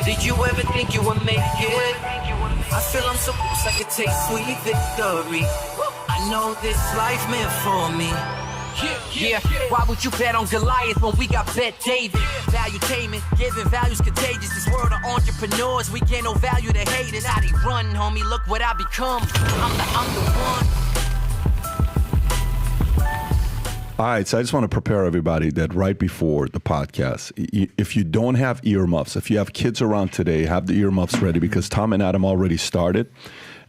Did you ever think you would make it? I feel I'm so close I could take sweet victory. I know this life meant for me. Yeah, why would you bet on Goliath when we got Bet David? Valuetainment, giving values contagious. This world of entrepreneurs, we get no value to hate it. How they run, homie, look what I become. I'm the one. All right, so I just want to prepare everybody that right before the podcast, if you don't have earmuffs, if you have kids around today, have the earmuffs ready because Tom and Adam already started.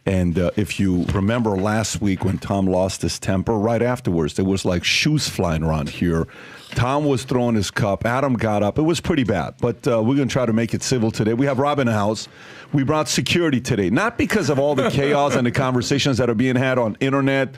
And if you remember last week when Tom lost his temper, right afterwards, there was like shoes flying around here. Tom was throwing his cup. Adam got up. It was pretty bad, but we're going to try to make it civil today. We have Rob in the house. We brought security today, not because of all the chaos and the conversations that are being had on internet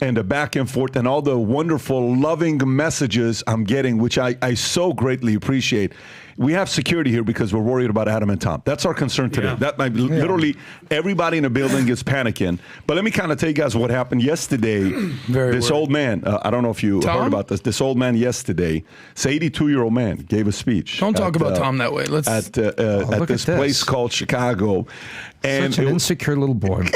and the back and forth and all the wonderful, loving messages I'm getting, which I so greatly appreciate. We have security here because we're worried about Adam and Tom. That's our concern today. Yeah. That might literally everybody in the building is panicking. But let me kind of tell you guys what happened yesterday. This old man, I don't know if you heard about this. This old man yesterday, this 82-year-old man, gave a speech. Don't talk about Tom that way. Let's at this place called Chicago. And such an insecure little boy.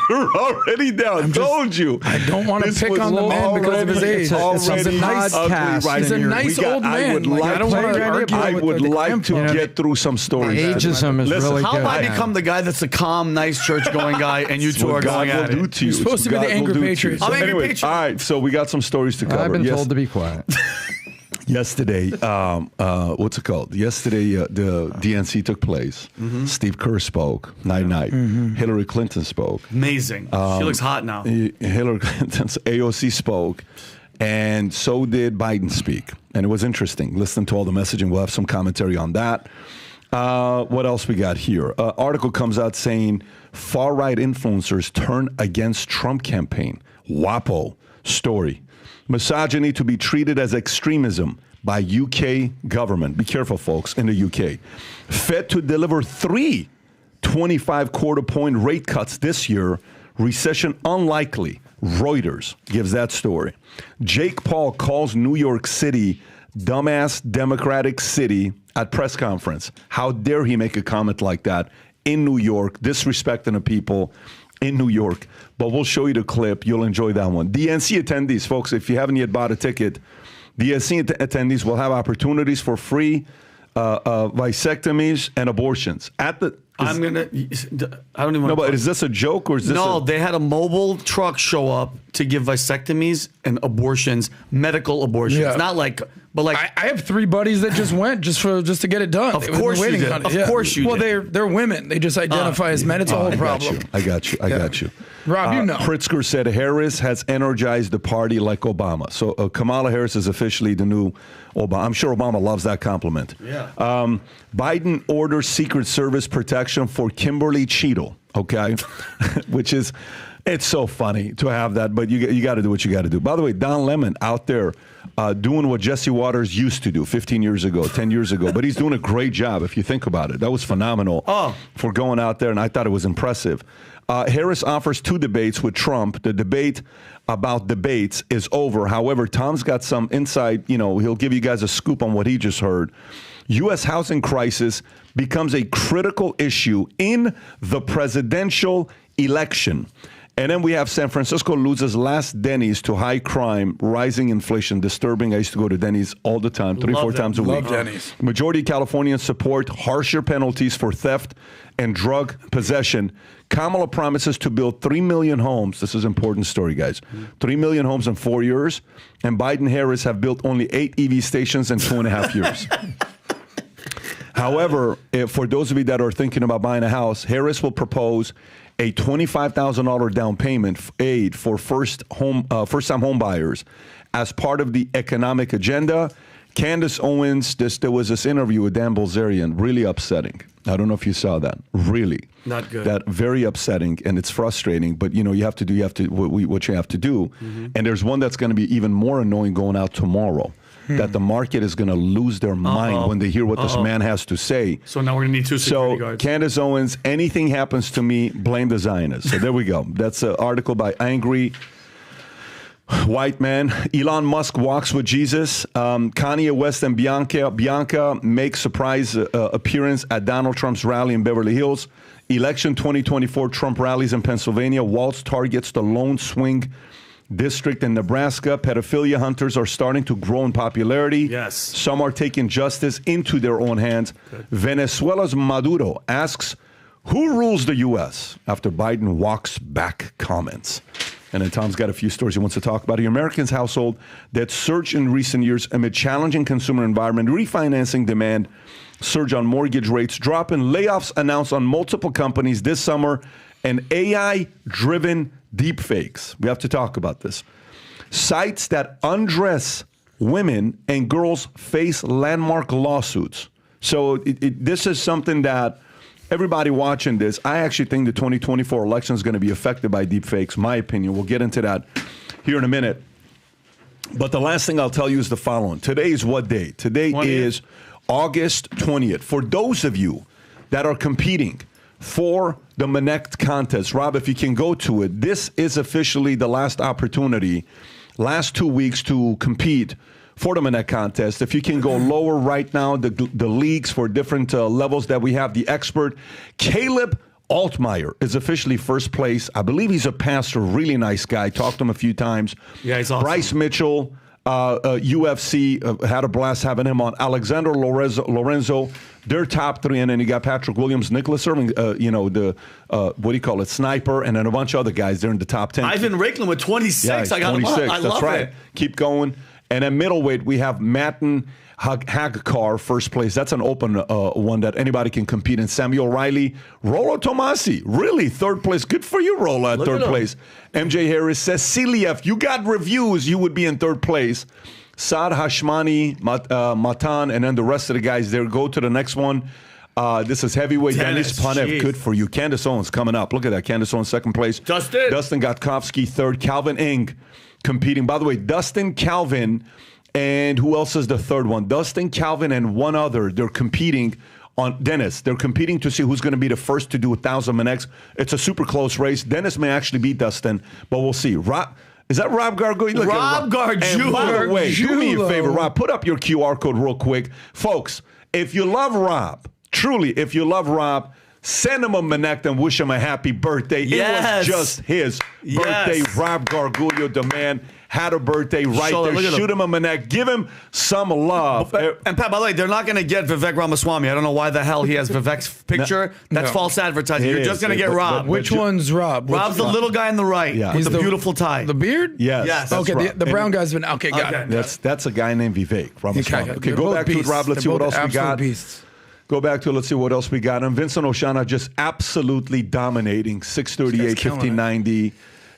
You're already down. I told you. I don't want to pick on the man because of his age. He's a nice cast. He's a nice old man. I would like to get through some stories. Ageism is really good. How about I become the guy that's a calm, nice, church-going guy, and you two are going at it? You're supposed to be the angry patriot. I'm angry patriot. All right, so we got some stories to cover. I've been told to be quiet. Yesterday, what's it called? Yesterday, the DNC took place. Mm-hmm. Steve Kerr spoke. Night. Mm-hmm. Hillary Clinton spoke. Amazing. She looks hot now. Hillary Clinton's AOC spoke, and so did Biden speak. And it was interesting. Listen to all the messaging. We'll have some commentary on that. What else we got here? Article comes out saying far-right influencers turn against Trump campaign. WAPO story. Misogyny to be treated as extremism by UK government. Be careful, folks, in the UK. Fed to deliver 3 25 quarter point rate cuts this year. Recession unlikely. Reuters gives that story. Jake Paul calls New York City dumbass Democratic city at press conference. How dare he make a comment like that in New York, disrespecting the people in New York. But we'll show you the clip. You'll enjoy that one. DNC attendees, folks, if you haven't yet bought a ticket, DNC attendees will have opportunities for free vasectomies and abortions. I don't even know. But is this a joke or is this No, they had a mobile truck show up to give vasectomies and abortions, medical abortions. Yeah. Not like, but like I have 3 buddies that just went just to get it done. Of course you did. Of course you did. Well, they're women. They just identify as men. It's a whole problem. I got you. Rob, you know. Pritzker said Harris has energized the party like Obama. So Kamala Harris is officially the new Obama. I'm sure Obama loves that compliment. Yeah. Biden orders Secret Service protection for Kimberly Cheadle, okay? Which is, it's so funny to have that, but you got to do what you got to do. By the way, Don Lemon out there doing what Jesse Waters used to do 15 years ago, 10 years ago, but he's doing a great job if you think about it. That was phenomenal for going out there, and I thought it was impressive. Harris offers 2 debates with Trump. The debate about debates is over. However, Tom's got some insight. He'll give you guys a scoop on what he just heard. U.S. housing crisis becomes a critical issue in the presidential election. And then we have San Francisco loses last Denny's to high crime, rising inflation, disturbing. I used to go to Denny's all the time, 3-4 times a week. Love Denny's. Majority of Californians support harsher penalties for theft and drug possession. Kamala promises to build 3 million homes. This is an important story, guys. 3 million homes in 4 years. And Biden and Harris have built only 8 EV stations in 2.5 years. However, for those of you that are thinking about buying a house, Harris will propose a $25,000 down payment aid for first-time home buyers as part of the economic agenda. Candace Owens, there was this interview with Dan Bilzerian, really upsetting. I don't know if you saw that. Really. Not good. That very upsetting, and it's frustrating, but you have to do what you have to do. Mm-hmm. And there's one that's going to be even more annoying going out tomorrow. That the market is going to lose their mind when they hear what this man has to say. So now we're going to need 2 security guards. Candace Owens, anything happens to me, blame the Zionists. So there we go. That's an article by Angry White man. Elon Musk walks with Jesus. Kanye West and Bianca make surprise appearance at Donald Trump's rally in Beverly Hills. Election 2024 Trump rallies in Pennsylvania. Walz targets the lone swing district in Nebraska. Pedophilia hunters are starting to grow in popularity. Yes. Some are taking justice into their own hands. Good. Venezuela's Maduro asks, who rules the U.S. after Biden walks back comments? And then Tom's got a few stories he wants to talk about. The Americans household that surged in recent years amid challenging consumer environment, refinancing demand, surge on mortgage rates, drop in layoffs announced on multiple companies this summer, and AI-driven deepfakes. We have to talk about this. Sites that undress women and girls face landmark lawsuits. So this is something that everybody watching this, I actually think the 2024 election is going to be affected by deepfakes, my opinion. We'll get into that here in a minute. But the last thing I'll tell you is the following. Today is what day? Today 20th. Is August 20th. For those of you that are competing for the Monect contest, Rob, if you can go to it, this is officially the last opportunity, last 2 weeks to compete for the Monect contest. If you can go lower right now, the leagues for different levels that we have, the expert, Caleb Altmaier is officially first place. I believe he's a pastor, really nice guy. Talked to him a few times. Yeah, he's awesome. Bryce Mitchell, UFC, had a blast having him on. Alexander Lorenzo, they're top three. And then you got Patrick Williams, Nicholas Irving, what do you call it, sniper, and then a bunch of other guys. They're in the top 10. Ivan Raikkonen with 26. Yeah, I got 26. him. I That's love right. it. Keep going. And at middleweight, we have Matten Hagkar, first place. That's an open one that anybody can compete in. Samuel Riley, Rollo Tomasi, really third place. Good for you, Rollo, at third place. MJ Harris, Cecilia, if you got reviews, you would be in third place. Saad Hashmani, Matan, and then the rest of the guys there. Go to the next one. This is heavyweight. Dennis Panev, good for you. Candace Owens coming up. Look at that. Candace Owens, second place. Dustin Gotkovsky, third. Calvin Ing competing. By the way, Dustin, Calvin, and who else is the third one? Dustin, Calvin, and one other. They're competing on Dennis. They're competing to see who's going to be the first to do 1,000 Monects. It's a super close race. Dennis may actually beat Dustin, but we'll see. Is that Rob Gargulo? Rob Gargulo. And by the way, do me a favor, Rob. Put up your QR code real quick. Folks, if you love Rob, truly, if you love Rob, send him a Monect and wish him a happy birthday. Yes. It was just his birthday. Rob Gargulo, the man, had a birthday right there. Shoot him a Monect. Give him some love. And Pat, by the way, they're not going to get Vivek Ramaswamy. I don't know why the hell he has Vivek's picture. That's false advertising. You're just going to get Rob. Which one's Rob? Rob's the little guy on the right with the beautiful tie. The beard? Yes. Okay, the brown guy's been... Okay, got it. That's a guy named Vivek Ramaswamy. Okay, go back to it, Rob. Let's see what else we got. Go back to it. Let's see what else we got. And Vincent Oshana just absolutely dominating. 638, 1590.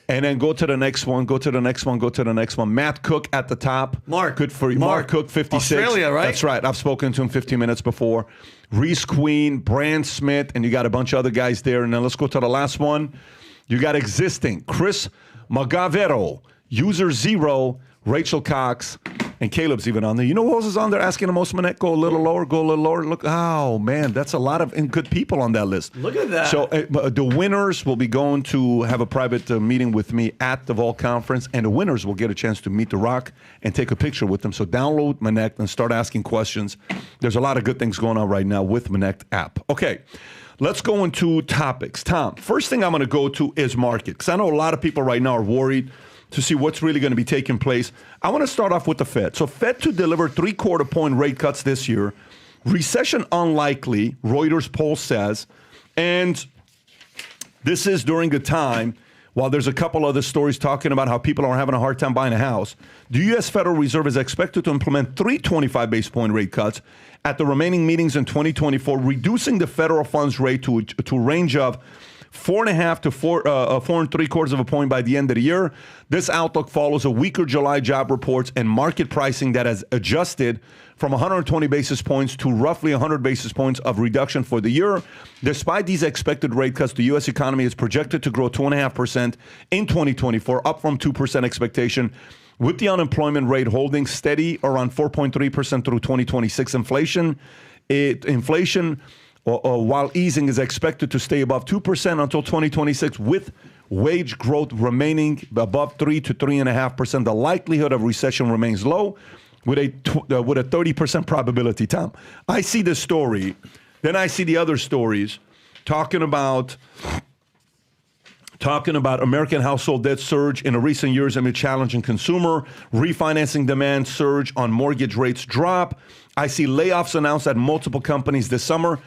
And then go to the next one. Go to the next one. Go to the next one. Matt Cook at the top. Mark. Good for you. Mark Cook, 56. Australia, right? That's right. I've spoken to him 15 minutes before. Reese Queen, Brand Smith, and you got a bunch of other guys there. And then let's go to the last one. You got existing. Chris Magavero, User Zero, Rachel Cox, and Caleb's even on there. You know who else is on there asking the most Monect? Go a little lower, go a little lower. Look, oh, man, that's a lot of good people on that list. Look at that. So the winners will be going to have a private meeting with me at the Vault Conference, and the winners will get a chance to meet The Rock and take a picture with them. So download Monect and start asking questions. There's a lot of good things going on right now with Monect app. Okay, let's go into topics. Tom, first thing I'm going to go to is market, because I know a lot of people right now are worried to see what's really going to be taking place. I want to start off with the Fed. So Fed to deliver 3/4 point rate cuts this year. Recession unlikely, Reuters poll says. And this is during a time, while there's a couple other stories talking about how people are having a hard time buying a house, the U.S. Federal Reserve is expected to implement 3 25 base point rate cuts at the remaining meetings in 2024, reducing the federal funds rate to a range of 4.5 to 4 3/4 of a point by the end of the year. This outlook follows a weaker July job reports and market pricing that has adjusted from 120 basis points to roughly 100 basis points of reduction for the year. Despite these expected rate cuts, the U.S. economy is projected to grow 2.5% in 2024, up from 2% expectation, with the unemployment rate holding steady around 4.3% through 2026. Inflation, while easing, is expected to stay above 2% until 2026, with wage growth remaining above 3 to 3.5%. The likelihood of recession remains low with a 30% probability, Tom. I see this story. Then I see the other stories talking about American household debt surge in recent years amid challenging consumer, refinancing demand surge on mortgage rates drop. I see layoffs announced at multiple companies this summer.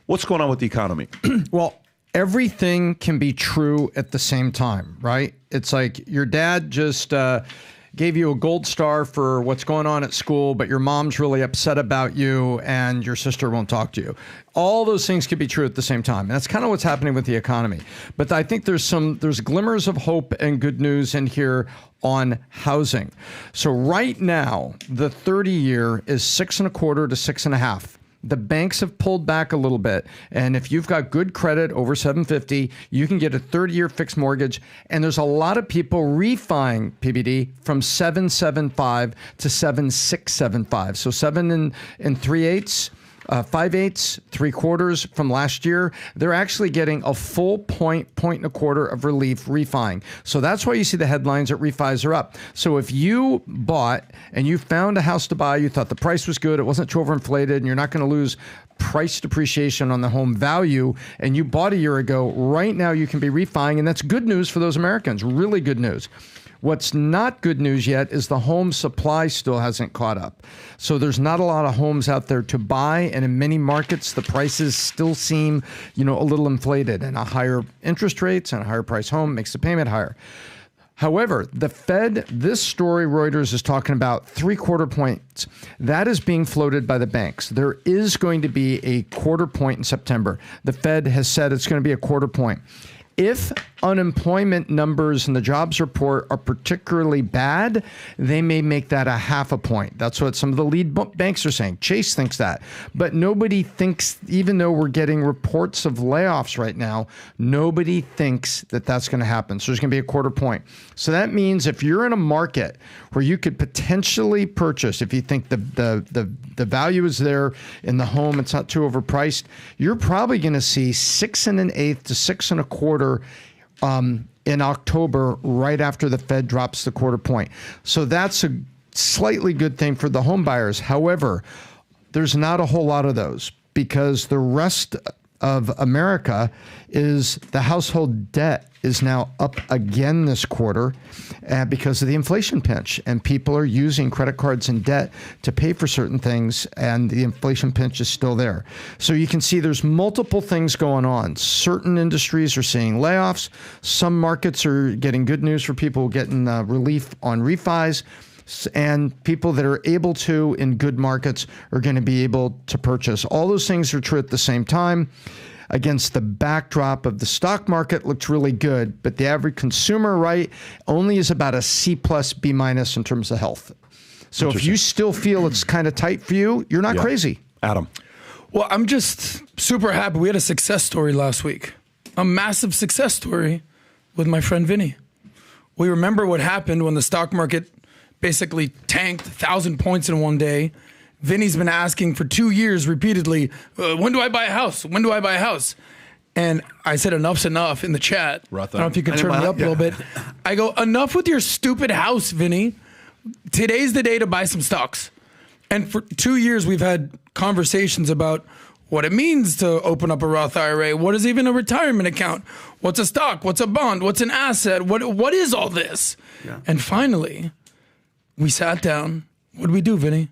What's going on with the economy? Well, everything can be true at the same time, right? It's like your dad just gave you a gold star for what's going on at school, but your mom's really upset about you and your sister won't talk to you. All those things could be true at the same time. And that's kind of what's happening with the economy. But I think there's glimmers of hope and good news in here on housing. So right now, the 30-year is 6.25 to 6.5. The banks have pulled back a little bit. And if you've got good credit over 750, you can get a 30-year fixed mortgage. And there's a lot of people refining PBD from 7.75 to 7.675. So 7 and 3/8. 5/8, 3/4 from last year. They're actually getting a full point and a quarter of relief refining. So that's why you see the headlines that refis are up. So if you bought and you found a house to buy, you thought the price was good, it wasn't too overinflated, and you're not going to lose price depreciation on the home value, and you bought a year ago, right now you can be refining, and that's good news for those Americans, really good news. What's not good news yet is the home supply still hasn't caught up. So there's not a lot of homes out there to buy, and in many markets, the prices still seem, a little inflated, and a higher interest rates and a higher price home makes the payment higher. However, the Fed, this story Reuters is talking about 3/4 points. That is being floated by the banks. There is going to be a 1/4 point in September. The Fed has said it's going to be a 1/4 point. If unemployment numbers in the jobs report are particularly bad, they may make that a 1/2 point. That's what some of the lead banks are saying. Chase thinks that. But nobody thinks, even though we're getting reports of layoffs right now, nobody thinks that that's going to happen. So there's going to be a 1/4 point. So that means if you're in a market where you could potentially purchase, if you think the value is there in the home, it's not too overpriced, you're probably going to see 6 1/8 to 6 1/4 in October, right after the Fed drops the 1/4 point. So that's a slightly good thing for the home buyers. However, there's not a whole lot of those because the rest of America is the household debt is now up again this quarter because of the inflation pinch, and people are using credit cards and debt to pay for certain things, and the inflation pinch is still there. So you can see there's multiple things going on. Certain industries are seeing layoffs. Some markets are getting good news for people getting relief on refis. And people that are able to in good markets are going to be able to purchase. All those things are true at the same time. Against the backdrop of the stock market looks really good, but the average consumer, right, only is about a C+, B- in terms of health. So if you still feel it's kind of tight for you, you're not crazy. Adam. Well, I'm just super happy. We had a success story last week, a massive success story with my friend Vinny. We remember what happened when the stock market basically tanked 1,000 points in one day. Vinny's been asking for 2 years repeatedly, when do I buy a house? When do I buy a house? And I said, enough's enough in the chat. I don't know if you can turn me up a little bit. I go, enough with your stupid house, Vinny. Today's the day to buy some stocks. And for 2 years, we've had conversations about what it means to open up a Roth IRA. What is even a retirement account? What's a stock? What's a bond? What's an asset? What is all this? Yeah. And finally, we sat down. What did we do, Vinny?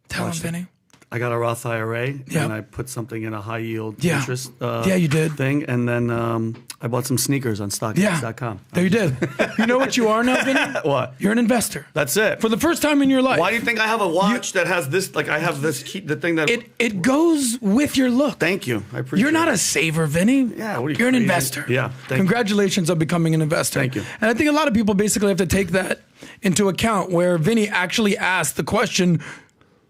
Tell him, Vinny. I got a Roth IRA, and I put something in a high yield interest you did. thing, and then I bought some sneakers on StockX.com. There you did. You know what you are now, Vinny? What? You're an investor. That's it. For the first time in your life. Why do you think I have a watch that has this? Like I have this key, the thing that it goes with your look. Thank you. I appreciate. You're not a saver, Vinny. Yeah. What are you? You're an investor. Yeah. Congratulations on becoming an investor. Thank you. And I think a lot of people basically have to take that into account, where Vinny actually asked the question.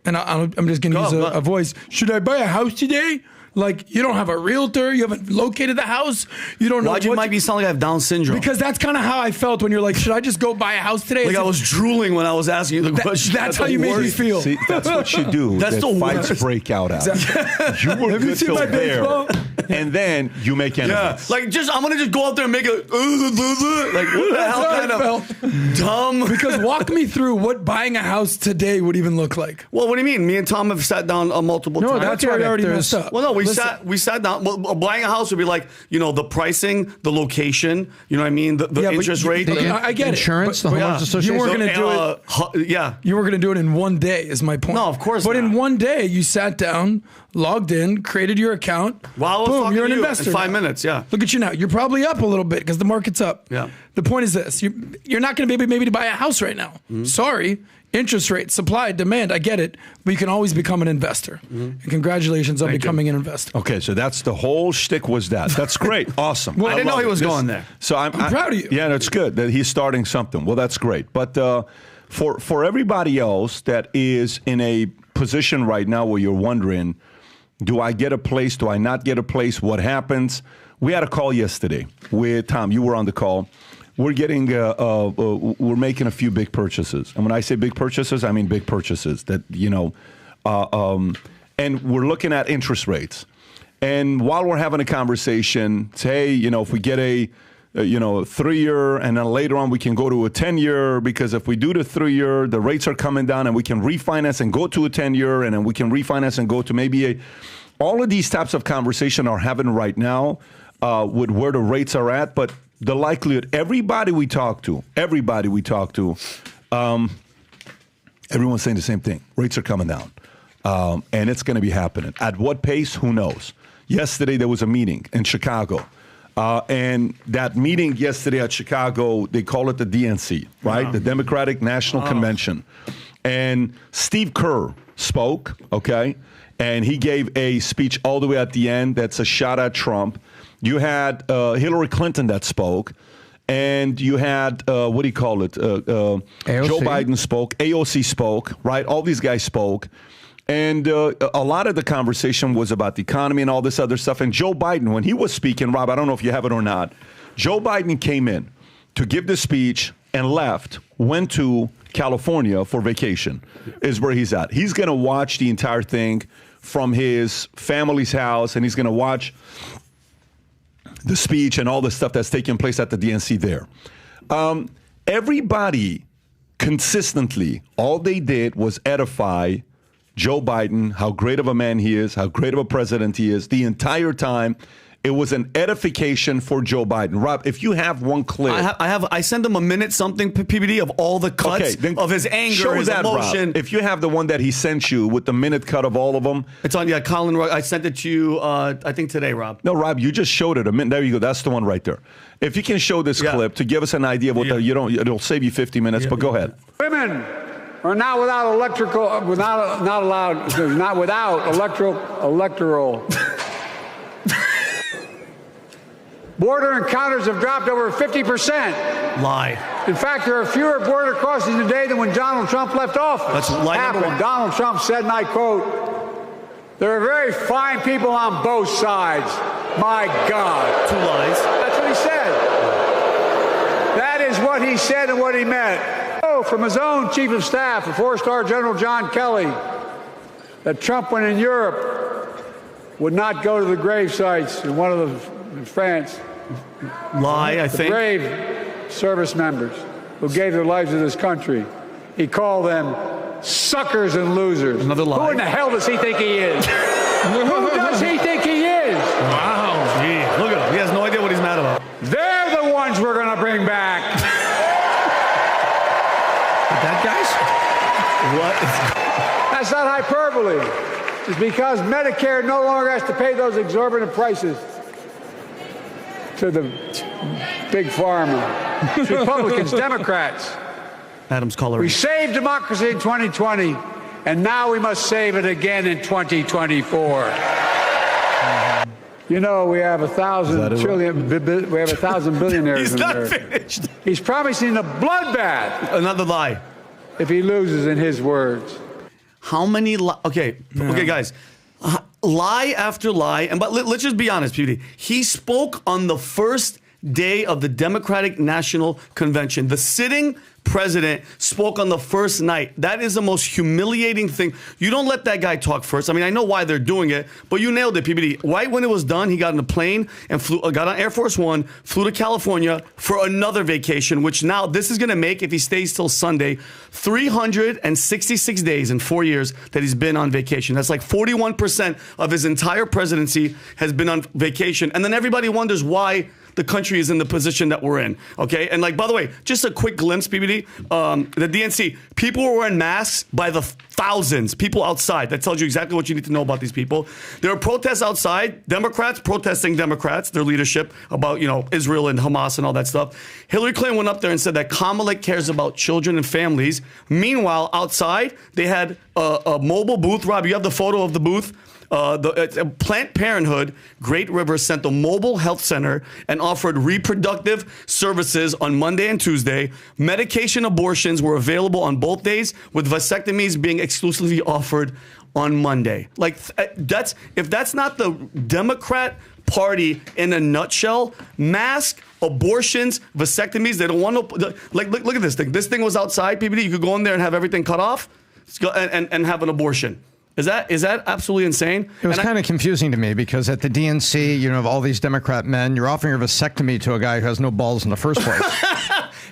And I'm just going to use a voice. Should I buy a house today? Like, you don't have a realtor. You haven't located the house. You don't know. Why'd you might be sounding like I have Down syndrome? Because that's kind of how I felt when you're like, should I just go buy a house today? Like I was drooling when I was asking you the question. That's how you made me feel. See, that's what you do. That's the fights worst. break out. Exactly. You were have good you seen till my there. baseball? and then you make enemies. Yeah, like I'm gonna just go out there and make a like what the hell kind of dumb. Because walk me through what buying a house today would even look like. Well, what do you mean? Me and Tom have sat down multiple times. That's where I already messed up. Well, no, we sat down. Well, buying a house would be like, the pricing, the location, you know what I mean? The interest rate. I get insurance, it. the homeowners association. You weren't going to do it. Yeah. You were going to do it in one day, is my point. No, of course But not. in one day, you sat down, logged in, created your account. Wow, boom, you're an investor. In 5 minutes, yeah. Look at you now. You're probably up a little bit because the market's up. Yeah. The point is this. You're not going to be able maybe to buy a house right now. Mm-hmm. Sorry. Interest rate, supply, demand, I get it. But you can always become an investor. Mm-hmm. And congratulations on becoming an investor. Okay, so that's the whole shtick was that. That's great. Awesome. Well, I didn't know he was going there. So I'm proud of you. Yeah, that's good that he's starting something. Well, that's great. But for everybody else that is in a position right now where you're wondering, do I get a place? Do I not get a place? What happens? We had a call yesterday with Tom. You were on the call. We're getting, we're making a few big purchases. And when I say big purchases, I mean big purchases that, and we're looking at interest rates. And while we're having a conversation, say, if we get a 3-year and then later on we can go to a 10-year, because if we do the 3-year, the rates are coming down and we can refinance and go to a 10-year, and then we can refinance and go to maybe all of these types of conversation are having right now with where the rates are at. But the likelihood, everybody we talk to, everyone's saying the same thing. Rates are coming down. And it's going to be happening. At what pace? Who knows? Yesterday, there was a meeting in Chicago. And that meeting yesterday at Chicago, they call it the DNC, right? The Democratic National Convention. And Steve Kerr spoke, okay? And he gave a speech all the way at the end that's a shot at Trump. You had Hillary Clinton that spoke, and you had, what do you call it? Joe Biden spoke, AOC spoke, right? All these guys spoke. And a lot of the conversation was about the economy and all this other stuff. And Joe Biden, when he was speaking, Rob, I don't know if you have it or not, Joe Biden came in to give the speech and left, went to California for vacation, is where he's at. He's going to watch the entire thing from his family's house, and he's going to watch the speech and all the stuff that's taking place at the DNC there. Everybody consistently, all they did was edify Joe Biden, how great of a man he is, how great of a president he is. The entire time, it was an edification for Joe Biden. Rob, if you have one clip. I send him a minute something, PBD, of all the cuts of his anger, his emotion. Rob. If you have the one that he sent you with the minute cut of all of them. It's on, Colin, I sent it to you, I think today, Rob. No, Rob, you just showed it a minute. There you go. That's the one right there. If you can show this clip to give us an idea of what it'll save you 50 minutes, but go ahead. Women are now without electoral. Border encounters have dropped over 50%. Lie. In fact, there are fewer border crossings today than when Donald Trump left office. That's lie number one. Donald Trump said, and I quote, "There are very fine people on both sides." My God. 2 lies. That's what he said. That is what he said and what he meant. Oh, from his own chief of staff, the 4-star General John Kelly, that Trump, when in Europe, would not go to the grave sites in France. Lie, I think. Brave service members who gave their lives to this country. He called them suckers and losers. Another lie. Who in the hell does he think he is? Who does he think he is? Wow. Gee, look at him. He has no idea what he's mad about. They're the ones we're going to bring back. That guy's? What? That's not hyperbole. It's because Medicare no longer has to pay those exorbitant prices to the big pharma. It's Republicans, Democrats. Adam's caller. We saved democracy in 2020, and now we must save it again in 2024. We have 1,000 trillion. We have 1,000 billionaires He's in not America. finished. He's promising a bloodbath. Another lie. If he loses, in his words. How many okay, guys. Lie after lie. But let's just be honest, PBD. He spoke on the first day of the Democratic National Convention. The sitting president spoke on the first night. That is the most humiliating thing. You don't let that guy talk first. I mean, I know why they're doing it, but you nailed it, PBD. Right when it was done, he got on a plane and got on Air Force One, flew to California for another vacation, which now this is going to make, if he stays till Sunday, 366 days in 4 years that he's been on vacation. That's like 41% of his entire presidency has been on vacation. And then everybody wonders why the country is in the position that we're in, okay? And like, by the way, just a quick glimpse, PBD, the DNC, people were wearing masks by the thousands, people outside. That tells you exactly what you need to know about these people. There are protests outside, Democrats protesting Democrats, their leadership about, Israel and Hamas and all that stuff. Hillary Clinton went up there and said that Kamala cares about children and families. Meanwhile, outside, they had a mobile booth. Rob, you have the photo of the booth? Planned Parenthood, Great River, sent a mobile health center and offered reproductive services on Monday and Tuesday. Medication abortions were available on both days, with vasectomies being exclusively offered on Monday. Like, if that's not the Democrat Party in a nutshell, mask, abortions, vasectomies, they don't want to, look at this thing. This thing was outside, PBD. You could go in there and have everything cut off and have an abortion. Is that absolutely insane? It was kind of confusing to me because at the DNC, you have all these Democrat men. You're offering a vasectomy to a guy who has no balls in the first place.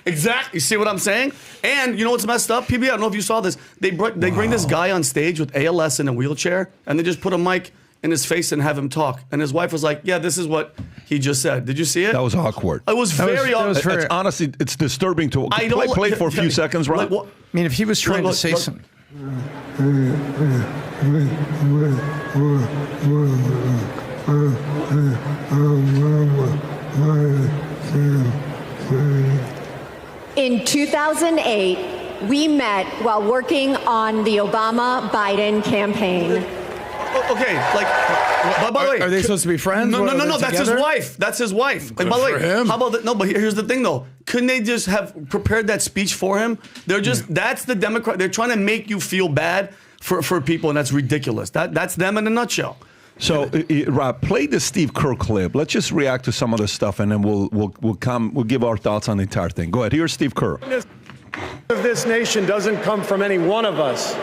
Exactly. You see what I'm saying? And you know what's messed up? PB, I don't know if you saw this. They bring this guy on stage with ALS in a wheelchair, and they just put a mic in his face and have him talk. And his wife was like, yeah, this is what he just said. Did you see it? That was awkward. It was very awkward. Honestly, it's disturbing to play for a few seconds, right? I mean, if he was trying to say something. In 2008, we met while working on the Obama-Biden campaign. Okay, by the way, are they supposed to be friends? No. That's his wife. That's his wife. By the way, how about that? No, but here's the thing, though. Couldn't they just have prepared that speech for him? They're just that's the Democrat. They're trying to make you feel bad for people, and that's ridiculous. That's them in a nutshell. So, Rob, play the Steve Kerr clip. Let's just react to some of the stuff, and then we'll give our thoughts on the entire thing. Go ahead. Here's Steve Kerr. Of this nation doesn't come from any one of us,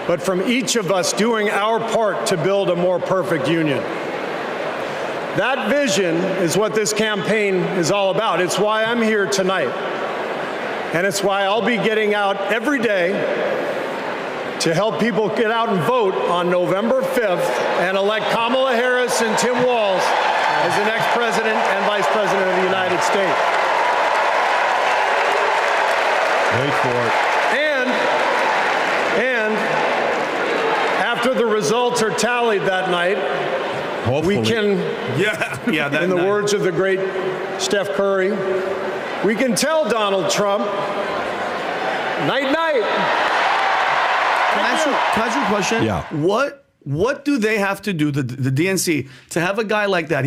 but from each of us doing our part to build a more perfect union. That vision is what this campaign is all about. It's why I'm here tonight. And it's why I'll be getting out every day to help people get out and vote on November 5th and elect Kamala Harris and Tim Walz as the next president and vice president of the United States. Wait for it. And after the results are tallied that night, hopefully, we can, that in the words of the great Steph Curry, we can tell Donald Trump, night, night. Can I ask you a question? Yeah. What do they have to do, the DNC, to have a guy like that?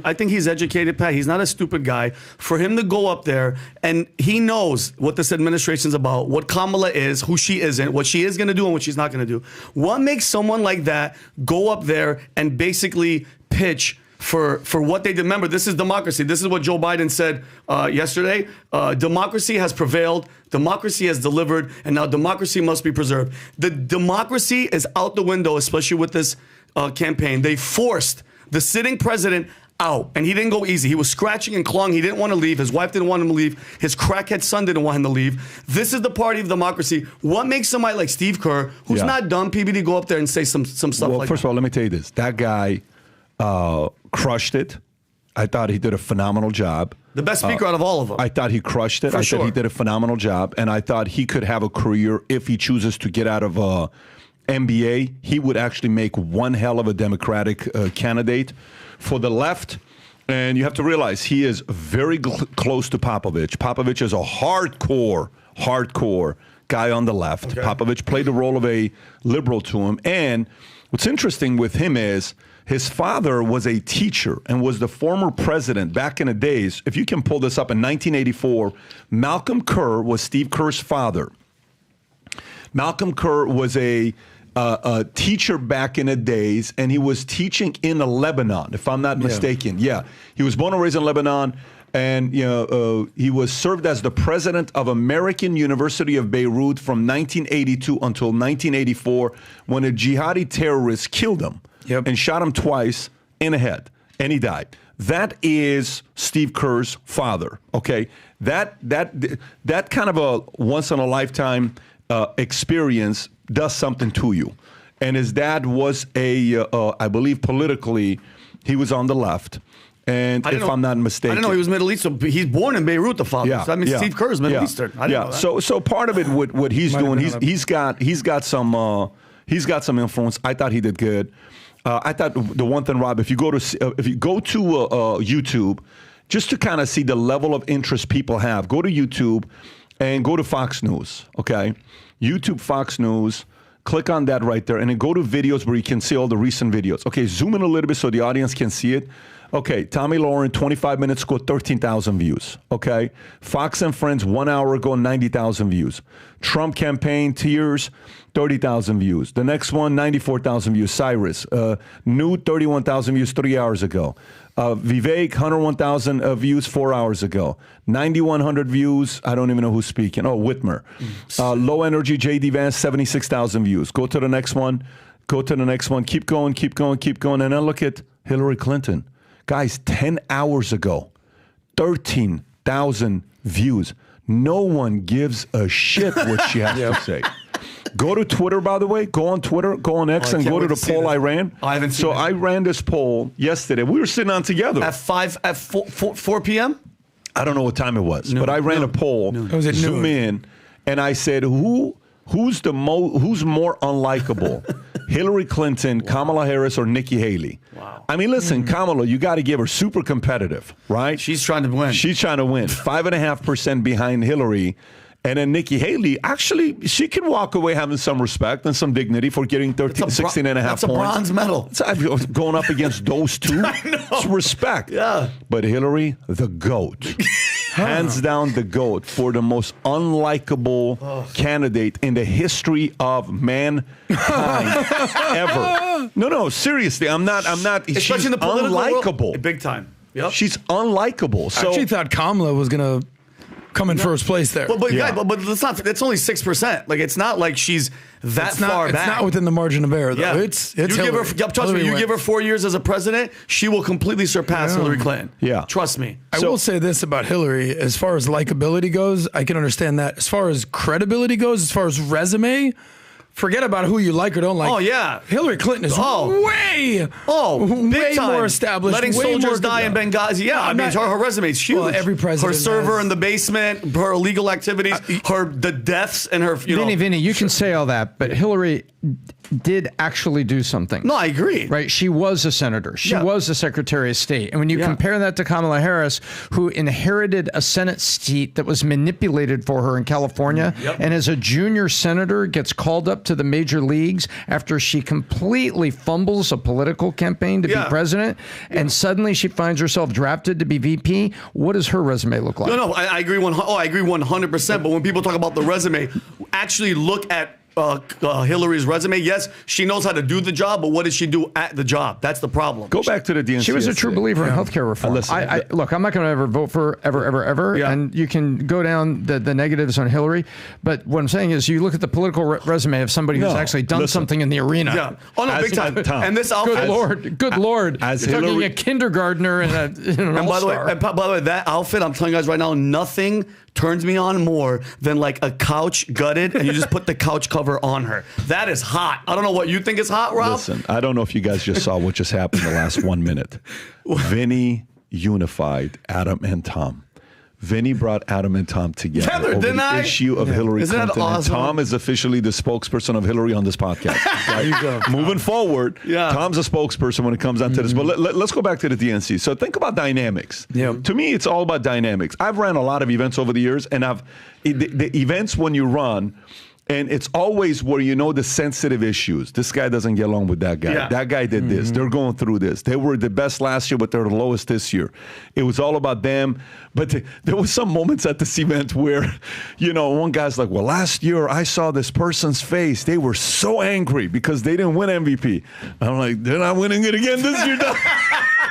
I think he's educated, Pat. He's not a stupid guy. For him to go up there, and he knows what this administration's about, what Kamala is, who she isn't, what she is going to do and what she's not going to do. What makes someone like that go up there and basically pitch for what they did? Remember, this is democracy. This is what Joe Biden said yesterday. Democracy has prevailed. Democracy has delivered. And now democracy must be preserved. The democracy is out the window, especially with this campaign. They forced the sitting president out, and he didn't go easy. He was scratching and clawing. He didn't want to leave. His wife didn't want him to leave. His crackhead son didn't want him to leave. This is the party of democracy. What makes somebody like Steve Kerr, who's not dumb, PBD, go up there and say some stuff like that? Well, first of all, let me tell you this. That guy crushed it. I thought he did a phenomenal job. The best speaker out of all of them. I thought he crushed it. For sure. Thought he did a phenomenal job. And I thought he could have a career if he chooses to get out of NBA. He would actually make one hell of a Democratic candidate for the left. And you have to realize he is very close to Popovich. Popovich is a hardcore guy on the left. Okay. Popovich played the role of a liberal to him. And what's interesting with him is his father was a teacher and was the former president back in the days. If you can pull this up, in 1984, Malcolm Kerr was Steve Kerr's father. Malcolm Kerr was a a teacher back in the days, and he was teaching in Lebanon, if I'm not mistaken. Yeah, he was born and raised in Lebanon, and he was served as the president of American University of Beirut from 1982 until 1984, when a jihadi terrorist killed him and shot him twice in the head, and he died. That is Steve Kerr's father. Okay, that kind of a once in a lifetime experience does something to you. And his dad was I believe politically, he was on the left. And if I'm not mistaken, I didn't know he was Middle Eastern. He's born in Beirut, the father. So that means Steve Kerr is Middle Eastern. I didn't know that. So part of it, what he's doing, he's got some influence. I thought he did good. I thought the one thing, Rob, if you go to YouTube, just to kind of see the level of interest people have, go to YouTube and go to Fox News. Okay, YouTube, Fox News. Click on that right there, and then go to videos where you can see all the recent videos. Okay, zoom in a little bit so the audience can see it. Okay, Tommy Lauren, 25 minutes ago, 13,000 views. Okay, Fox and Friends, 1 hour ago, 90,000 views. Trump campaign, tears, 30,000 views. The next one, 94,000 views. Cyrus, new 31,000 views 3 hours ago. Vivek, 101,000 views 4 hours ago. 9,100 views. I don't even know who's speaking. Oh, Whitmer. Low energy JD Vance, 76,000 views. Go to the next one. Go to the next one. Keep going, keep going, keep going. And then look at Hillary Clinton. Guys, 10 hours ago, 13,000 views. No one gives a shit what she has to say. Go to Twitter, by the way. Go on Twitter, go on X, and go to the poll I ran. I haven't seen it. I ran this poll yesterday. We were sitting on together. At 4 p.m.? I don't know what time it was, but I ran a poll. It was at Zoom in, and I said, who's more unlikable? Hillary Clinton, Kamala Harris, or Nikki Haley? Wow. I mean, listen, Kamala, you got to give her super competitive, right? She's trying to win. She's trying to win. 5.5% behind Hillary. And then Nikki Haley, actually, she can walk away having some respect and some dignity for getting 16 and a half points. That's a bronze medal. It's going up against those two. It's respect. Yeah. But Hillary, the GOAT. Hands down the GOAT for the most unlikable candidate in the history of mankind ever. No, seriously, I'm not. Especially she's in the political unlikable. World, big time. Yep. She's unlikable. So I actually thought Kamala was going to come in first place there. But it's not. It's only 6%. Like, it's not like she's far back. It's not within the margin of error, though. Yeah. It's you give her. Trust me. You give her 4 years as a president, she will completely surpass Hillary Clinton. Yeah. Trust me. I will say this about Hillary: as far as likability goes, I can understand that. As far as credibility goes, as far as resume. Forget about who you like or don't like. Oh, yeah. Hillary Clinton is way more established. Letting soldiers die in Benghazi. Yeah, her resume is huge. Well, every president her server in the basement, her illegal activities, the deaths, and her, Vinny, you can say all that, but Hillary did actually do something. No, I agree. Right? She was a senator. She was a Secretary of State. And when you compare that to Kamala Harris, who inherited a Senate seat that was manipulated for her in California, and as a junior senator gets called up to the major leagues after she completely fumbles a political campaign to be president, and suddenly she finds herself drafted to be VP, what does her resume look like? No, I agree. I agree 100%. But when people talk about the resume, actually look at Hillary's resume. Yes, she knows how to do the job, but what does she do at the job? That's the problem. Go back to the DNC. She was a true believer in healthcare reform. Look, I'm not going to ever vote for her, ever. Yeah. And you can go down the negatives on Hillary. But what I'm saying is you look at the political resume of somebody who's actually done something in the arena. Yeah. Oh, no, big time. And this outfit. Good Lord. As You're Hillary, talking a kindergartner and an all-star. By the way, that outfit, I'm telling you guys right now, nothing turns me on more than like a couch gutted and you just put the couch cover on her. That is hot. I don't know what you think is hot, Rob. Listen, I don't know if you guys just saw what just happened in the last 1 minute. Vinny unified Adam and Tom. Vinny brought Adam and Tom together over the issue of Hillary Isn't Clinton. That awesome? And Tom is officially the spokesperson of Hillary on this podcast. Right? There you go. Moving forward, Tom's a spokesperson when it comes down to this. But let's go back to the DNC. So think about dynamics. Yeah. To me, it's all about dynamics. I've ran a lot of events over the years, and the events when you run, And it's always where you know the sensitive issues. This guy doesn't get along with that guy. Yeah. That guy did this. They're going through this. They were the best last year, but they're the lowest this year. It was all about them. But there was some moments at this event where, one guy's like, well, last year I saw this person's face. They were so angry because they didn't win MVP. I'm like, they're not winning it again this year.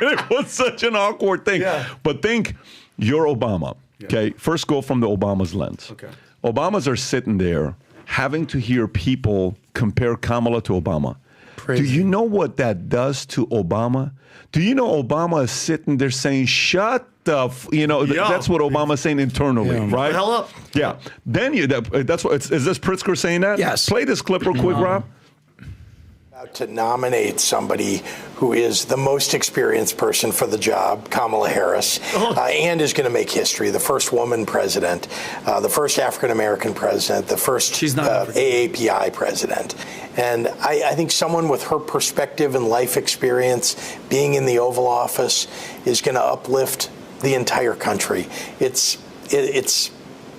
It was such an awkward thing. Yeah. But think, you're Obama. Okay, first go from the Obama's lens. Okay. Obamas are sitting there having to hear people compare Kamala to Obama. Crazy. Do you know what that does to Obama? Do you know Obama is sitting there saying, shut the, that's what Obama's saying internally, right? The hell up. Yeah. Then that's what, is this Pritzker saying that? Yes. Play this clip real quick, Rob. To nominate somebody who is the most experienced person for the job, Kamala Harris, and is going to make history. The first woman president, the first African-American president, the first AAPI president. And I think someone with her perspective and life experience being in the Oval Office is going to uplift the entire country. It's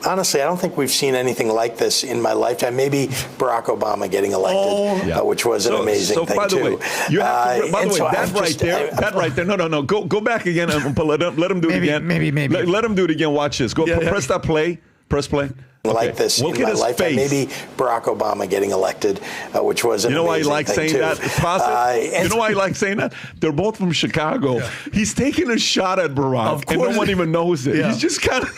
honestly, I don't think we've seen anything like this in my lifetime. Maybe Barack Obama getting elected, which was an amazing thing, by the too. way, you have to, by the way, that right there. No. Go back again and let him do it again. Maybe. Let him do it again. Watch this. Go press that play. Press play. Like this Look in at my his lifetime. face. Maybe Barack Obama getting elected, which was an You know why he amazing likes thing, saying too. that? It's positive. You know why he likes saying that? They're both from Chicago. Yeah. He's taking a shot at Barack, and no one even knows it. Yeah. He's just kind of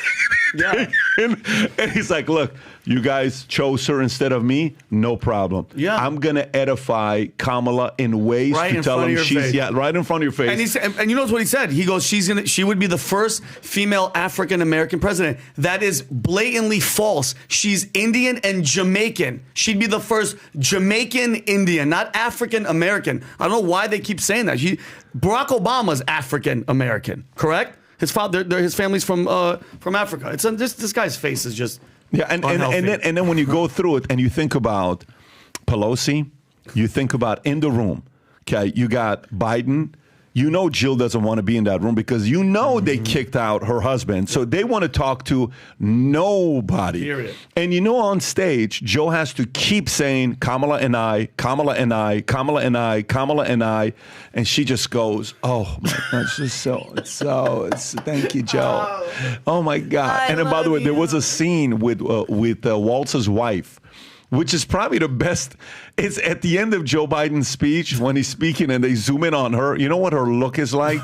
and he's like, look, you guys chose her instead of me, no problem. Yeah. I'm going to edify Kamala in ways to tell him she's right in front of your face. And you know what he said? He goes, she would be the first female African American president. That is blatantly false. She's Indian and Jamaican. She'd be the first Jamaican Indian, not African American. I don't know why they keep saying that. Barack Obama's African American, correct? His father, his family's from Africa. It's this guy's face is just and then when you go through it and you think about Pelosi, you think about in the room. Okay, you got Biden. You know Jill doesn't want to be in that room because they kicked out her husband. So they want to talk to nobody. Period. And on stage, Joe has to keep saying, Kamala and I, Kamala and I, Kamala and I, Kamala and I. And she just goes, oh, my God, it's thank you, Joe. Oh, my God. And then, by the way, there was a scene with Waltz's wife, which is probably the best. It's at the end of Joe Biden's speech when he's speaking and they zoom in on her. You know what her look is like?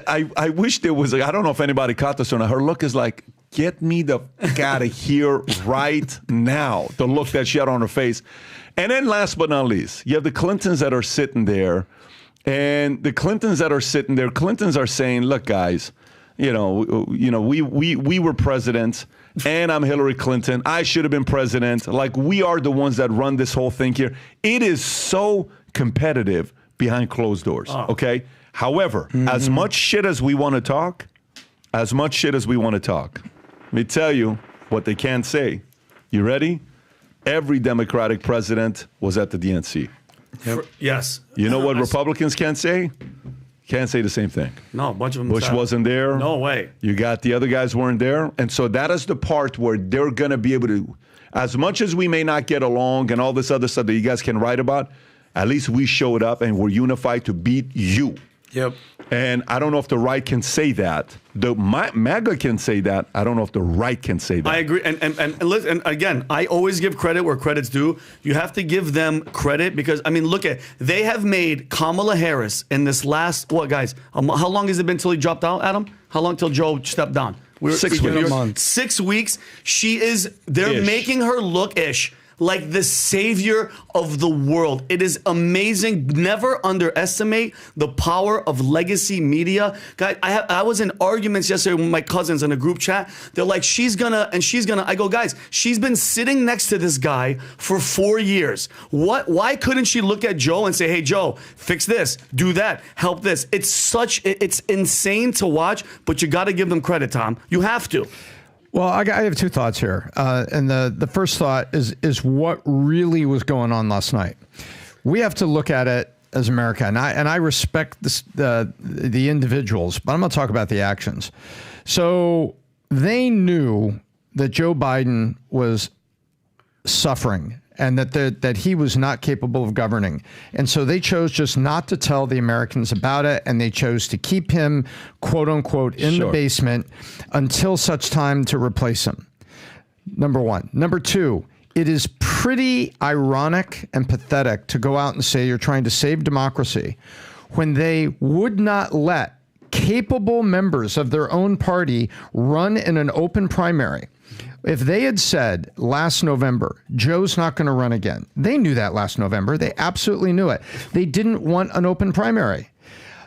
I wish there was, I don't know if anybody caught this or not. Her look is like, get me the f*** out of here right now. The look that she had on her face. And then last but not least, you have the Clintons that are sitting there. And the Clintons that are sitting there, Clintons are saying, look, guys, we were presidents. And I'm Hillary Clinton. I should have been president. Like, we are the ones that run this whole thing here. It is so competitive behind closed doors, okay? However, as much shit as we want to talk, let me tell you what they can't say. You ready? Every Democratic president was at the DNC. Yep. Yes. You know what Republicans can't say? Can't say the same thing. No, a bunch of them. Bush wasn't there. No way. You got the other guys weren't there. And so that is the part where they're going to be able to, as much as we may not get along and all this other stuff that you guys can write about, at least we showed up and we're unified to beat you. Yep. And I don't know if the right can say that. The MAGA can say that. I don't know if the right can say that. I agree. And listen, and again, I always give credit where credit's due. You have to give them credit because, look they have made Kamala Harris in this last, guys, how long has it been till he dropped out, Adam? How long till Joe stepped down? 6 weeks. 6 weeks. They're making her look-ish like the savior of the world. It is amazing. Never underestimate the power of legacy media. Guys, I was in arguments yesterday with my cousins in a group chat. They're like, she's gonna. I go, guys, she's been sitting next to this guy for 4 years. Why couldn't she look at Joe and say, hey, Joe, fix this, do that, help this? It's insane to watch, but you got to give them credit, Tom. You have to. Well, I have two thoughts here. And the first thought is what really was going on last night. We have to look at it as America. And I respect the individuals, but I'm going to talk about the actions. So they knew that Joe Biden was suffering and that he was not capable of governing. And so they chose just not to tell the Americans about it, and they chose to keep him, quote unquote, in the basement until such time to replace him. Number one. Number two, it is pretty ironic and pathetic to go out and say you're trying to save democracy when they would not let capable members of their own party run in an open primary. If they had said last November, Joe's not going to run again, they knew that last November. They absolutely knew it. They didn't want an open primary.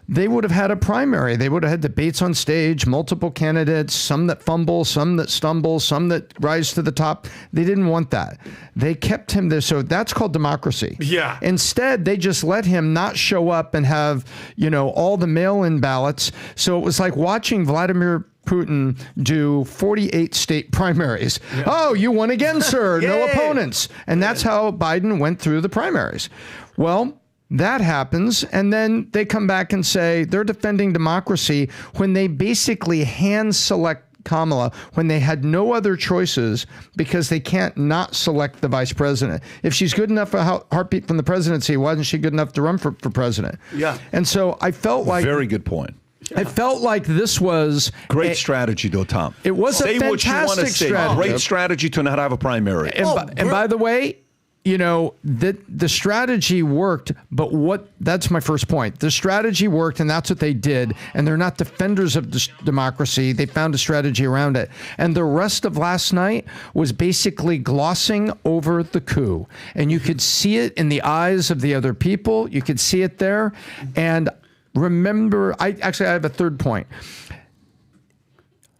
They would have had a primary. They would have had debates on stage, multiple candidates, some that fumble, some that stumble, some that rise to the top. They didn't want that. They kept him there. So that's called democracy. Yeah. Instead, they just let him not show up and have, all the mail-in ballots. So it was like watching Vladimir Putin do 48 state primaries. Yeah. Oh, you won again, sir. No opponents. And that's how Biden went through the primaries. Well, that happens, and then they come back and say they're defending democracy when they basically hand select Kamala when they had no other choices because they can't not select the vice president. If she's good enough for a heartbeat from the presidency, why isn't she good enough to run for president? Yeah. And so I felt like... Very good point. I felt like this was... Great strategy, though, Tom. It was say a fantastic strategy. Great strategy to not have a primary. And by the way... the strategy worked, but that's my first point. The strategy worked, and that's what they did. And they're not defenders of democracy. They found a strategy around it. And the rest of last night was basically glossing over the coup. And you could see it in the eyes of the other people. You could see it there. And remember, I have a third point.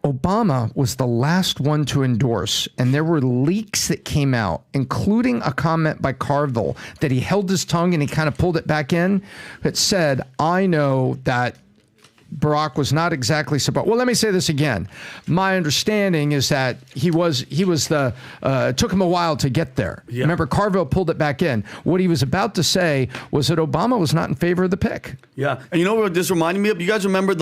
Obama was the last one to endorse, and there were leaks that came out, including a comment by Carville that he held his tongue and he kind of pulled it back in. It said, I know that Barack was not exactly supposed. Well, let me say this again. My understanding is that he was the. It took him a while to get there. Yeah. Remember, Carville pulled it back in. What he was about to say was that Obama was not in favor of the pick. Yeah, and you know what this reminded me of? You guys remember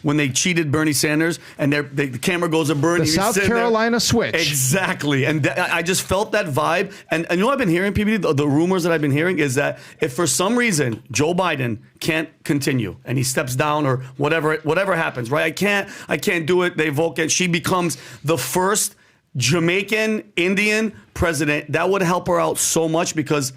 when they cheated Bernie Sanders and the camera goes to Bernie? The South Carolina switch. Exactly, and I just felt that vibe. And you know what I've been hearing, PBD? The rumors that I've been hearing is that if for some reason Joe Biden can't continue and he steps down or whatever happens, right? I can't do it. They vote and she becomes the first Jamaican Indian president. That would help her out so much because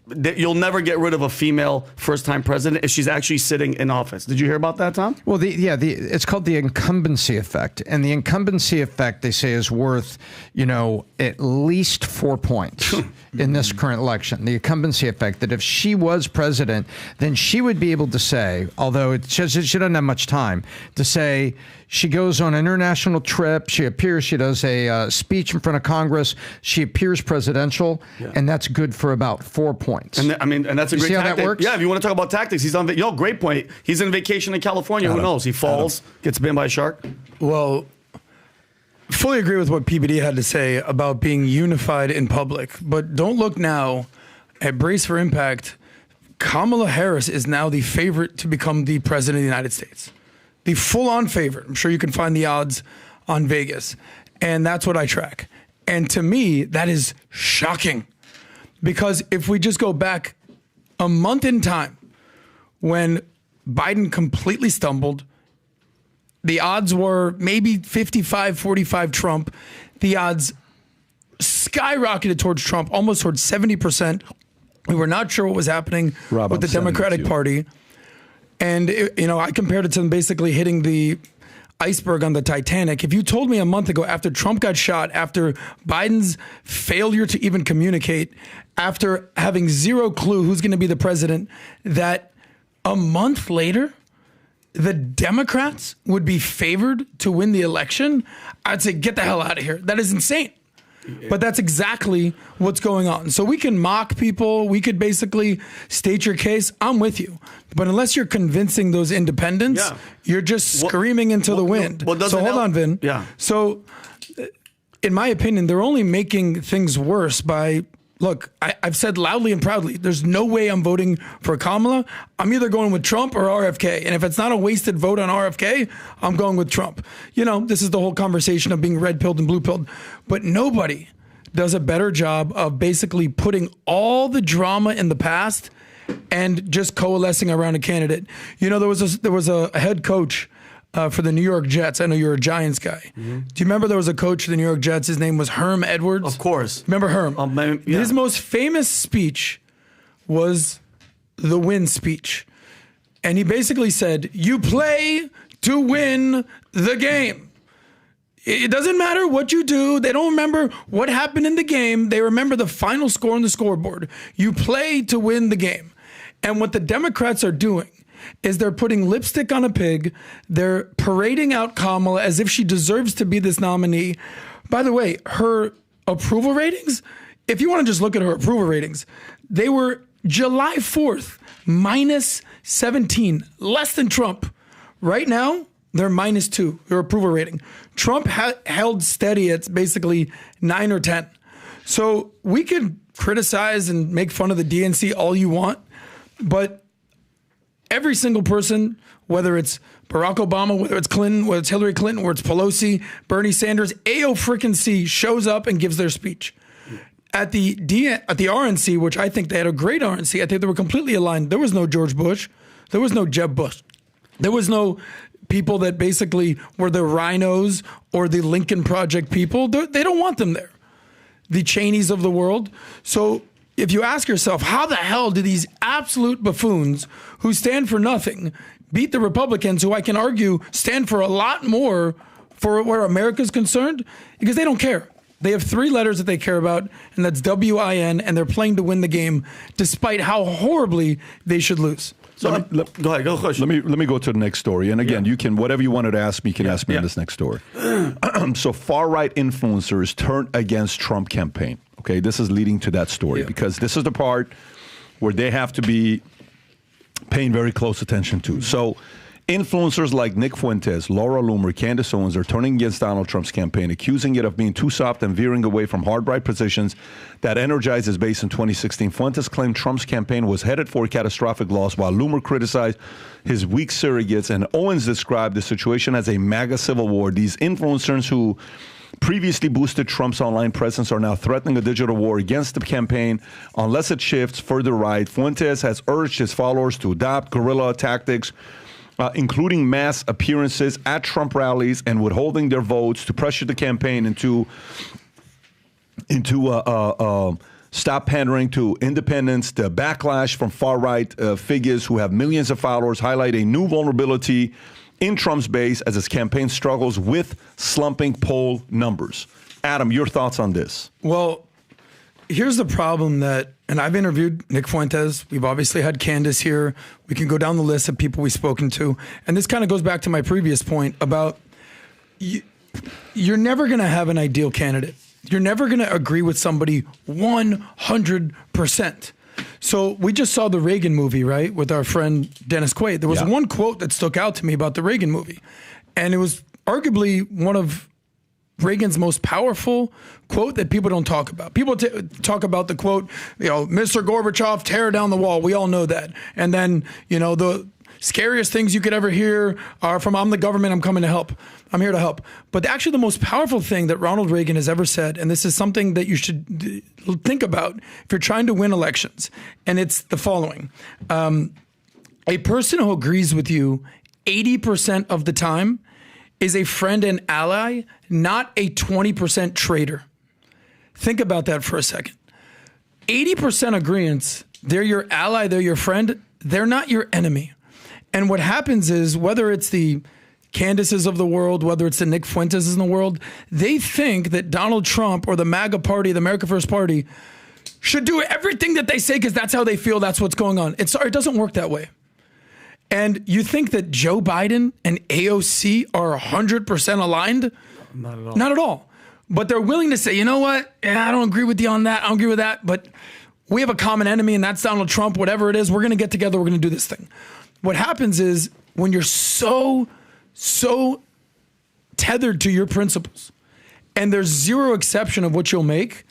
you'll never get rid of a female first-time president if she's actually sitting in office. Did you hear about that, Tom? Well, it's called the incumbency effect. And the incumbency effect, they say, is worth, at least 4 points in this current election. The incumbency effect, that if she was president, then she would be able to say, although she doesn't have much time, to say she goes on an international trip, she appears, she does a speech in front of Congress, she appears presidential, and that's good for about 4 points. And that's a great tactic. How that works? Yeah, if you want to talk about tactics, he's on. Great point. He's on vacation in California. Who knows? He falls, gets bitten by a shark. Well, fully agree with what PBD had to say about being unified in public. But don't look now at Brace for Impact. Kamala Harris is now the favorite to become the president of the United States. The full-on favorite. I'm sure you can find the odds on Vegas. And that's what I track. And to me, that is shocking. Because if we just go back a month in time when Biden completely stumbled, the odds were maybe 55-45 Trump. The odds skyrocketed towards Trump, almost towards 70%. We were not sure what was happening with the Democratic Party. And, I compared it to them basically hitting the iceberg on the Titanic. If you told me a month ago, after Trump got shot, after Biden's failure to even communicate, after having zero clue who's going to be the president, that a month later, the Democrats would be favored to win the election, I'd say, get the hell out of here. That is insane. But that's exactly what's going on. So we can mock people. We could basically state your case. I'm with you. But unless you're convincing those independents, you're just screaming into the wind. So hold on, Vin. Yeah. So in my opinion, they're only making things worse by... Look, I've said loudly and proudly, there's no way I'm voting for Kamala. I'm either going with Trump or RFK. And if it's not a wasted vote on RFK, I'm going with Trump. This is the whole conversation of being red-pilled and blue-pilled. But nobody does a better job of basically putting all the drama in the past and just coalescing around a candidate. You know, there was a head coach for the New York Jets. I know you're a Giants guy. Mm-hmm. Do you remember there was a coach for the New York Jets? His name was Herm Edwards. Of course. Remember Herm? Yeah. His most famous speech was the win speech. And he basically said, you play to win the game. It doesn't matter what you do. They don't remember what happened in the game. They remember the final score on the scoreboard. You play to win the game. And what the Democrats are doing is they're putting lipstick on a pig. They're parading out Kamala as if she deserves to be this nominee. By the way, her approval ratings, if you want to just look at her approval ratings, they were July 4th, minus 17, less than Trump. Right now, they're minus 2, their approval rating. Trump held steady at basically 9 or 10. So we could criticize and make fun of the DNC all you want, but every single person, whether it's Barack Obama, whether it's Clinton, whether it's Hillary Clinton, whether it's Pelosi, Bernie Sanders, AO-freaking-C shows up and gives their speech. At the RNC, which I think they had a great RNC, I think they were completely aligned. There was no George Bush. There was no Jeb Bush. There was no people that basically were the rhinos or the Lincoln Project people. They don't want them there. The Cheneys of the world. So if you ask yourself, how the hell do these absolute buffoons who stand for nothing beat the Republicans, who I can argue stand for a lot more for where America's concerned? Because they don't care. They have 3 letters that they care about, and that's WIN, and they're playing to win the game, despite how horribly they should lose. So go ahead. Let me go to the next story. And again, you can, whatever you wanted to ask me, you can ask me on this next story. So far-right influencers turned against Trump campaign. Okay, this is leading to that story because this is the part where they have to be paying very close attention to. So influencers like Nick Fuentes, Laura Loomer, Candace Owens are turning against Donald Trump's campaign, accusing it of being too soft and veering away from hard right positions that energized his base in 2016. Fuentes claimed Trump's campaign was headed for a catastrophic loss, while Loomer criticized his weak surrogates, and Owens described the situation as a MAGA civil war. These influencers who previously boosted Trump's online presence are now threatening a digital war against the campaign unless it shifts further right. Fuentes has urged his followers to adopt guerrilla tactics, including mass appearances at Trump rallies and withholding their votes to pressure the campaign into stop pandering to independents. The backlash from far-right figures who have millions of followers highlight a new vulnerability in Trump's base as his campaign struggles with slumping poll numbers. Adam, your thoughts on this? Well, here's the problem and I've interviewed Nick Fuentes. We've obviously had Candace here. We can go down the list of people we've spoken to. And this kind of goes back to my previous point about you're never going to have an ideal candidate. You're never going to agree with somebody 100%. So we just saw the Reagan movie, right, with our friend Dennis Quaid. There was one quote that stuck out to me about the Reagan movie. And it was arguably one of Reagan's most powerful quote that people don't talk about. People talk about the quote, Mr. Gorbachev, tear down the wall. We all know that. And then, the scariest things you could ever hear are from, I'm the government, I'm coming to help. I'm here to help. But actually the most powerful thing that Ronald Reagan has ever said, and this is something that you should think about if you're trying to win elections, and it's the following. A person who agrees with you 80% of the time is a friend and ally, not a 20% traitor. Think about that for a second. 80% agreeance, they're your ally, they're your friend, they're not your enemy. And what happens is, whether it's the Candaces of the world, whether it's the Nick Fuentes in the world, they think that Donald Trump or the MAGA party, the America First Party, should do everything that they say because that's how they feel, that's what's going on. It doesn't work that way. And you think that Joe Biden and AOC are 100% aligned? Not at all. Not at all. But they're willing to say, you know what? I don't agree with you on that. I don't agree with that. But we have a common enemy, and that's Donald Trump. Whatever it is, we're going to get together. We're going to do this thing. What happens is, when you're so tethered to your principles, and there's zero exception of what you'll make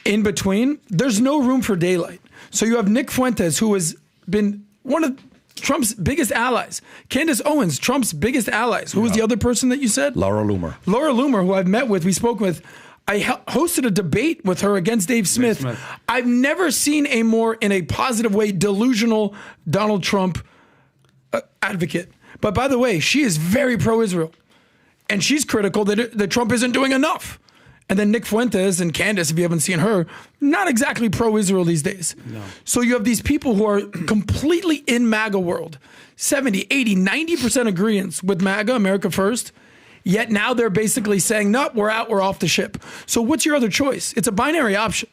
in between, there's no room for daylight. So you have Nick Fuentes, who has been one of Trump's biggest allies. Candace Owens, Trump's biggest allies. Who was the other person that you said? Laura Loomer. Laura Loomer, who I've met with, we spoke with. I hosted a debate with her against Dave Smith. I've never seen a more, in a positive way, delusional Donald Trump advocate. But by the way, she is very pro-Israel. And she's critical that Trump isn't doing enough. And then Nick Fuentes and Candace, if you haven't seen her, not exactly pro-Israel these days. No. So you have these people who are completely in MAGA world, 70, 80, 90% agreement with MAGA, America First. Yet now they're basically saying, no, we're out, we're off the ship. So what's your other choice? It's a binary option.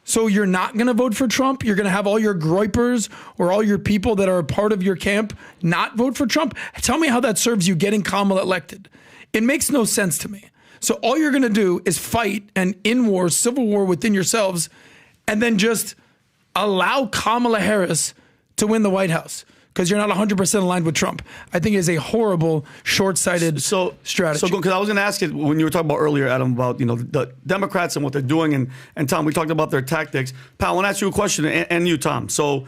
So you're not going to vote for Trump? You're going to have all your groypers or all your people that are a part of your camp not vote for Trump? Tell me how that serves you getting Kamala elected. It makes no sense to me. So all you're going to do is fight an in-war, civil war within yourselves, and then just allow Kamala Harris to win the White House because you're not 100% aligned with Trump. I think is a horrible, short-sighted strategy. So, because I was going to ask you, when you were talking about earlier, Adam, about the Democrats and what they're doing, and Tom, we talked about their tactics. Pat, I want to ask you a question, and you, Tom. So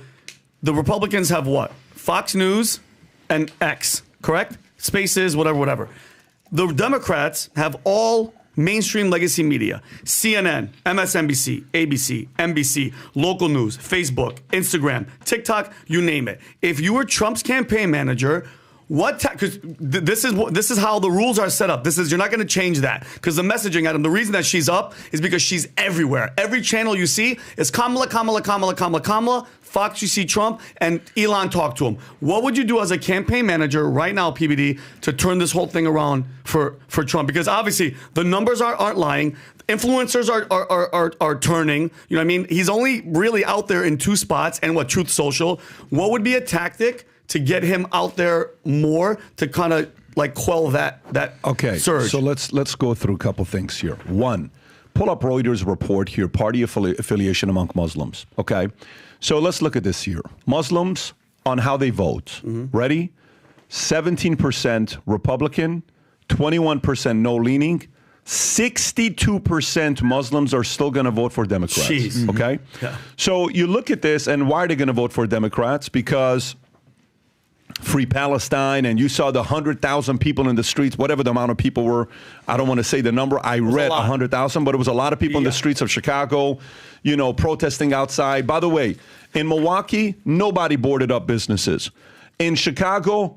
the Republicans have what? Fox News and X, correct? Spaces, whatever. The Democrats have all mainstream legacy media, CNN, MSNBC, ABC, NBC, local news, Facebook, Instagram, TikTok, you name it. If you were Trump's campaign manager, because this is how the rules are set up. You're not going to change that because the messaging, Adam, the reason that she's up is because she's everywhere. Every channel you see is Kamala. Fox, you see Trump, and Elon talk to him. What would you do as a campaign manager right now, PBD, to turn this whole thing around for Trump? Because obviously the numbers aren't lying. Influencers are turning. You know what I mean? He's only really out there in two spots, and Truth Social. What would be a tactic to get him out there more to kind of quell that surge? So let's go through a couple things here. One, pull up Reuters report here, party affiliation among Muslims. Okay, so let's look at this here. Muslims on how they vote. Ready? 17% Republican, 21% no leaning. 62% Muslims are still going to vote for Democrats. Jeez. Okay, so you look at this, and why are they going to vote for Democrats? Because Free Palestine, and you saw the 100,000 people in the streets, whatever the amount of people were. I don't want to say the number. I read 100,000, but it was a lot of people in the streets of Chicago, protesting outside. By the way, in Milwaukee, nobody boarded up businesses. In Chicago,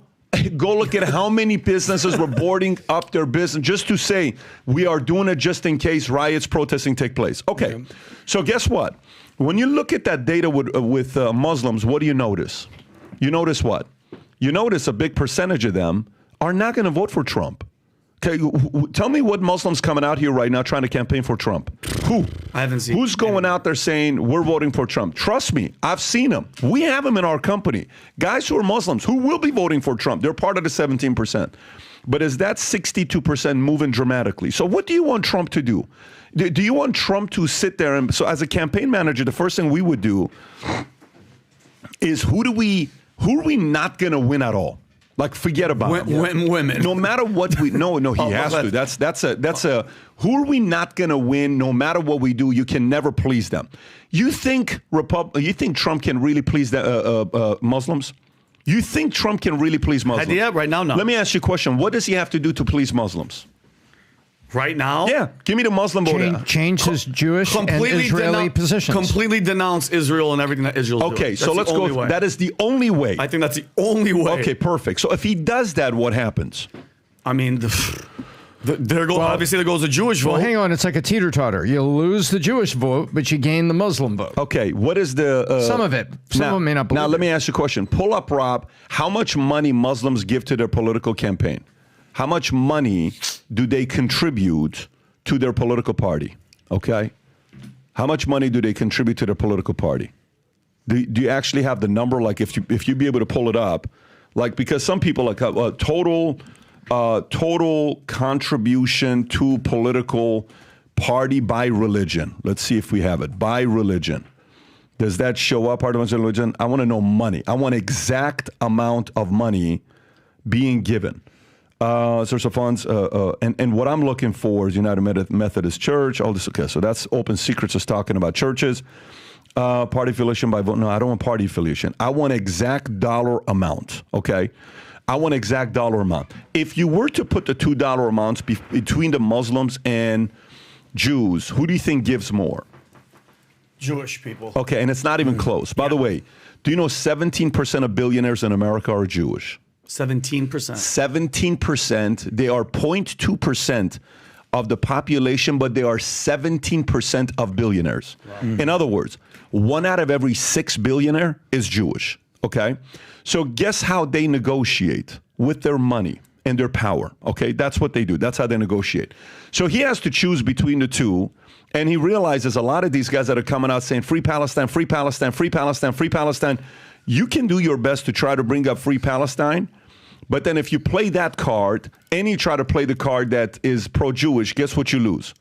go look at how many businesses were boarding up their business just to say, we are doing it just in case riots, protesting take place. Okay, so guess what? When you look at that data with Muslims, what do you notice? You notice what? You notice a big percentage of them are not going to vote for Trump. Okay, tell me what Muslims coming out here right now trying to campaign for Trump. Who? I haven't seen. Who's going out there saying we're voting for Trump? Trust me, I've seen them. We have them in our company. Guys who are Muslims who will be voting for Trump. They're part of the 17%. But is that 62% moving dramatically? So what do you want Trump to do? Do you want Trump to sit there and, so as a campaign manager, the first thing we would do is who are we not going to win at all? Forget about women. No matter what we no, he has to. That's a who are we not going to win? No matter what we do, you can never please them. You think Trump can really please the Muslims? You think Trump can really please Muslims? Yeah, right now, no. Let me ask you a question. What does he have to do to please Muslims? Right now? Yeah. Give me the Muslim vote. Change his Jewish and Israeli positions. Completely denounce Israel and everything that Israel's doing. Okay, so let's go. That is the only way. I think that's the only way. Okay, perfect. So if he does that, what happens? I mean, obviously there goes the Jewish vote. Well, hang on. It's like a teeter-totter. You lose the Jewish vote, but you gain the Muslim vote. Okay, what is the... some of it. Some of them may not believe Now, let me ask you a question. Pull up, Rob, how much money Muslims give to their political campaign? How much money do they contribute to their political party? Okay? How much money do they contribute to their political party? Do you actually have the number? If you be able to pull it up, because some people total contribution to political party by religion. Let's see if we have it. By religion. Does that show up, part of religion? I want to know money. I want exact amount of money being given. Source of funds, and what I'm looking for is United Methodist Church, all this. Okay, so that's Open Secrets is talking about churches. Party affiliation by vote. No, I don't want party affiliation. I want exact dollar amount, okay? I want exact dollar amount. If you were to put the $2 amounts between the Muslims and Jews, who do you think gives more? Jewish people. Okay, and it's not even close. By the way, do you know 17% of billionaires in America are Jewish? 17%. 17%. They are 0.2% of the population, but they are 17% of billionaires. Wow. In other words, 1 out of every 6 billionaire is Jewish. Okay? So guess how they negotiate? With their money and their power. Okay? That's what they do. That's how they negotiate. So he has to choose between the two. And he realizes a lot of these guys that are coming out saying free Palestine, free Palestine, free Palestine, free Palestine. You can do your best to try to bring up free Palestine. But then if you play that card and you try to play the card that is pro-Jewish, guess what you lose?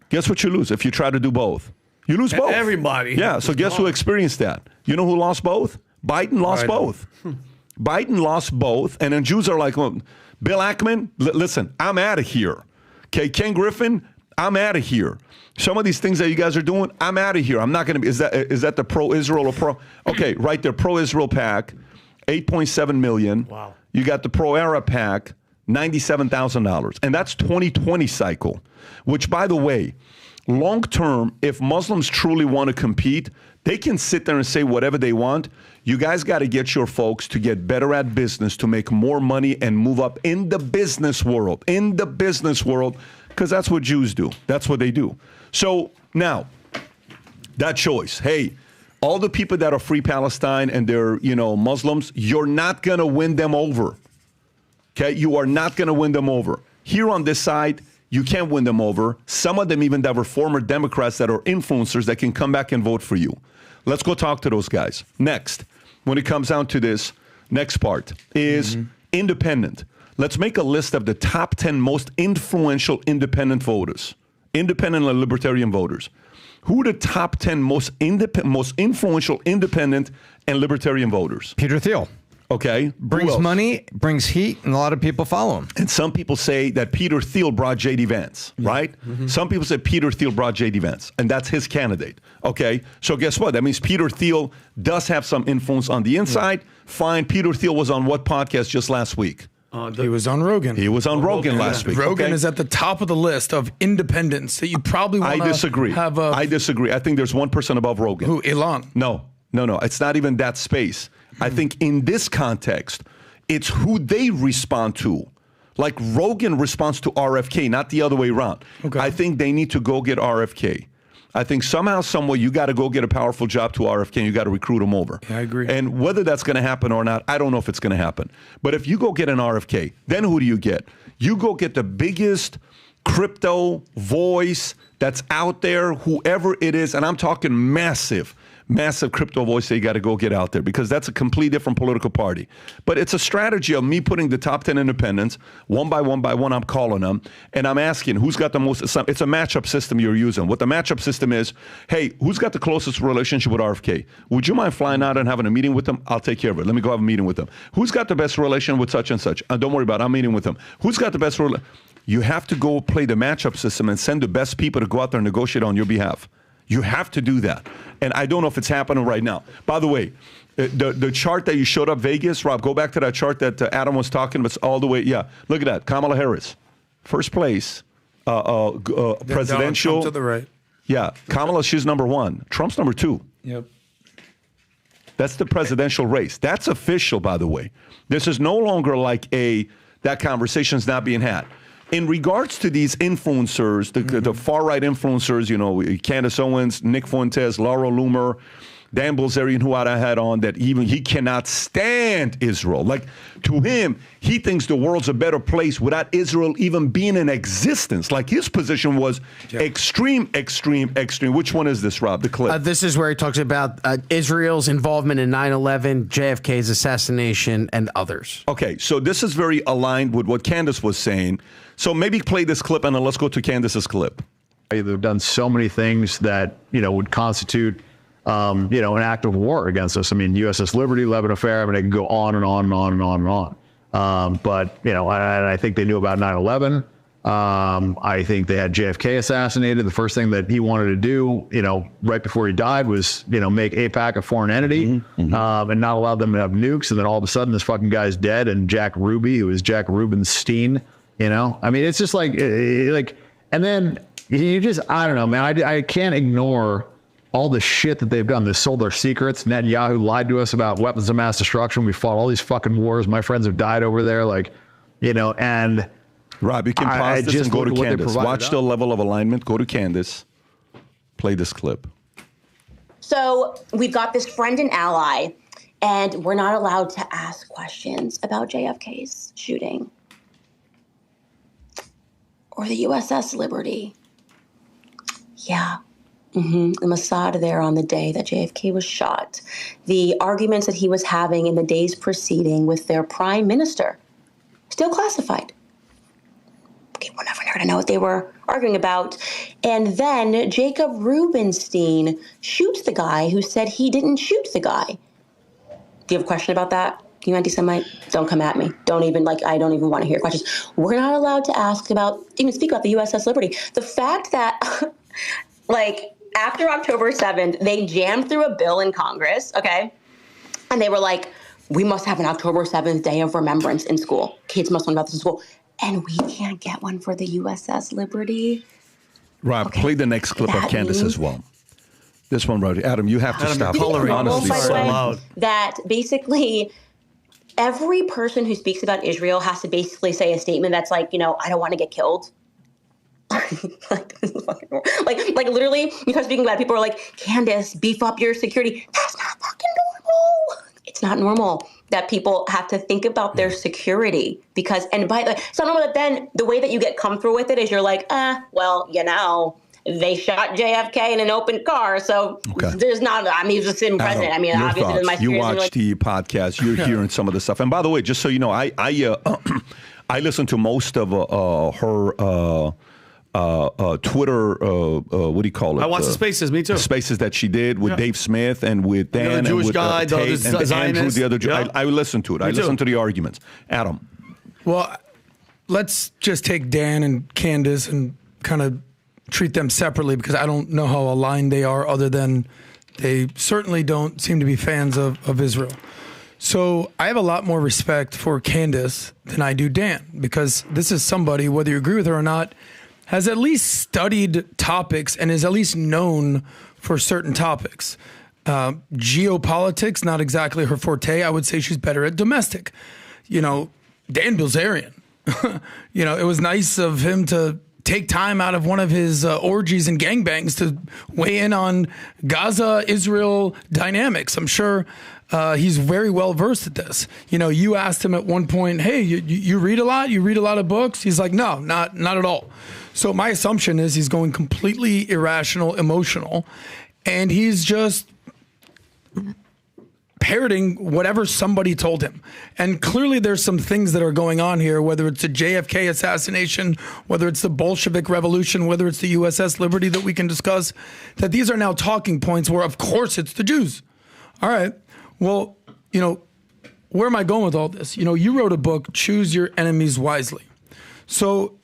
Guess what you lose if you try to do both? You lose both. Everybody. Yeah, so guess who experienced that? You know who lost both? Biden lost both. Biden lost both. And then Jews are like, well, Bill Ackman, listen, I'm out of here. Okay, Ken Griffin, I'm out of here. Some of these things that you guys are doing, I'm out of here. I'm not going to be. Is that the pro-Israel or pro? Okay, right there, pro-Israel PAC, 8.7 million. Wow. You got the pro-Arab PAC, $97,000, and that's 2020 cycle. Which, by the way, long term, if Muslims truly want to compete, they can sit there and say whatever they want. You guys got to get your folks to get better at business, to make more money and move up in the business world. In the business world. Because that's what Jews do. That's what they do. So now, that choice. Hey, all the people that are free Palestine and they're, Muslims, you're not going to win them over. Okay? You are not going to win them over. Here on this side, you can't win them over. Some of them even that were former Democrats that are influencers that can come back and vote for you. Let's go talk to those guys. Next, when it comes down to this, next part is independent. Let's make a list of the top 10 most influential independent voters, independent and libertarian voters. Who are the top 10 most influential independent and libertarian voters? Peter Thiel. Okay. Brings money, brings heat, and a lot of people follow him. And some people say that Peter Thiel brought J.D. Vance, right? Mm-hmm. Some people say Peter Thiel brought J.D. Vance, and that's his candidate. Okay. So guess what? That means Peter Thiel does have some influence on the inside. Fine. Peter Thiel was on what podcast just last week? He was on Rogan. He was on Rogan last week. Rogan is at the top of the list of independents that you probably want to have. I disagree. I think there's one person above Rogan. Who? Elon? No. It's not even that space. I think in this context, it's who they respond to. Like Rogan responds to RFK, not the other way around. Okay. I think they need to go get RFK. I think somehow, someway, you got to go get a powerful job to RFK and you got to recruit him over. Yeah, I agree. And whether that's going to happen or not, I don't know if it's going to happen. But if you go get an RFK, then who do you get? You go get the biggest crypto voice that's out there, whoever it is. And I'm talking massive crypto voice that you got to go get out there because that's a completely different political party. But it's a strategy of me putting the top 10 independents, one by one, I'm calling them, and I'm asking who's got the most, it's a matchup system you're using. What the matchup system is, hey, who's got the closest relationship with RFK? Would you mind flying out and having a meeting with them? I'll take care of it. Let me go have a meeting with them. Who's got the best relation with such and such? Don't worry about it. I'm meeting with them. Who's got the best relation? You have to go play the matchup system and send the best people to go out there and negotiate on your behalf. You have to do that. And I don't know if it's happening right now. By the way, the chart that you showed up Vegas, Rob, go back to that chart that Adam was talking about all the way. Yeah, look at that. Kamala Harris, first place, presidential. To the right. Yeah, Kamala, she's number 1. Trump's number 2. Yep. That's the presidential race. That's official, by the way. This is no longer like that conversation's not being had. In regards to these influencers, the far-right influencers, Candace Owens, Nick Fuentes, Laura Loomer, Dan Bilzerian, who I had on, that even he cannot stand Israel. Like, to him, he thinks the world's a better place without Israel even being in existence. Like, his position was extreme. Which one is this, Rob, the clip? This is where he talks about Israel's involvement in 9/11, JFK's assassination, and others. Okay, so this is very aligned with what Candace was saying. So maybe play this clip, and then let's go to Candace's clip. They've done so many things that, would constitute an act of war against us. I mean, U.S.S. Liberty, Lebanon Affair, I mean, they can go on and on and on and on and on. But, I think they knew about 9/11. I think they had JFK assassinated. The first thing that he wanted to do, right before he died was, make AIPAC a foreign entity and not allow them to have nukes. And then all of a sudden this fucking guy's dead. And Jack Ruby, who is Jack Rubenstein, I mean, it's just like, and then you just, I don't know, man. I can't ignore all the shit that they've done. They sold their secrets. Netanyahu lied to us about weapons of mass destruction. We fought all these fucking wars. My friends have died over there. Like, you know, and Rob, you can pause this and go to Candace. Watch the level of alignment. Go to Candace. Play this clip. So we've got this friend and ally, and we're not allowed to ask questions about JFK's shooting or the U.S.S. Liberty. Yeah. The Mossad there on the day that JFK was shot. The arguments that he was having in the days preceding with their prime minister, still classified. Okay, we're never going to know what they were arguing about. And then Jacob Rubenstein shoots the guy who said he didn't shoot the guy. Do you have a question about that? You anti-Semite? Don't come at me. Don't even, I don't even want to hear questions. We're not allowed to even speak about the U.S.S. Liberty. The fact that, after October 7th, they jammed through a bill in Congress, okay? And they were like, we must have an October 7th Day of Remembrance in school. Kids must learn about this in school. And we can't get one for the U.S.S. Liberty. Rob, play the next clip of Candace as well. This one, right? Adam, you have to stop. Honestly, so loud. That basically every person who speaks about Israel has to basically say a statement that's I don't want to get killed. Literally, you start speaking about it, people are like, Candace, beef up your security. That's not fucking normal. It's not normal that people have to think about their security because, and by the way, it's not normal that then the way that you get comfortable with it is you're like, they shot JFK in an open car, so there's not. He's a sitting president. Obviously, there's my you watch the podcast, you're hearing some of the stuff. And by the way, just so you know, I listen to most of her Twitter. What do you call it? I watch the Spaces. Me too. Spaces that she did with Dave Smith and with Dan and Jewish with guy, Tate and Andrew, the other. I listen to it. I listen to the arguments. Adam. Well, let's just take Dan and Candace and kind of treat them separately because I don't know how aligned they are other than they certainly don't seem to be fans of Israel. So I have a lot more respect for Candace than I do Dan because this is somebody, whether you agree with her or not, has at least studied topics and is at least known for certain topics. Geopolitics, not exactly her forte. I would say she's better at domestic. Dan Bilzerian. It was nice of him to take time out of one of his orgies and gangbangs to weigh in on Gaza-Israel dynamics. I'm sure he's very well versed at this. You asked him at one point, hey, you read a lot? You read a lot of books? He's like, no, not at all. So my assumption is he's going completely irrational, emotional, and he's just parroting whatever somebody told him. And clearly there's some things that are going on here, whether it's the JFK assassination, whether it's the Bolshevik Revolution, whether it's the U.S.S. Liberty that we can discuss, that these are now talking points where, of course, it's the Jews. All right. Well, where am I going with all this? You wrote a book, Choose Your Enemies Wisely. So,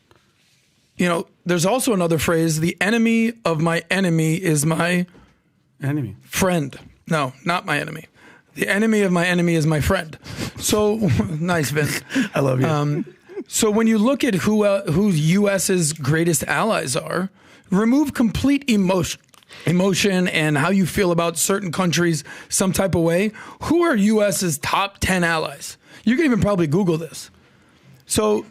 there's also another phrase, the enemy of my enemy is my enemy. Friend. No, not my enemy. The enemy of my enemy is my friend. So, nice, Vince. I love you. So when you look at who U.S.'s greatest allies are, remove complete emotion and how you feel about certain countries some type of way. Who are U.S.'s top 10 allies? You can even probably Google this. So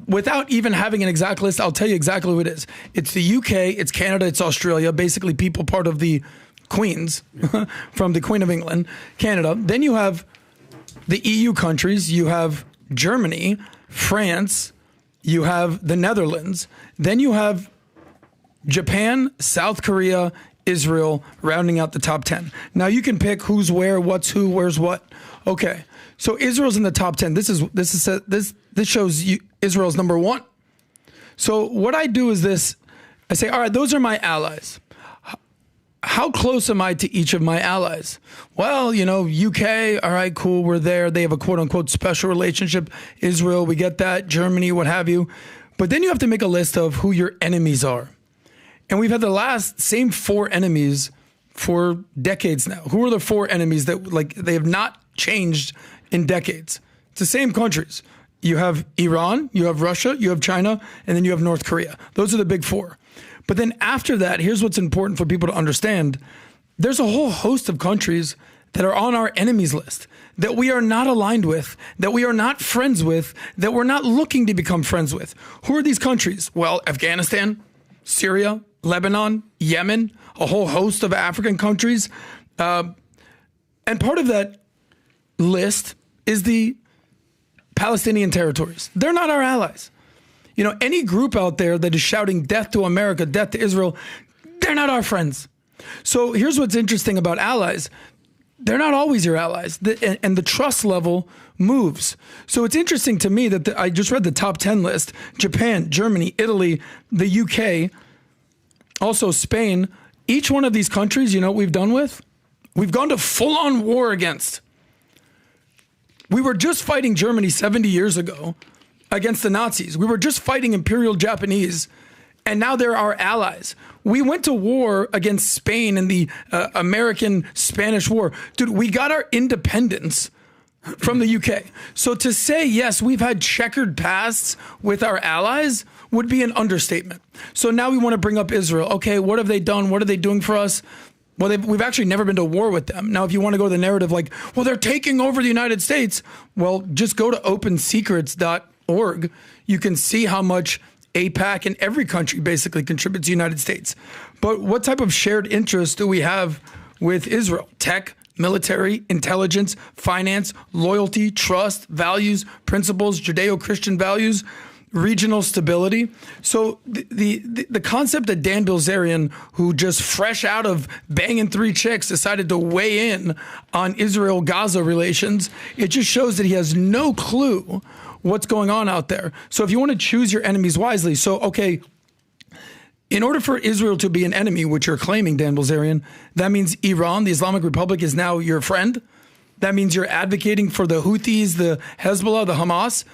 without even having an exact list, I'll tell you exactly who it is. It's the UK, it's Canada, it's Australia, basically people part of the Queens from the Queen of England, Canada. Then you have the EU countries. You have Germany, France. You have the Netherlands. Then you have Japan, South Korea, Israel, rounding out the top 10. Now you can pick who's where, what's who, where's what. Okay, so Israel's in the top 10. This shows you Israel's number one. So what I do is this: I say, all right, those are my allies. How close am I to each of my allies? Well, UK, all right, cool, we're there. They have a quote-unquote special relationship. Israel, we get that. Germany, what have you. But then you have to make a list of who your enemies are. And we've had the same four enemies for decades now. Who are the four enemies that, they have not changed in decades? It's the same countries. You have Iran, you have Russia, you have China, and then you have North Korea. Those are the big four. But then after that, here's what's important for people to understand. There's a whole host of countries that are on our enemies list that we are not aligned with, that we are not friends with, that we're not looking to become friends with. Who are these countries? Well, Afghanistan, Syria, Lebanon, Yemen, a whole host of African countries. And part of that list is the Palestinian territories. They're not our allies. You know, any group out there that is shouting death to America, death to Israel, they're not our friends. So here's what's interesting about allies. They're not always your allies, and the trust level moves. So it's interesting to me that I just read the top 10 list. Japan, Germany, Italy, the UK, also Spain. Each one of these countries, you know what we've done with? We've gone to full-on war against. We were just fighting Germany 70 years ago against the Nazis. We were just fighting Imperial Japanese, and now they're our allies. We went to war against Spain in the American-Spanish War. Dude, we got our independence from the UK. So to say, yes, we've had checkered pasts with our allies would be an understatement. So now we want to bring up Israel. Okay, what have they done? What are they doing for us? Well, we've actually never been to war with them. Now, if you want to go the narrative like, well, they're taking over the United States, well, just go to opensecrets.org. You can see how much AIPAC and every country basically contributes to the United States. But what type of shared interest do we have with Israel? Tech, military, intelligence, finance, loyalty, trust, values, principles, Judeo-Christian values, regional stability. So the concept that Dan Bilzerian, who just fresh out of banging 3 chicks, decided to weigh in on Israel-Gaza relations, it just shows that he has no clue what's going on out there. So if you want to choose your enemies wisely, so, okay, in order for Israel to be an enemy, which you're claiming, Dan Bilzerian, that means Iran, the Islamic Republic, is now your friend. That means you're advocating for the Houthis, the Hezbollah, the Hamas.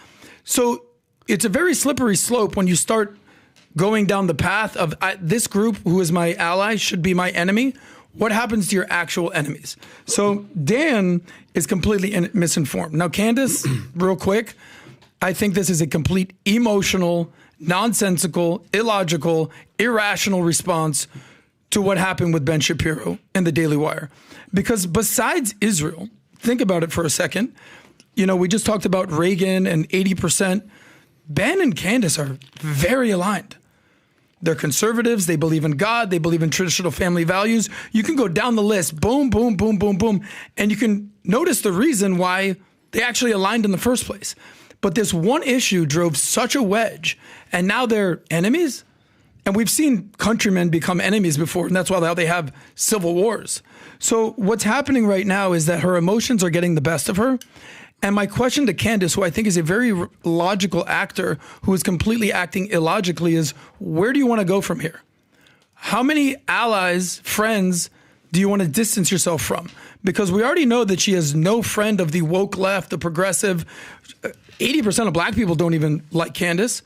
So it's a very slippery slope when you start going down the path of this group, who is my ally, should be my enemy. What happens to your actual enemies? So Dan is completely misinformed. Now, Candace, real quick, I think this is a complete emotional, nonsensical, illogical, irrational response to what happened with Ben Shapiro and the Daily Wire. Because besides Israel, think about it for a second. You know, we just talked about Reagan and 80%. Ben and Candace are very aligned. They're conservatives. They believe in God. They believe in traditional family values. You can go down the list, boom, boom, boom, boom, boom, and you can notice the reason why they actually aligned in the first place. But this one issue drove such a wedge, and now they're enemies. And we've seen countrymen become enemies before, and that's why they have civil wars. So what's happening right now is that her emotions are getting the best of her. And my question to Candace, who I think is a very logical actor who is completely acting illogically, is where do you want to go from here? How many allies, friends, do you want to distance yourself from? Because we already know that she has no friend of the woke left, the progressive. 80% of black people don't even like Candace.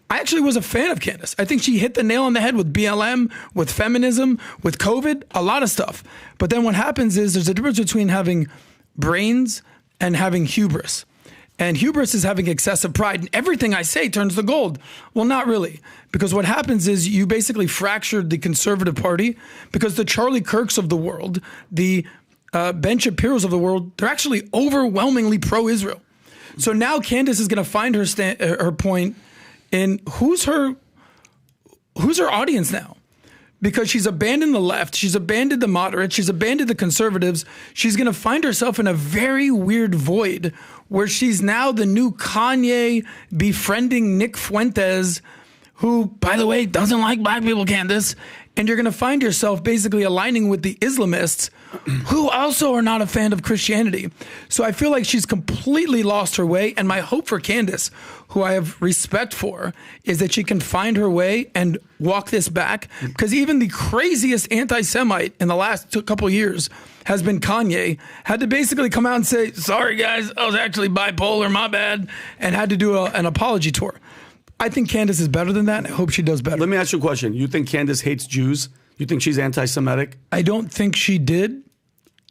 I actually was a fan of Candace. I think she hit the nail on the head with BLM, with feminism, with COVID, a lot of stuff. But then what happens is there's a difference between having brains and having hubris. And hubris is having excessive pride, and everything I say turns to gold. Well, not really. Because what happens is you basically fractured the conservative party, because the Charlie Kirks of the world, the Ben Shapiro's of the world, they're actually overwhelmingly pro-Israel. So now Candace is going to find her point in who's her audience now. Because she's abandoned the left, she's abandoned the moderates, she's abandoned the conservatives. She's going to find herself in a very weird void where she's now the new Kanye befriending Nick Fuentes, who, by the way, doesn't like black people, Candace. And you're going to find yourself basically aligning with the Islamists, who also are not a fan of Christianity. So I feel like she's completely lost her way. And my hope for Candace, who I have respect for, is that she can find her way and walk this back. Because even the craziest anti-Semite in the last couple of years has been Kanye, had to basically come out and say, sorry, guys, I was actually bipolar, my bad, and had to do an apology tour. I think Candace is better than that, and I hope she does better. Let me ask you a question. You think Candace hates Jews? You think she's anti-Semitic? I don't think she did.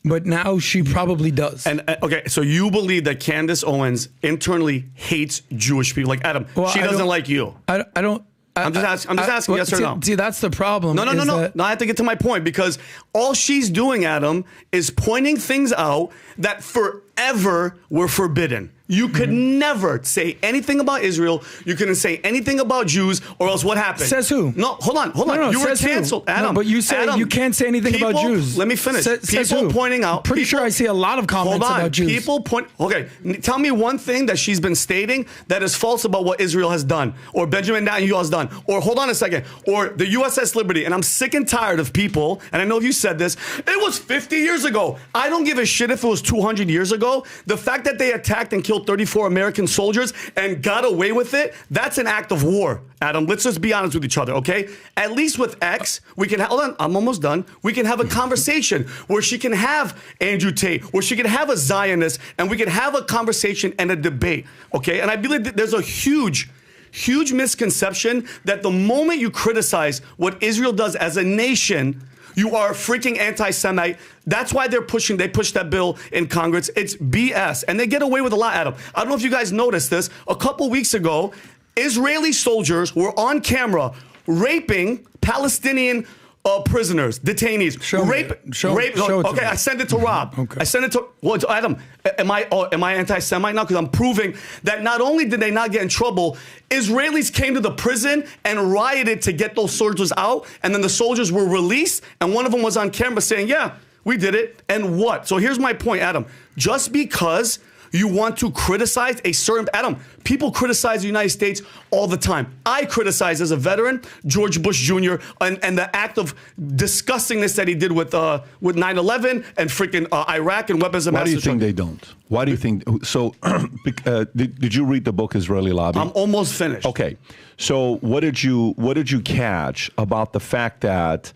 but now she probably does. And okay, so you believe that Candace Owens internally hates Jewish people, like Adam? Well, she doesn't like you. I don't. I'm just asking yes or no. See, that's the problem. No. I have to get to my point, because all she's doing, Adam, is pointing things out that forever were forbidden. You could never say anything about Israel. You couldn't say anything about Jews, or else what happened? Says who? No, hold on. No, you were says who? canceled, Adam. No, but you say Adam, you can't say anything about Jews. Let me finish. Says People who? pointing out. Pretty sure I see a lot of comments about Jews. People point. Okay, tell me one thing that she's been stating that is false about what Israel has done, or Benjamin Netanyahu has done, or hold on a second, or the U.S.S. Liberty. And I'm sick and tired of people. And I know you said this. It was 50 years ago. I don't give a shit if it was 200 years ago. The fact that they attacked and killed 34 American soldiers and got away with it, that's an act of war, Adam. Let's just be honest with each other, okay? At least with X, we can hold on, I'm almost done. We can have a conversation where she can have Andrew Tate, where she can have a Zionist, and we can have a conversation and a debate, okay? And I believe that there's a huge misconception that the moment you criticize what Israel does as a nation, you are a freaking anti-Semite. That's why they pushed that bill in Congress. It's BS. And they get away with a lot, Adam. I don't know if you guys noticed this. A couple weeks ago, Israeli soldiers were on camera raping Palestinian prisoners, detainees. Okay, I sent it to Rob. Okay. I sent it to Adam. Am I anti-Semite now? Because I'm proving that not only did they not get in trouble, Israelis came to the prison and rioted to get those soldiers out, and then the soldiers were released, and one of them was on camera saying, yeah, we did it, and what? So here's my point, Adam. Just because you want to criticize a certain... Adam, people criticize the United States all the time. I criticize, as a veteran, George Bush Jr. and the act of disgustingness that he did with 9/11 and freaking Iraq and weapons of mass destruction. Why do you think they don't? Why do you think... So, did you read the book Israeli Lobby? I'm almost finished. Okay. So, what did you catch about the fact that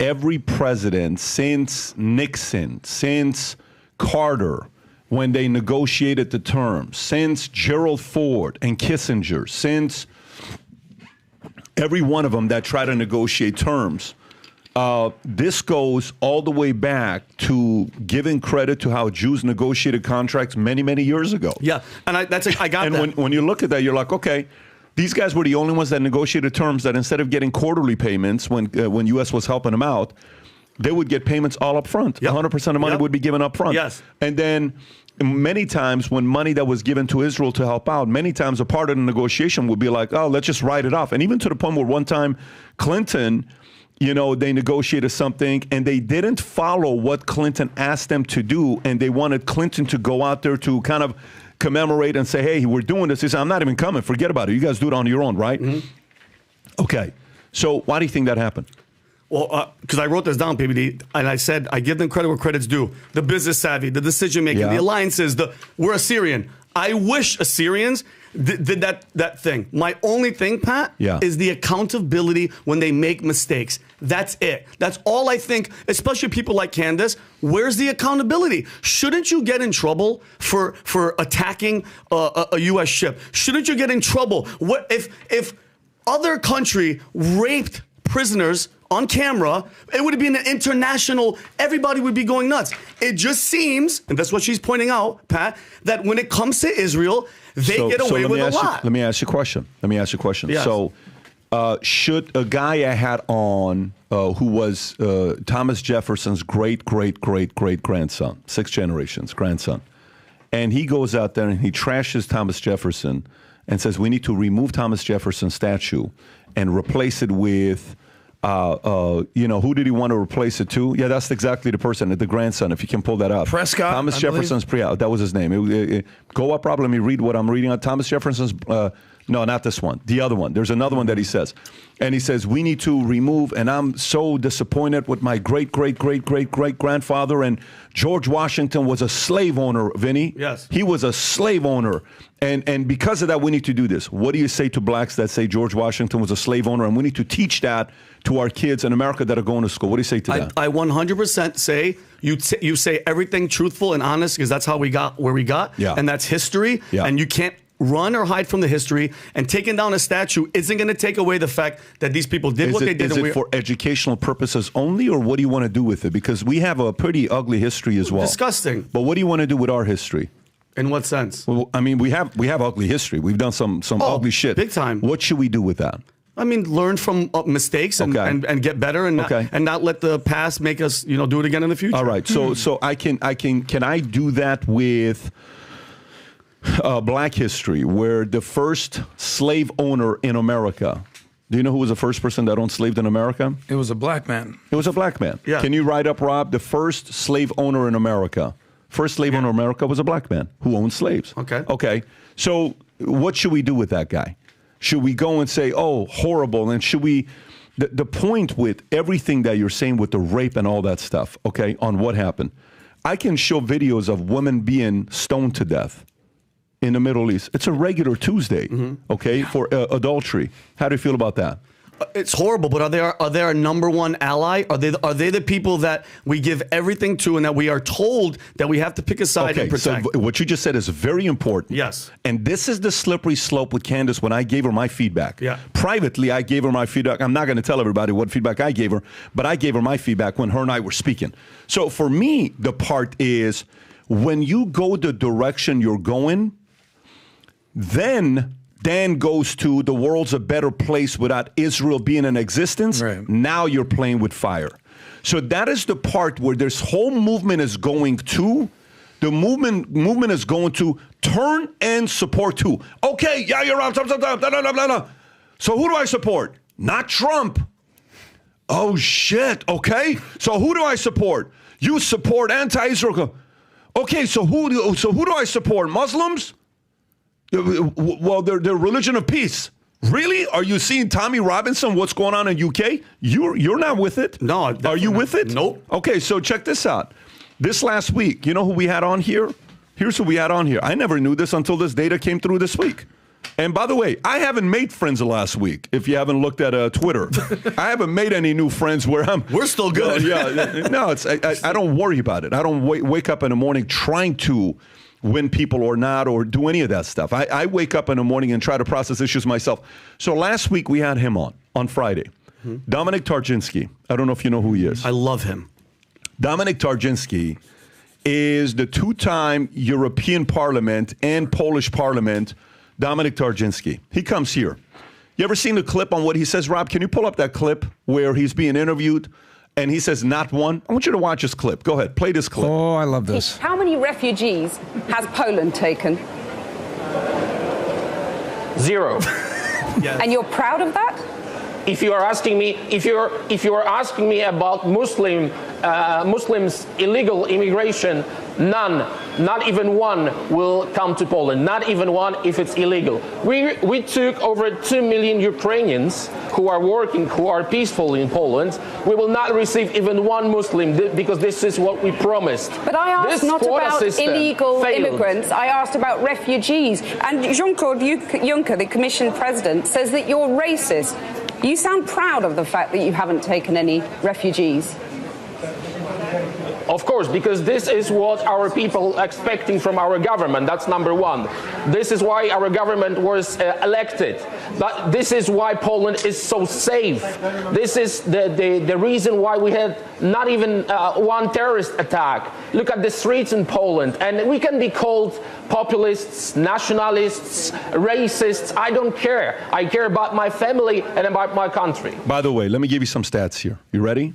every president since Nixon, since Carter, when they negotiated the terms, since Gerald Ford and Kissinger, since every one of them that tried to negotiate terms, this goes all the way back to giving credit to how Jews negotiated contracts many, many years ago. Yeah, and I got and that. When you look at that, you're like, okay, these guys were the only ones that negotiated terms that instead of getting quarterly payments when U.S. was helping them out, they would get payments all up front. 100% of money would be given up front. Yes. And then many times when money that was given to Israel to help out, many times a part of the negotiation would be like, oh, let's just write it off. And even to the point where one time Clinton, they negotiated something and they didn't follow what Clinton asked them to do. And they wanted Clinton to go out there to kind of commemorate and say, hey, we're doing this. He said, I'm not even coming. Forget about it. You guys do it on your own, right? Mm-hmm. Okay. So why do you think that happened? Well, because I wrote this down, PBD, and I said I give them credit where credit's due. The business savvy, the decision making, the alliances. We're Assyrian. I wish Assyrians did that thing. My only thing, Pat, is the accountability when they make mistakes. That's it. That's all I think. Especially people like Candace. Where's the accountability? Shouldn't you get in trouble for attacking a U.S. ship? Shouldn't you get in trouble? What if other country raped prisoners on camera, it would be an international, everybody would be going nuts. It just seems, and that's what she's pointing out, Pat, that when it comes to Israel, they get away with a lot. Let me ask you a question. Yes. So, should a guy I had on who was Thomas Jefferson's great-great-great-great-grandson, 6 generations, grandson, and he goes out there and he trashes Thomas Jefferson and says, we need to remove Thomas Jefferson's statue and replace it with... who did he want to replace it to? Yeah, that's exactly the person, the grandson, if you can pull that up. Prescott, Thomas Jefferson's, that was his name. Go up, Rob, let me read what I'm reading on Thomas Jefferson's, no, not this one, the other one. There's another one that he says. And he says, we need to remove, and I'm so disappointed with my great-great-great-great-great-grandfather, and George Washington was a slave owner, Vinny. Yes. He was a slave owner. And because of that, we need to do this. What do you say to blacks that say George Washington was a slave owner? And we need to teach that to our kids in America that are going to school. What do you say to that? I 100% say you say everything truthful and honest because that's how we got where we got. Yeah. And that's history. Yeah. And you can't run or hide from the history, and taking down a statue isn't going to take away the fact that these people did what they did. Is it for educational purposes only, or what do you want to do with it? Because we have a pretty ugly history as well. Disgusting. But what do you want to do with our history? In what sense? Well, I mean, we have ugly history. We've done some ugly shit. Big time. What should we do with that? I mean, learn from mistakes and get better, and not let the past make us, do it again in the future. All right. So can I do that with Black history, where the first slave owner in America? Do you know who was the first person that owned slaves in America? It was a black man. It was a black man. Yeah. Can you write up, Rob, the first slave owner in America? First slave owner in America was a black man who owned slaves. Okay. Okay. So what should we do with that guy? Should we go and say, oh, horrible? And should we, the point with everything that you're saying with the rape and all that stuff, okay, on what happened, I can show videos of women being stoned to death in the Middle East. It's a regular Tuesday, okay, for adultery. How do you feel about that? It's horrible, but are they our number one ally? Are they the people that we give everything to, and that we are told that we have to pick a side and protect? So what you just said is very important. Yes. And this is the slippery slope with Candace when I gave her my feedback. Yeah. Privately, I gave her my feedback. I'm not going to tell everybody what feedback I gave her, but I gave her my feedback when her and I were speaking. So for me, the part is when you go the direction you're going, then Dan goes to the world's a better place without Israel being in existence. Right. Now you're playing with fire. So that is the part where this whole movement is going to. The movement is going to turn and support who? Okay, yeah, you're right. So who do I support? Not Trump. Oh, shit. Okay. So who do I support? You support anti-Israel. Okay, so who do I support? Muslims? Well, they're religion of peace. Really? Are you seeing Tommy Robinson, what's going on in UK? You're not with it? No. Are you with it? Nope. Okay, so check this out. This last week, you know who we had on here? Here's who we had on here. I never knew this until this data came through this week. And by the way, I haven't made friends the last week, if you haven't looked at Twitter. I haven't made any new friends where We're still good. No, I don't worry about it. I don't wake up in the morning trying to win people or not, or do any of that stuff. I wake up in the morning and try to process issues myself. So last week we had him on Friday. Dominic Tarczynski. I don't know if you know who he is. I love him. Dominic Tarczynski is the two-time European Parliament and Polish Parliament. Dominic Tarczynski. He comes here. You ever seen the clip on what he says, Rob? Can you pull up that clip where he's being interviewed and he says not one? I want you to watch this clip. Go ahead. Play this clip. Oh, I love this. How many refugees has Poland taken? 0. Yes. And you're proud of that? If you are asking me, if you are asking me about Muslims illegal immigration, none, not even one will come to Poland. Not even one if it's illegal. We took over 2 million Ukrainians who are working, who are peaceful in Poland. We will not receive even one Muslim because this is what we promised. But I asked not about illegal immigrants. I asked about refugees. And Jean-Claude Juncker, the Commission President, says that you're racist. You sound proud of the fact that you haven't taken any refugees. Of course, because this is what our people are expecting from our government. That's number one. This is why our government was elected. But this is why Poland is so safe. This is the reason why we had not even one terrorist attack. Look at the streets in Poland. And we can be called populists, nationalists, racists. I don't care. I care about my family and about my country. By the way, let me give you some stats here. You ready?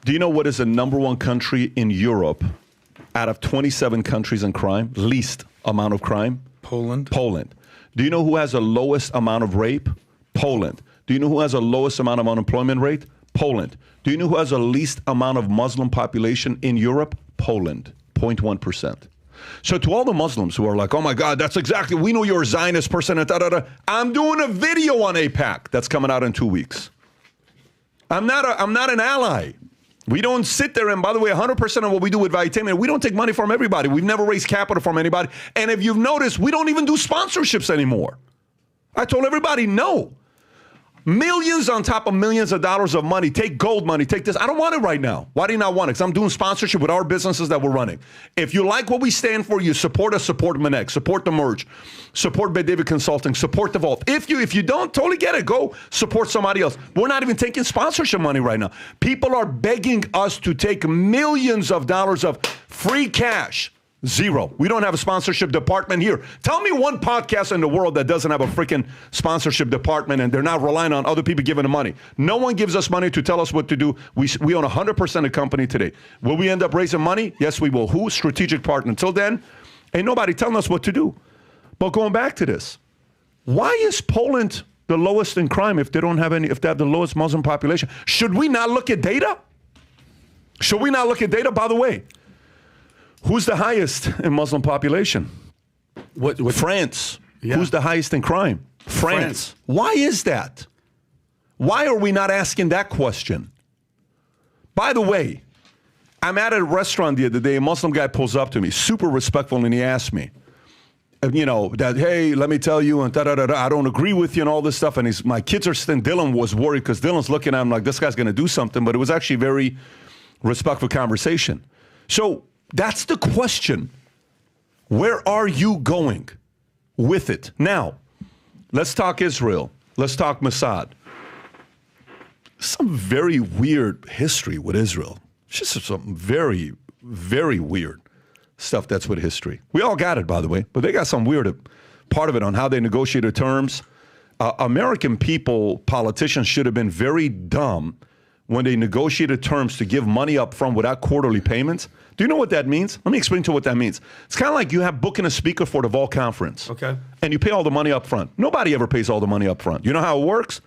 Do you know what is the number one country in Europe out of 27 countries in crime? Least amount of crime? Poland. Poland. Do you know who has the lowest amount of rape? Poland. Do you know who has the lowest amount of unemployment rate? Poland. Do you know who has the least amount of Muslim population in Europe? Poland. 0.1%. So to all the Muslims who are like, oh my God, that's exactly, we know you're a Zionist person, and I'm doing a video on AIPAC that's coming out in 2 weeks. I'm not an ally. We don't sit there, and by the way, 100% of what we do with Valuetainment, we don't take money from everybody. We've never raised capital from anybody. And if you've noticed, we don't even do sponsorships anymore. I told everybody no. Millions on top of millions of dollars of money. Take gold money. Take this. I don't want it right now. Why do you not want it? Because I'm doing sponsorship with our businesses that we're running. If you like what we stand for, you support us, support Monex, support The Merge, support Bed David Consulting, support The Vault. If you don't, totally get it. Go support somebody else. We're not even taking sponsorship money right now. People are begging us to take millions of dollars of free cash. Zero. We don't have a sponsorship department here. Tell me one podcast in the world that doesn't have a freaking sponsorship department and they're not relying on other people giving them money. No one gives us money to tell us what to do. We own 100% of the company today. Will we end up raising money? Yes, we will. Who? Strategic partner. Until then, ain't nobody telling us what to do. But going back to this, why is Poland the lowest in crime if they have the lowest Muslim population? Should we not look at data? Should we not look at data? By the way, who's the highest in Muslim population? What? France. Yeah. Who's the highest in crime? France. Why is that? Why are we not asking that question? By the way, I'm at a restaurant the other day. A Muslim guy pulls up to me, super respectful, and he asked me, that, hey, let me tell you, and I don't agree with you and all this stuff. And my kids are still, Dylan was worried because Dylan's looking at him like, this guy's going to do something. But it was actually very respectful conversation. So, that's the question. Where are you going with it? Now, let's talk Israel. Let's talk Mossad. Some very weird history with Israel. Just some very, very weird stuff that's with history. We all got it, by the way, but they got some weird part of it on how they negotiated terms. American people, politicians, should have been very dumb when they negotiated terms to give money up front without quarterly payments. Do you know what that means? Let me explain to you what that means. It's kind of like you have booking a speaker for the Vol conference. Okay. And you pay all the money up front. Nobody ever pays all the money up front. You know how it works?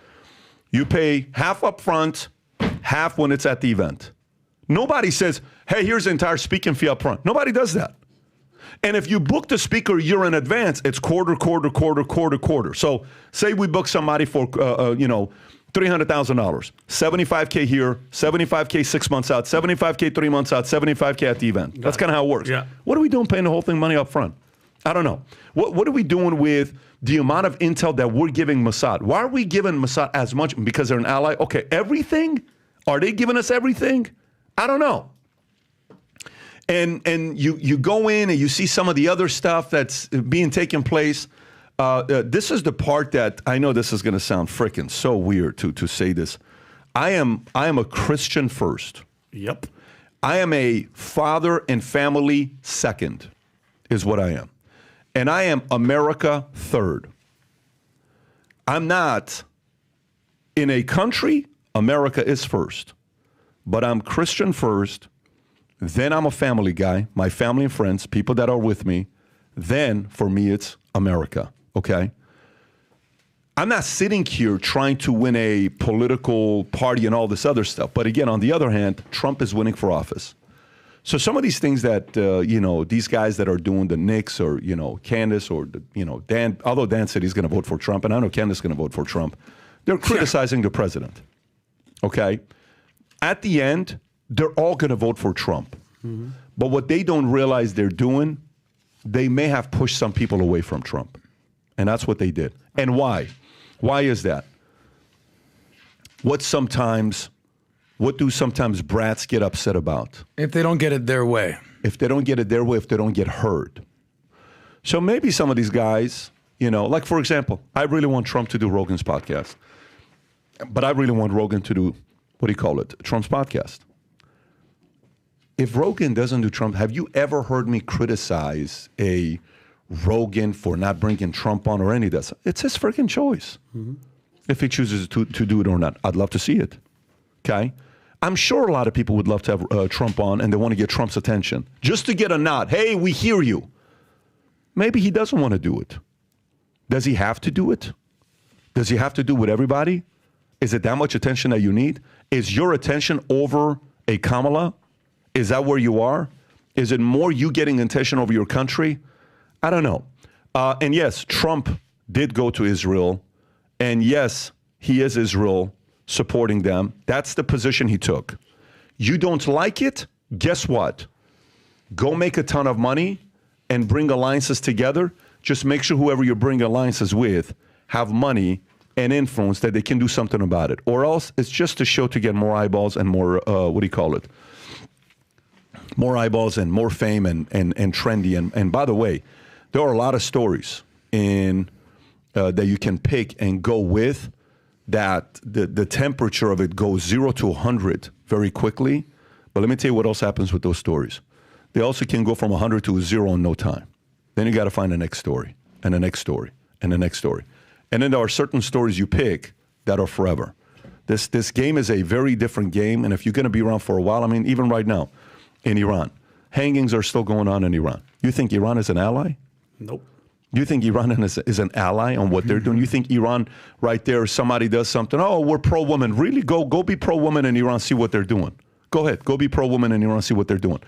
You pay half up front, half when it's at the event. Nobody says, hey, here's the entire speaking fee up front. Nobody does that. And if you book the speaker a year in advance, it's quarter. So say we book somebody for, $300,000, $75K here, $75K 6 months out, $75K 3 months out, $75K at the event. That's kind of how it works. Yeah. What are we doing paying the whole thing money up front? I don't know. What are we doing with the amount of intel that we're giving Mossad? Why are we giving Mossad as much? Because they're an ally? Okay, everything? Are they giving us everything? I don't know. And you go in and you see some of the other stuff that's being taken place. This is the part that I know this is going to sound freaking so weird to say this. I am a Christian first. Yep. I am a father and family second, is what I am. And I am America third. I'm not in a country, America is first. But I'm Christian first. Then I'm a family guy, my family and friends, people that are with me. Then for me, it's America. Okay? I'm not sitting here trying to win a political party and all this other stuff. But again, on the other hand, Trump is winning for office. So some of these things that, these guys that are doing the Knicks or, Candace or, Dan, although Dan said he's going to vote for Trump, and I know Candace is going to vote for Trump, they're criticizing the president. Okay? At the end, they're all going to vote for Trump. Mm-hmm. But what they don't realize they're doing, they may have pushed some people away from Trump. And that's what they did. And why? Why is that? What do sometimes brats get upset about? If they don't get it their way. If they don't get it their way, if they don't get heard. So maybe some of these guys, like for example, I really want Trump to do Rogan's podcast. But I really want Rogan to do, Trump's podcast. If Rogan doesn't do Trump, have you ever heard me criticize a Rogan for not bringing Trump on or any of that? It's his freaking choice. Mm-hmm. If he chooses to do it or not. I'd love to see it. Okay? I'm sure a lot of people would love to have Trump on and they want to get Trump's attention. Just to get a nod. Hey, we hear you. Maybe he doesn't want to do it. Does he have to do it? Does he have to do it with everybody? Is it that much attention that you need? Is your attention over a Kamala? Is that where you are? Is it more you getting attention over your country? I don't know. And yes, Trump did go to Israel. And yes, he is Israel supporting them. That's the position he took. You don't like it? Guess what? Go make a ton of money and bring alliances together. Just make sure whoever you're bringing alliances with have money and influence that they can do something about it. Or else it's just a show to get more eyeballs and more, more eyeballs and more fame and trendy. And by the way, there are a lot of stories that you can pick and go with that the temperature of it goes 0 to 100 very quickly. But let me tell you what else happens with those stories. They also can go from 100 to 0 in no time. Then you got to find the next story and the next story and the next story. And then there are certain stories you pick that are forever. This game is a very different game. And if you're going to be around for a while, I mean, even right now in Iran, hangings are still going on in Iran. You think Iran is an ally? Nope. You think Iran is an ally on what they're doing? You think Iran right there, somebody does something, oh, we're pro-woman. Really? Go be pro-woman in Iran, see what they're doing. Go ahead. Go be pro-woman in Iran, see what they're doing.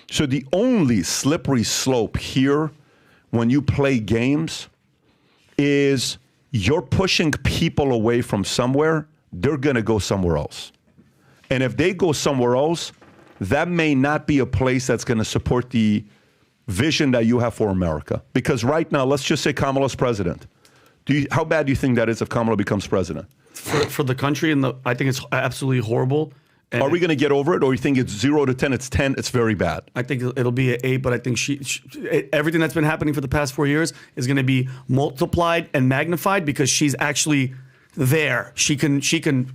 So the only slippery slope here when you play games is you're pushing people away from somewhere, they're going to go somewhere else. And if they go somewhere else, that may not be a place that's going to support the vision that you have for America. Because right now, let's just say Kamala's president. How bad do you think that is if Kamala becomes president? For the country, I think it's absolutely horrible. And are we going to get over it, or you think it's 0 to 10, it's 10, it's very bad? I think it'll be an 8, but I think everything that's been happening for the past 4 years is going to be multiplied and magnified because she's actually there. She can.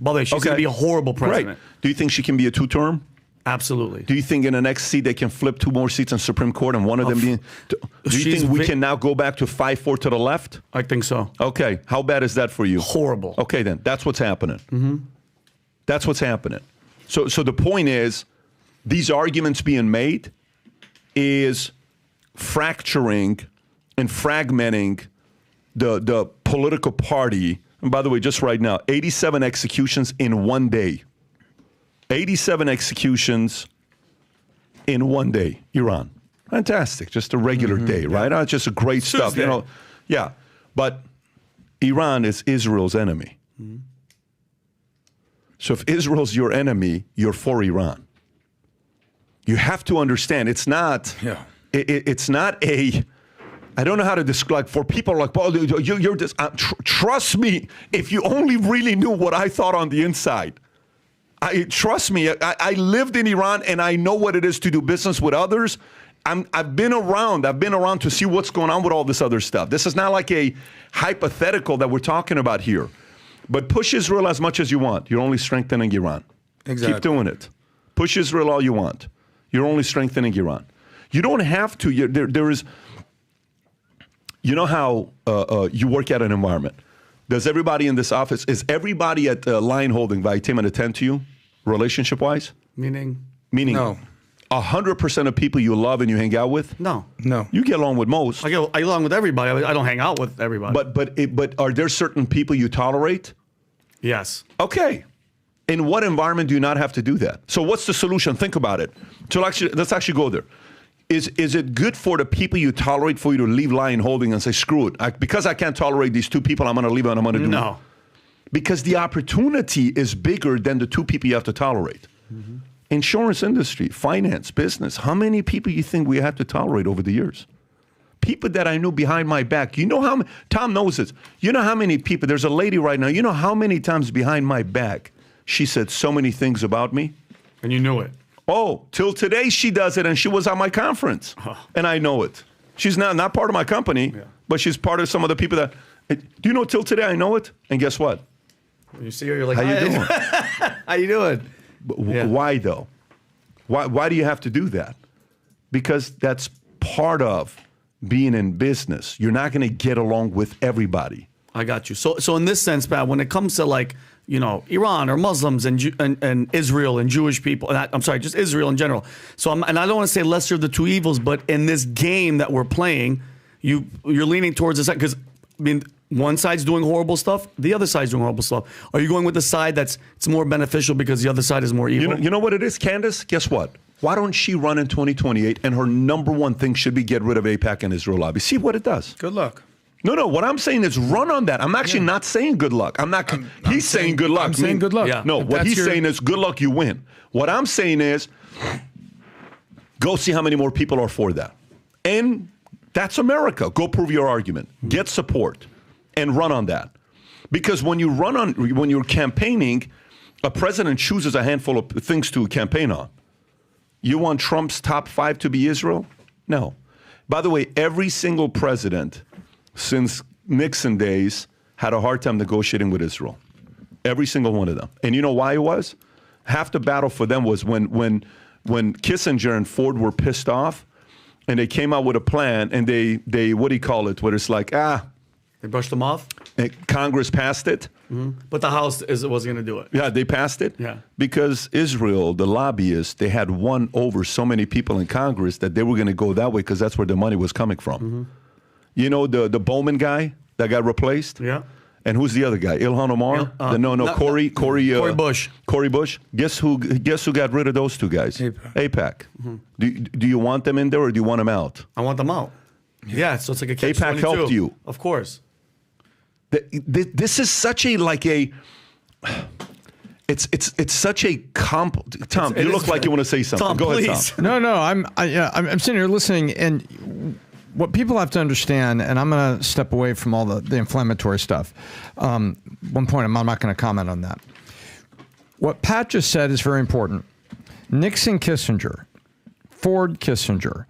By the way, she's going to be a horrible president. Right. Do you think she can be a 2-term? Absolutely. Do you think in the next seat they can flip 2 more seats in Supreme Court and one of them being? Do you think we can now go back to 5-4 to the left? I think so. Okay. How bad is that for you? Horrible. Okay, then that's what's happening. Mm-hmm. That's what's happening. So the point is, these arguments being made is fracturing and fragmenting the political party. And by the way, just right now, 87 executions in one day. 87 executions in one day, Iran. Fantastic. Just a regular day, right? It's just a great stuff, you know. Yeah. But Iran is Israel's enemy. Mm-hmm. So if Israel's your enemy, you're for Iran. You have to understand, it's not, it's not a, I don't know how to describe, for people like, Paul, you're just, trust me, if you only really knew what I thought on the inside. Trust me, I lived in Iran and I know what it is to do business with others. I've been around to see what's going on with all this other stuff. This is not like a hypothetical that we're talking about here. But push Israel as much as you want. You're only strengthening Iran. Exactly. Keep doing it. Push Israel all you want. You're only strengthening Iran. You don't have to. There is, you know how you work at an environment. Does everybody in this office, is everybody at Line Holding by time and attend to you, relationship-wise? Meaning? No. 100% of people you love and you hang out with? No. You get along with most. I get along with everybody. I don't hang out with everybody. But are there certain people you tolerate? Yes. Okay. In what environment do you not have to do that? So what's the solution? Think about it. So let's actually go there. Is it good for the people you tolerate for you to leave Line Holding and say, screw it. Because I can't tolerate these 2 people, I'm going to leave and I'm going to do it? No. Because the opportunity is bigger than the 2 people you have to tolerate. Mm-hmm. Insurance industry, finance, business. How many people you think we had to tolerate over the years? People that I knew behind my back. You know how many, Tom knows this. You know how many people, there's a lady right now, you know how many times behind my back she said so many things about me? And you knew it. Oh, till today she does it, and she was at my conference. Oh. And I know it. She's not part of my company, but she's part of some of the people that, do you know till today I know it? And guess what? When you see her, you're like, how you doing? How you doing? Why though? Why do you have to do that? Because that's part of being in business. You're not going to get along with everybody. I got you. So in this sense, Pat, when it comes to like, you know, Iran or Muslims and Israel and Jewish people, and I'm sorry, just Israel in general. So and I don't want to say lesser of the 2 evils, but in this game that we're playing, you're leaning towards the side because I mean, one side's doing horrible stuff, the other side's doing horrible stuff. Are you going with the side it's more beneficial because the other side is more evil? You know what it is, Candace? Guess what? Why don't she run in 2028 and her number one thing should be get rid of AIPAC and Israel lobby? See what it does. Good luck. No, what I'm saying is run on that. I'm actually not saying good luck. He's saying good luck. I'm saying good luck. Yeah. No, what he's saying is good luck, you win. What I'm saying is go see how many more people are for that. And that's America. Go prove your argument. Get support and run on that. Because when you're campaigning, a president chooses a handful of things to campaign on. You want Trump's top 5 to be Israel? No. By the way, every single president since Nixon days had a hard time negotiating with Israel. Every single one of them. And you know why it was? Half the battle for them was when Kissinger and Ford were pissed off and they came out with a plan and they what do you call it? Where it's like, they brushed them off? Congress passed it. Mm-hmm. But the House wasn't going to do it. Yeah, they passed it. Yeah. Because Israel, the lobbyists, they had won over so many people in Congress that they were going to go that way because that's where the money was coming from. Mm-hmm. You know the Bowman guy that got replaced? Yeah. And who's the other guy? Ilhan Omar? Cory Bush. Cory Bush. Guess who got rid of those two guys? AIPAC. Mm-hmm. Do you want them in there or do you want them out? I want them out. Yeah, so it's like a catch-22. AIPAC helped you. Of course. This is such a it's such a Tom, you look like you want to say something. Tom, Go please. ahead, Tom. No, I'm sitting here listening, and what people have to understand, and I'm going to step away from all the inflammatory stuff. One point, I'm not going to comment on that. What Pat just said is very important. Nixon Kissinger, Ford Kissinger,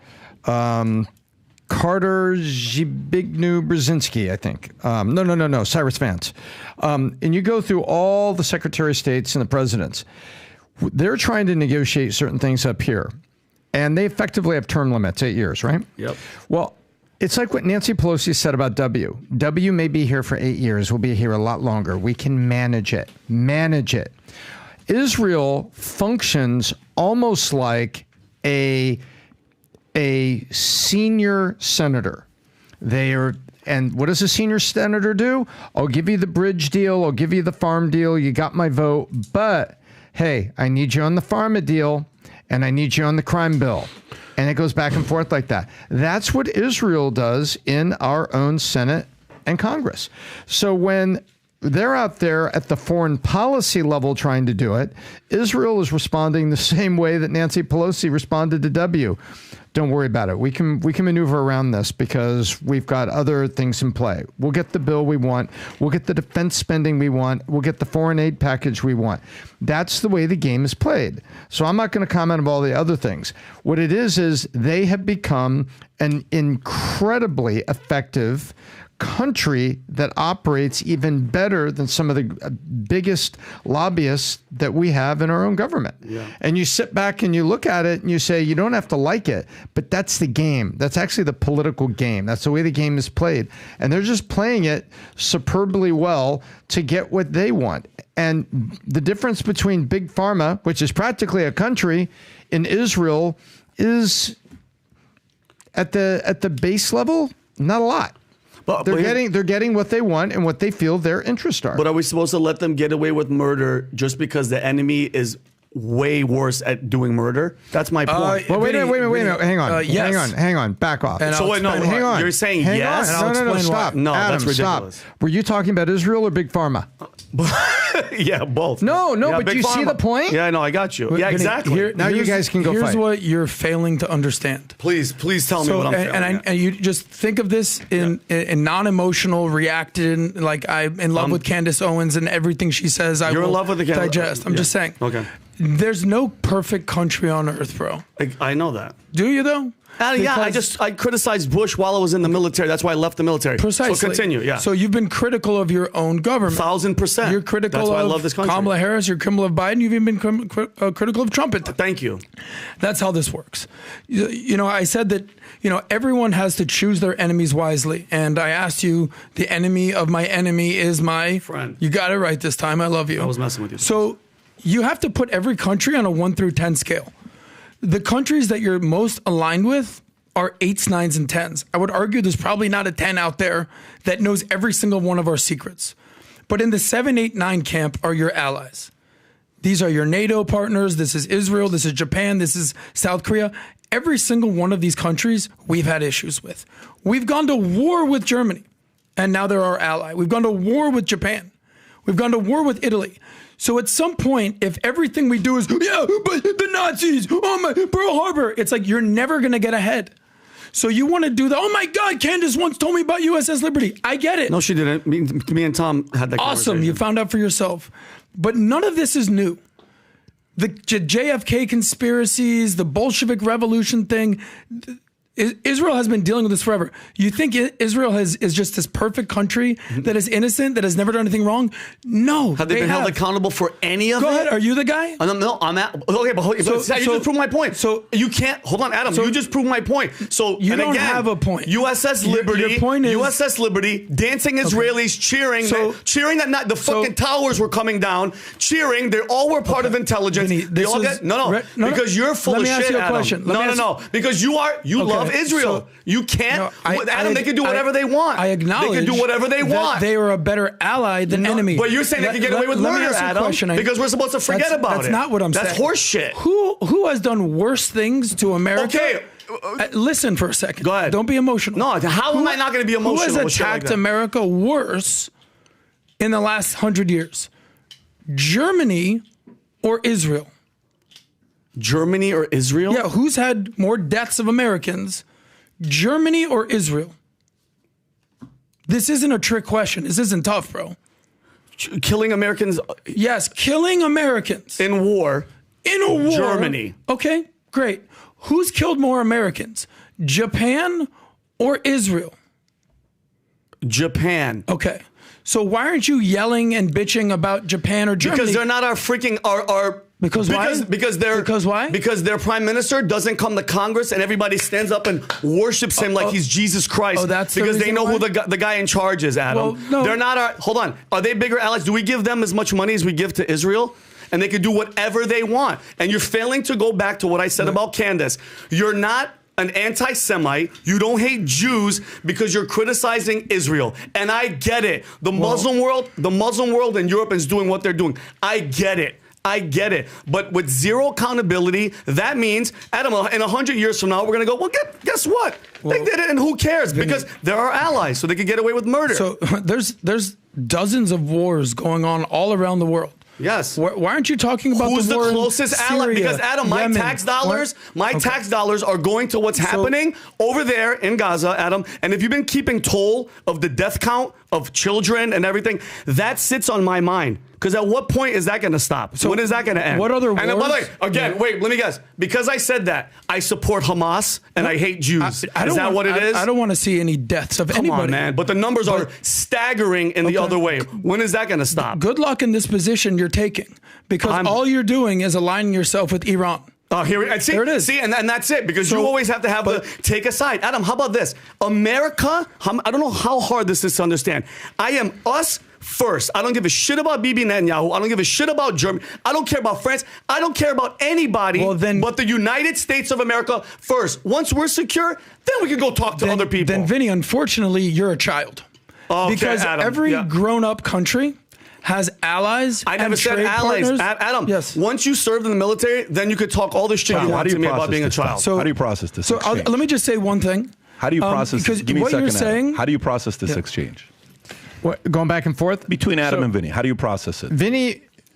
Carter Zbigniew Brzezinski, I think. No, Cyrus Vance. And you go through all the Secretary of States and the presidents. They're trying to negotiate certain things up here. And they effectively have term limits, 8 years, right? Yep. Well, it's like what Nancy Pelosi said about W. W may be here for 8 years. We'll be here a lot longer. We can manage it. Israel functions almost like a senior senator. And what does a senior senator do? I'll give you the bridge deal. I'll give you the farm deal. You got my vote. But, hey, I need you on the pharma deal, and I need you on the crime bill. And it goes back and forth like that. That's what Israel does in our own Senate and Congress. So when they're out there at the foreign policy level trying to do it, Israel is responding the same way that Nancy Pelosi responded to W. Don't worry about it. We can maneuver around this because we've got other things in play. We'll get the bill we want. We'll get the defense spending we want. We'll get the foreign aid package we want. That's the way the game is played. So I'm not going to comment on all the other things. What it is they have become an incredibly effective country that operates even better than some of the biggest lobbyists that we have in our own government. Yeah. And you sit back and you look at it and you say, you don't have to like it, but that's the game. That's actually the political game. That's the way the game is played. And they're just playing it superbly well to get what they want. And the difference between Big Pharma, which is practically a country, in Israel is at the base level, not a lot. But they're getting what they want and what they feel their interests are. But are we supposed to let them get away with murder just because the enemy is way worse at doing murder? That's my point. Well, wait a minute. Hang on. Yes. Hang on. Back off. Hang on. You're saying yes? No, stop. No, Adam, that's ridiculous. Stop. Were you talking about Israel or Big Pharma? Yeah, both. No, yeah, but you see the point? Yeah, no, I got you. Yeah, exactly. Now you guys can go fight. Here's what you're failing to understand. Please tell me what I'm failing. And you just think of this in non-emotional, reacting, like I'm in love with Candace Owens and everything she says. You're in love with the digest. I'm just saying. Okay. There's no perfect country on earth, bro. I know that. Do you though? I criticized Bush while I was in the military. That's why I left the military. Precisely. So continue, yeah. So you've been critical of your own government. 1,000%. You're critical That's why of I love this country. Kamala Harris. You're critical of Biden. You've even been critical of Trump. Thank you. That's how this works. You know, I said that, everyone has to choose their enemies wisely. And I asked you, the enemy of my enemy is my friend. You got it right this time. I love you. I was messing with you. So you have to put every country on a 1 through 10 scale. The countries that you're most aligned with are 8s, 9s, and 10s. I would argue there's probably not a 10 out there that knows every single one of our secrets. But in the 7, 8, 9 camp are your allies. These are your NATO partners. This is Israel. This is Japan. This is South Korea. Every single one of these countries we've had issues with. We've gone to war with Germany, and now they're our ally. We've gone to war with Japan. We've gone to war with Italy. So at some point, if everything we do is, but the Nazis, Pearl Harbor, it's like you're never going to get ahead. So you want to do the, oh my God, Candace once told me about U.S.S. Liberty. I get it. No, she didn't. Me and Tom had that Awesome. You found out for yourself. But none of this is new. The JFK conspiracies, the Bolshevik Revolution thing, Israel has been dealing with this forever. You think Israel is just this perfect country that is innocent, that has never done anything wrong? No. Have they been held accountable for any of it? Go ahead. Are you the guy? No, I'm at. Okay, but you just proved my point. So you can't. Hold on, Adam. You just proved my point. So you don't have a point. U.S.S. Liberty. Your point is U.S.S. Liberty. Dancing Israelis cheering. Cheering that the fucking towers were coming down. Cheering. They all were part of intelligence. Vinny, they all get no. Because you're full of shit, Adam. No. Because you love Israel. You can't. Adam, they can do whatever they want. I acknowledge they can do whatever they want. They are a better ally than enemy. But you're saying they can get away with murder, Adam, because we're supposed to forget about it. That's not what I'm saying. That's horse shit. Who has done worse things to America? Okay. Listen for a second. Go ahead. Don't be emotional. No, how am I not going to be emotional? Who has attacked America worse in the last 100 years? Germany or Israel? Germany or Israel? Yeah, who's had more deaths of Americans, Germany or Israel? This isn't a trick question. This isn't tough, bro. Killing Americans? Yes, killing Americans. In war? In a war. Germany. Okay, great. Who's killed more Americans, Japan or Israel? Japan. Okay. So why aren't you yelling and bitching about Japan or Germany? Because they're not our freaking Because why? Because why? Because their prime minister doesn't come to Congress and everybody stands up and worships him like he's Jesus Christ. Oh, that's because they know why? who the guy in charge is, Adam. Well, no. They're not our. Hold on. Are they bigger allies? Do we give them as much money as we give to Israel? And they can do whatever they want. And you're failing to go back to what I said about Candace. You're not an anti-Semite. You don't hate Jews because you're criticizing Israel. And I get it. The Muslim world in Europe is doing what they're doing. I get it. But with zero accountability, that means, Adam, in 100 years from now, we're going to go, well, guess what? They did it, and who cares? Because they're our allies, so they can get away with murder. So there's dozens of wars going on all around the world. Yes. Why aren't you talking about who's the war the closest ally? Syria, Because Adam, my Yemen, tax dollars are going to what's happening over there in Gaza, Adam. And if you've been keeping toll of the death count of children and everything, that sits on my mind. Because at what point is that going to stop? So when is that going to end? What other wars? And by the way, again, wait, let me guess. Because I said that, I support Hamas and I hate Jews. Is that what it is? I don't want to see any deaths of anybody. Come on, man. But the numbers are staggering in the other way. When is that going to stop? Good luck in this position you're taking. Because all you're doing is aligning yourself with Iran. Oh, here it is. See, and that's it. Because you always have to have take a side. Adam, how about this? America, I don't know how hard this is to understand. I am us first. I don't give a shit about Bibi Netanyahu. I don't give a shit about Germany. I don't care about France. I don't care about anybody but the United States of America first. Once we're secure, then we can go talk to other people. Then, Vinny, unfortunately, you're a child. Okay, because Adam, every grown-up country has allies. I never said allies. Adam, once you served in the military, then you could talk all this shit you want to me about being a child. So, how do you process this exchange? Let me just say one thing. How do you process this? Give me a second, Adam. How do you process this exchange? What, going back and forth? Between Adam and Vinny. How do you process it?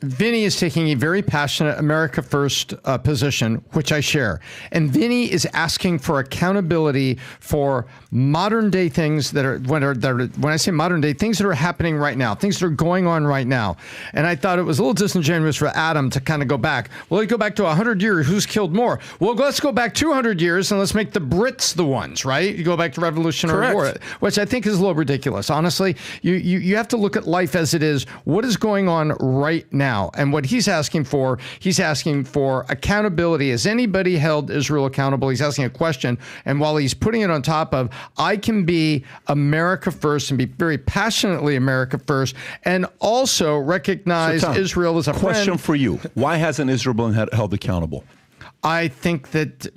Vinny is taking a very passionate America First position, which I share. And Vinny is asking for accountability for modern day things that are, when I say modern day, things that are happening right now, things that are going on right now. And I thought it was a little disingenuous for Adam to kind of go back. Well, let's go back to 100 years. Who's killed more? Well, let's go back 200 years and let's make the Brits the ones, right? You go back to Revolutionary War, which I think is a little ridiculous. Honestly, you have to look at life as it is. What is going on right now? And what he's asking for accountability. Has anybody held Israel accountable? He's asking a question. And while he's putting it on top of, I can be America first and be very passionately America first and also recognize Israel as a question friend. For you. Why hasn't Israel been held accountable? I think that,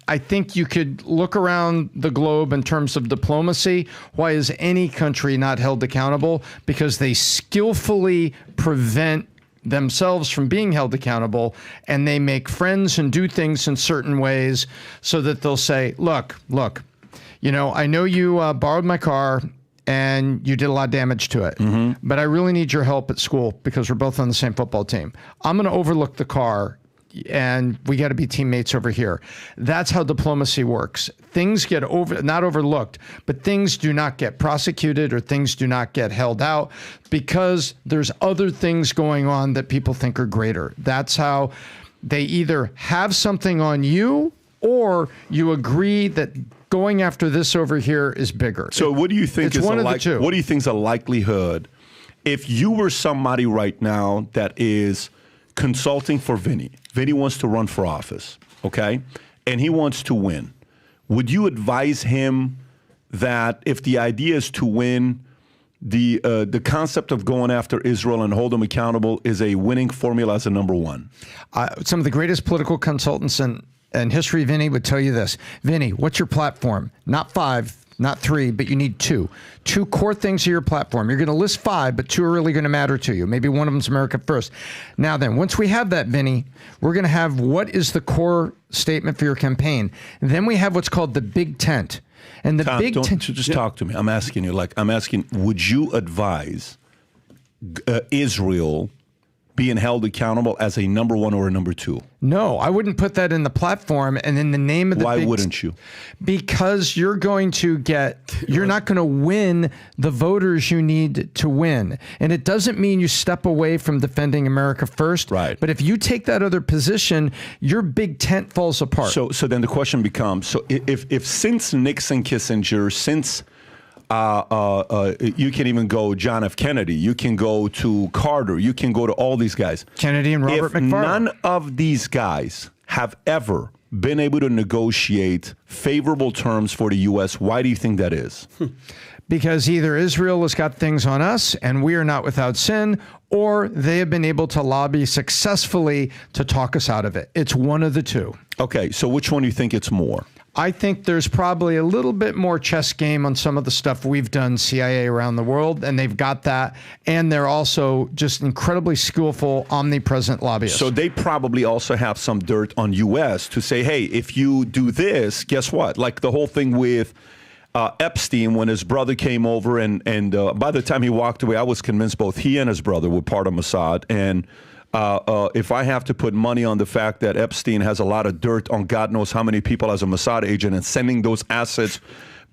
I think you could look around the globe in terms of diplomacy. Why is any country not held accountable? Because they skillfully prevent themselves from being held accountable, and they make friends and do things in certain ways so that they'll say, look, I know you borrowed my car and you did a lot of damage to it, but I really need your help at school because we're both on the same football team. I'm going to overlook the car. and we got to be teammates over here. That's how diplomacy works. Things get not overlooked, but things do not get prosecuted or things do not get held out because there's other things going on that people think are greater. That's how they either have something on you or you agree that going after this over here is bigger. So what do you think is one of the two. What do you think is a likelihood if you were somebody right now that is consulting for Vinny? Vinny wants to run for office, okay? And he wants to win. Would you advise him that if the idea is to win, the concept of going after Israel and hold them accountable is a winning formula as a number one? Some of the greatest political consultants in history, Vinny, would tell you this. Vinny, what's your platform? Not 5, not 3, but you need 2. 2 core things of your platform. You're going to list 5, but 2 are really going to matter to you. Maybe one of them's America First. Now then, once we have that, Vinny, we're going to have what is the core statement for your campaign. And then we have what's called the big tent. And the Tom, big tent. Just talk to me. I'm asking you, would you advise Israel being held accountable as a number 1 or a number 2? No, I wouldn't put that in the platform and in the name of the Why wouldn't you? Because you're not going to win the voters you need to win. And it doesn't mean you step away from defending America first. Right. But if you take that other position, your big tent falls apart. So then the question becomes, so if since Nixon, Kissinger, since you can even go John F. Kennedy, you can go to Carter, you can go to all these guys. Kennedy and Robert McFarland. None of these guys have ever been able to negotiate favorable terms for the U.S., why do you think that is? Because either Israel has got things on us and we are not without sin, or they have been able to lobby successfully to talk us out of it. It's one of the two. Okay, so which one do you think it's more? I think there's probably a little bit more chess game on some of the stuff we've done CIA around the world, and they've got that. And they're also just incredibly skillful, omnipresent lobbyists. So they probably also have some dirt on U.S. to say, hey, if you do this, guess what? Like the whole thing with Epstein, when his brother came over, and by the time he walked away, I was convinced both he and his brother were part of Mossad. And if I have to put money on the fact that Epstein has a lot of dirt on God knows how many people as a Mossad agent and sending those assets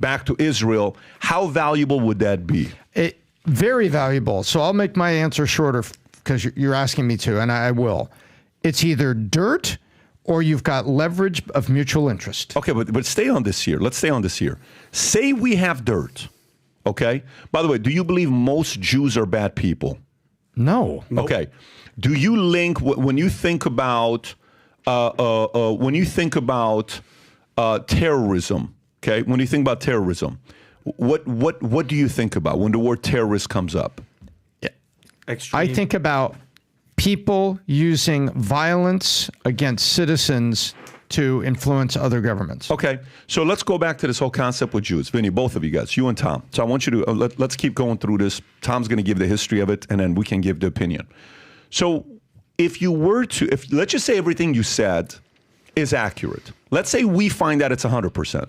back to Israel, how valuable would that be? Very valuable. So I'll make my answer shorter because you're asking me to, and I will. It's either dirt or you've got leverage of mutual interest. Okay, but stay on this here. Let's stay on this here. Say we have dirt, okay? By the way, do you believe most Jews are bad people? No. Okay. Do you link when you think about terrorism? Okay, when you think about terrorism, what do you think about when the word terrorist comes up? I think about people using violence against citizens to influence other governments. Okay, so let's go back to this whole concept with Jews. Vinny, both of you guys, you and Tom. So I want you to let's keep going through this. Tom's going to give the history of it, and then we can give the opinion. So if you were to, let's just say everything you said is accurate. Let's say we find that it's 100%.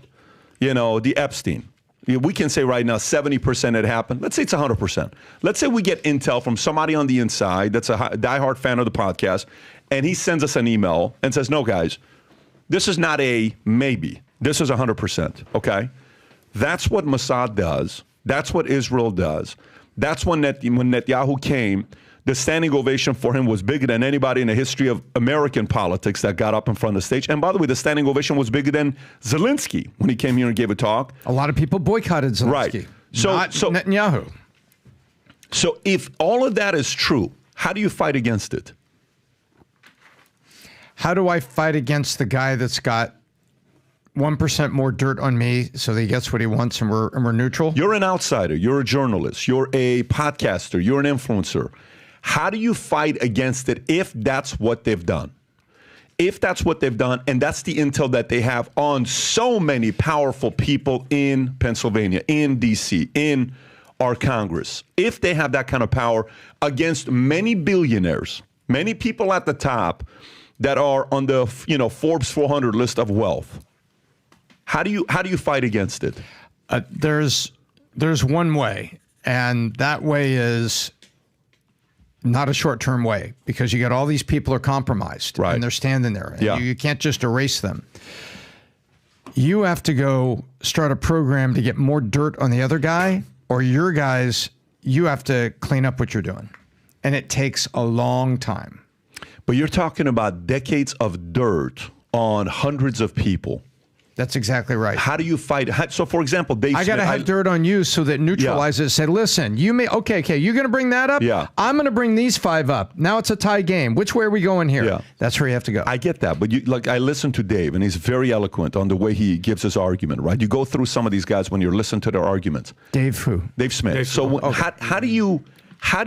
You know, the Epstein. We can say right now 70% it happened. Let's say it's 100%. Let's say we get intel from somebody on the inside that's a diehard fan of the podcast, and he sends us an email and says, no, guys, this is not a maybe. This is 100%, okay? That's what Mossad does. That's what Israel does. That's when Netanyahu came, the standing ovation for him was bigger than anybody in the history of American politics that got up in front of the stage. And by the way, the standing ovation was bigger than Zelensky when he came here and gave a talk. A lot of people boycotted Zelensky. Right. So Netanyahu. So if all of that is true, how do you fight against it? How do I fight against the guy that's got 1% more dirt on me so that he gets what he wants and we're neutral? You're an outsider. You're a journalist. You're a podcaster. You're an influencer. How do you fight against it if that's what they've done? If that's what they've done, and that's the intel that they have on so many powerful people in Pennsylvania, in D.C., in our Congress, if they have that kind of power against many billionaires, many people at the top that are on the Forbes 400 list of wealth, how do you fight against it? There's one way, and that way is not a short-term way, because you got all these people are compromised, right, and they're standing there. And yeah. you can't just erase them. You have to go start a program to get more dirt on the other guy, or your guys, you have to clean up what you're doing. And it takes a long time. But you're talking about decades of dirt on hundreds of people. That's exactly right. How do you fight? So, for example, Dave I got to have dirt on you so that neutralizes it. Say, listen, you may, okay, you're going to bring that up? Yeah. I'm going to bring these 5 up. Now it's a tie game. Which way are we going here? Yeah. That's where you have to go. I get that. But I listened to Dave, and he's very eloquent on the way he gives his argument, right? You go through some of these guys when you're listening to their arguments. Dave who? Dave Smith. How do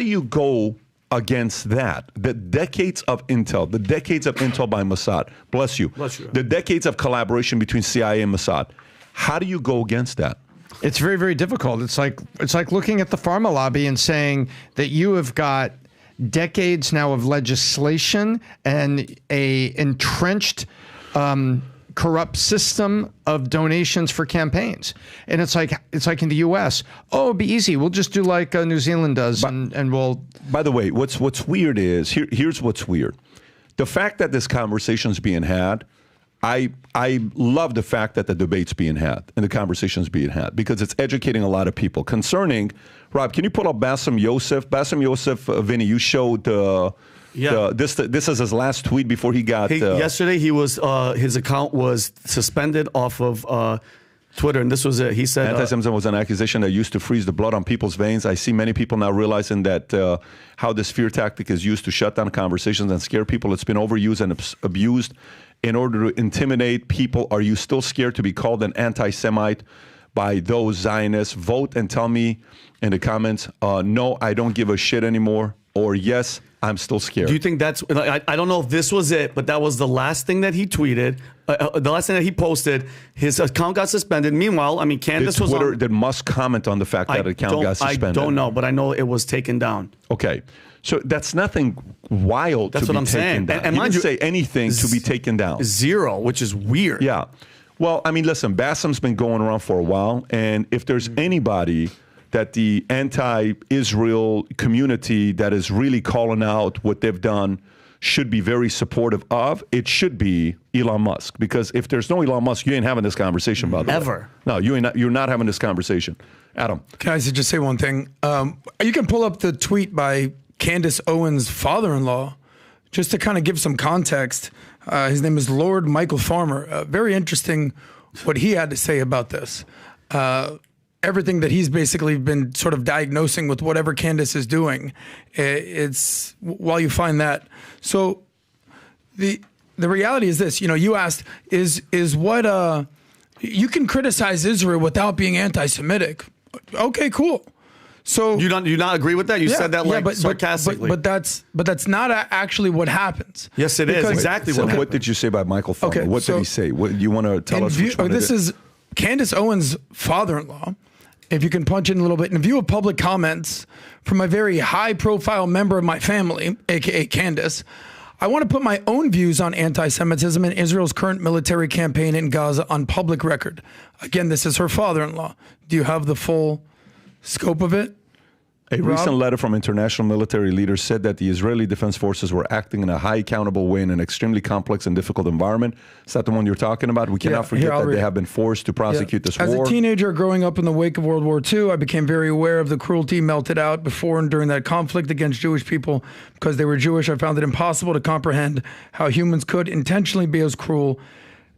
you go against that? The decades of intel by Mossad, bless you, the decades of collaboration between CIA and Mossad. How do you go against that? It's very, very difficult. It's like looking at the pharma lobby and saying that you have got decades now of legislation and a entrenched corrupt system of donations for campaigns. And it's like in the U.S., oh, it'll be easy. We'll just do like New Zealand does, and we'll... By the way, what's weird is, here's what's weird. The fact that this conversation's being had, I love the fact that the debate's being had and the conversation's being had, because it's educating a lot of people concerning... Rob, can you pull up Bassem Youssef? Bassem Youssef, Vinny, you showed... this is his last tweet before he got... yesterday, he was his account was suspended off of Twitter, and this was it. He said... Anti-Semitism was an accusation that used to freeze the blood on people's veins. I see many people now realizing that how this fear tactic is used to shut down conversations and scare people. It's been overused and abused in order to intimidate people. Are you still scared to be called an anti-Semite by those Zionists? Vote and tell me in the comments, no, I don't give a shit anymore, or yes, I'm still scared. Do you think that's... I don't know if this was it, but that was the last thing that he tweeted, the last thing that he posted. His account got suspended. Meanwhile, I mean, Candace was on... Did Musk comment on the fact that account got suspended? I don't know, but I know it was taken down. Okay. So that's nothing wild that's to what be I'm taken saying. down. And he didn't say anything to be taken down. 0, which is weird. Yeah. Well, I mean, listen, Bassem's been going around for a while, and if there's anybody that the anti-Israel community that is really calling out what they've done should be very supportive of, it should be Elon Musk. Because if there's no Elon Musk, you ain't having this conversation, by the way. Ever. No, you're not having this conversation. Adam. Can I just say one thing? You can pull up the tweet by Candace Owens' father-in-law, just to kind of give some context. His name is Lord Michael Farmer. Very interesting what he had to say about this. Everything that he's basically been sort of diagnosing with whatever Candace is doing. It's while you find that. So the reality is this, you asked, is what you can criticize Israel without being anti-Semitic. Okay, cool. So you not agree with that? You said that sarcastically. But that's not actually what happens. Yes, it is exactly what happened. What did you say about Michael Farmer? Okay, what did he say? What you want to tell us? This is Candace Owens' father-in-law. If you can punch in a little bit, in view of public comments from a very high-profile member of my family, a.k.a. Candace, I want to put my own views on anti-Semitism and Israel's current military campaign in Gaza on public record. Again, this is her father-in-law. Do you have the full scope of it? A recent letter from international military leaders said that the Israeli Defense Forces were acting in a high accountable way in an extremely complex and difficult environment. Is that the one you're talking about? We cannot forget that they have been forced to prosecute this war. As a teenager growing up in the wake of World War II, I became very aware of the cruelty melted out before and during that conflict against Jewish people. Because they were Jewish, I found it impossible to comprehend how humans could intentionally be as cruel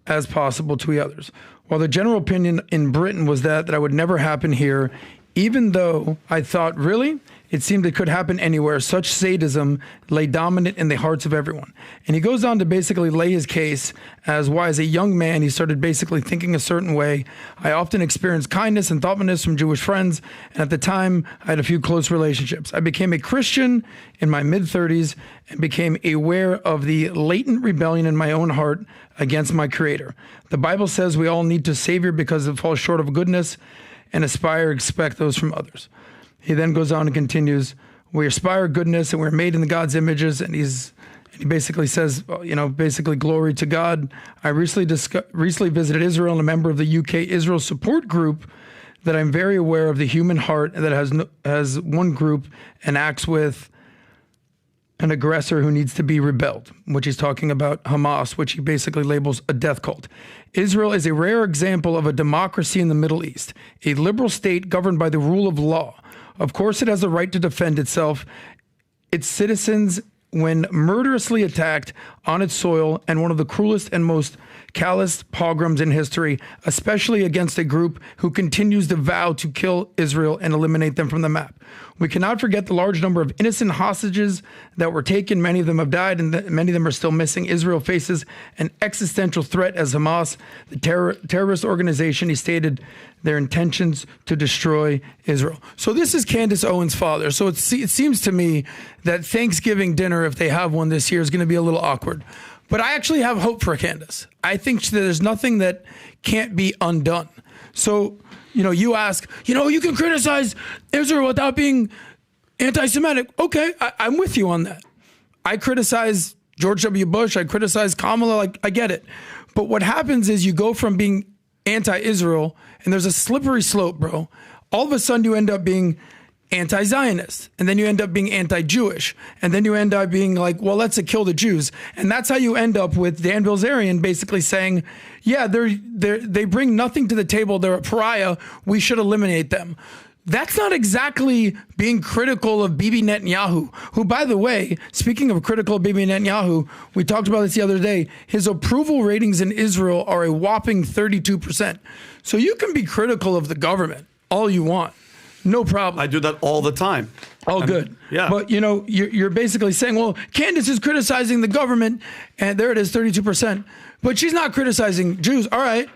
as possible to others. While the general opinion in Britain was that would never happen here, even though I thought, really? It seemed it could happen anywhere. Such sadism lay dominant in the hearts of everyone. And he goes on to basically lay his case as why, as a young man, he started basically thinking a certain way. I often experienced kindness and thoughtfulness from Jewish friends, and at the time, I had a few close relationships. I became a Christian in my mid-30s and became aware of the latent rebellion in my own heart against my Creator. The Bible says we all need to Savior because it falls short of goodness, and expect those from others. He then goes on and continues, we aspire goodness and we're made in God's images. And he basically says, basically glory to God. I recently visited Israel and a member of the UK Israel support group that I'm very aware of the human heart that has one group and acts with an aggressor who needs to be rebelled, which he's talking about Hamas, which he basically labels a death cult. Israel is a rare example of a democracy in the Middle East, a liberal state governed by the rule of law. Of course, it has the right to defend itself, its citizens, when murderously attacked on its soil, and one of the cruelest and most callous pogroms in history, especially against a group who continues to vow to kill Israel and eliminate them from the map. We cannot forget the large number of innocent hostages that were taken. Many of them have died, and many of them are still missing. Israel faces an existential threat as Hamas, the terrorist organization, he stated their intentions to destroy Israel. So this is Candace Owens' father. So it seems to me that Thanksgiving dinner, if they have one this year, is going to be a little awkward. But I actually have hope for Candace. I think there's nothing that can't be undone. So, you ask, you can criticize Israel without being anti-Semitic. Okay, I'm with you on that. I criticize George W. Bush. I criticize Kamala. I get it. But what happens is you go from being anti-Israel, and there's a slippery slope, bro. All of a sudden you end up being anti-Zionist, and then you end up being anti-Jewish, and then you end up being like, well, let's kill the Jews. And that's how you end up with Dan Bilzerian basically saying, yeah, they bring nothing to the table. They're a pariah. We should eliminate them. That's not exactly being critical of Bibi Netanyahu, who, by the way, speaking of critical of Bibi Netanyahu, we talked about this the other day, his approval ratings in Israel are a whopping 32%. So you can be critical of the government all you want. No problem. I do that all the time. Good. Yeah. But, you're basically saying, well, Candace is criticizing the government, and there it is, 32%. But she's not criticizing Jews. All right.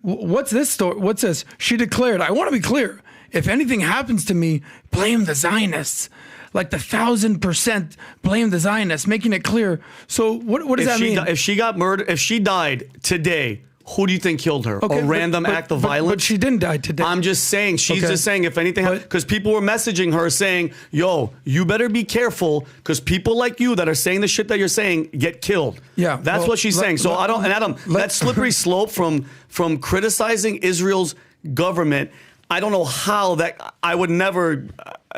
What's this story? What's this? She declared, I want to be clear. If anything happens to me, blame the Zionists. Like the 1,000% blame the Zionists, making it clear. So what does that mean? If she got murdered, if she died today, who do you think killed her? Okay, a random act of violence? But she didn't die today. I'm just saying, she's just saying if anything, because people were messaging her saying, yo, you better be careful because people like you that are saying the shit that you're saying get killed. Yeah. That's what she's saying. So Adam, that slippery slope from criticizing Israel's government, I don't know how that I would never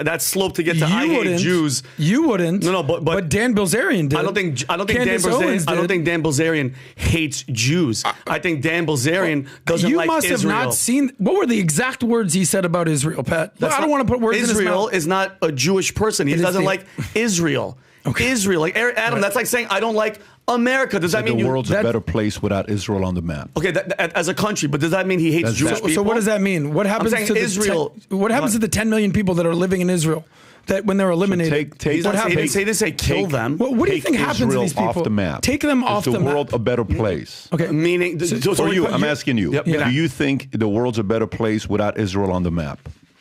that slope to get to I hate Jews. You wouldn't. No, but Dan Bilzerian did. I don't think Dan Bilzerian hates Jews. I think Dan Bilzerian doesn't like Israel. You must have not seen. What were the exact words he said about Israel, Pat? I don't want to put words in his mouth. Israel is not a Jewish person. He doesn't like Israel. Okay. Israel, like Adam, that's like saying I don't like America. Does that mean the world's a better place without Israel on the map? Okay, as a country, but does that mean he hates Jewish people? So what does that mean? What happens to Israel? What happens to the 10 million people that are living in Israel that when they're eliminated? He didn't say kill them. What do you think happens to these people? Off the map. Take them off the map. Is the world a better place? Okay, meaning for you, I'm asking you. Do you think the world's a better place without Israel on the map?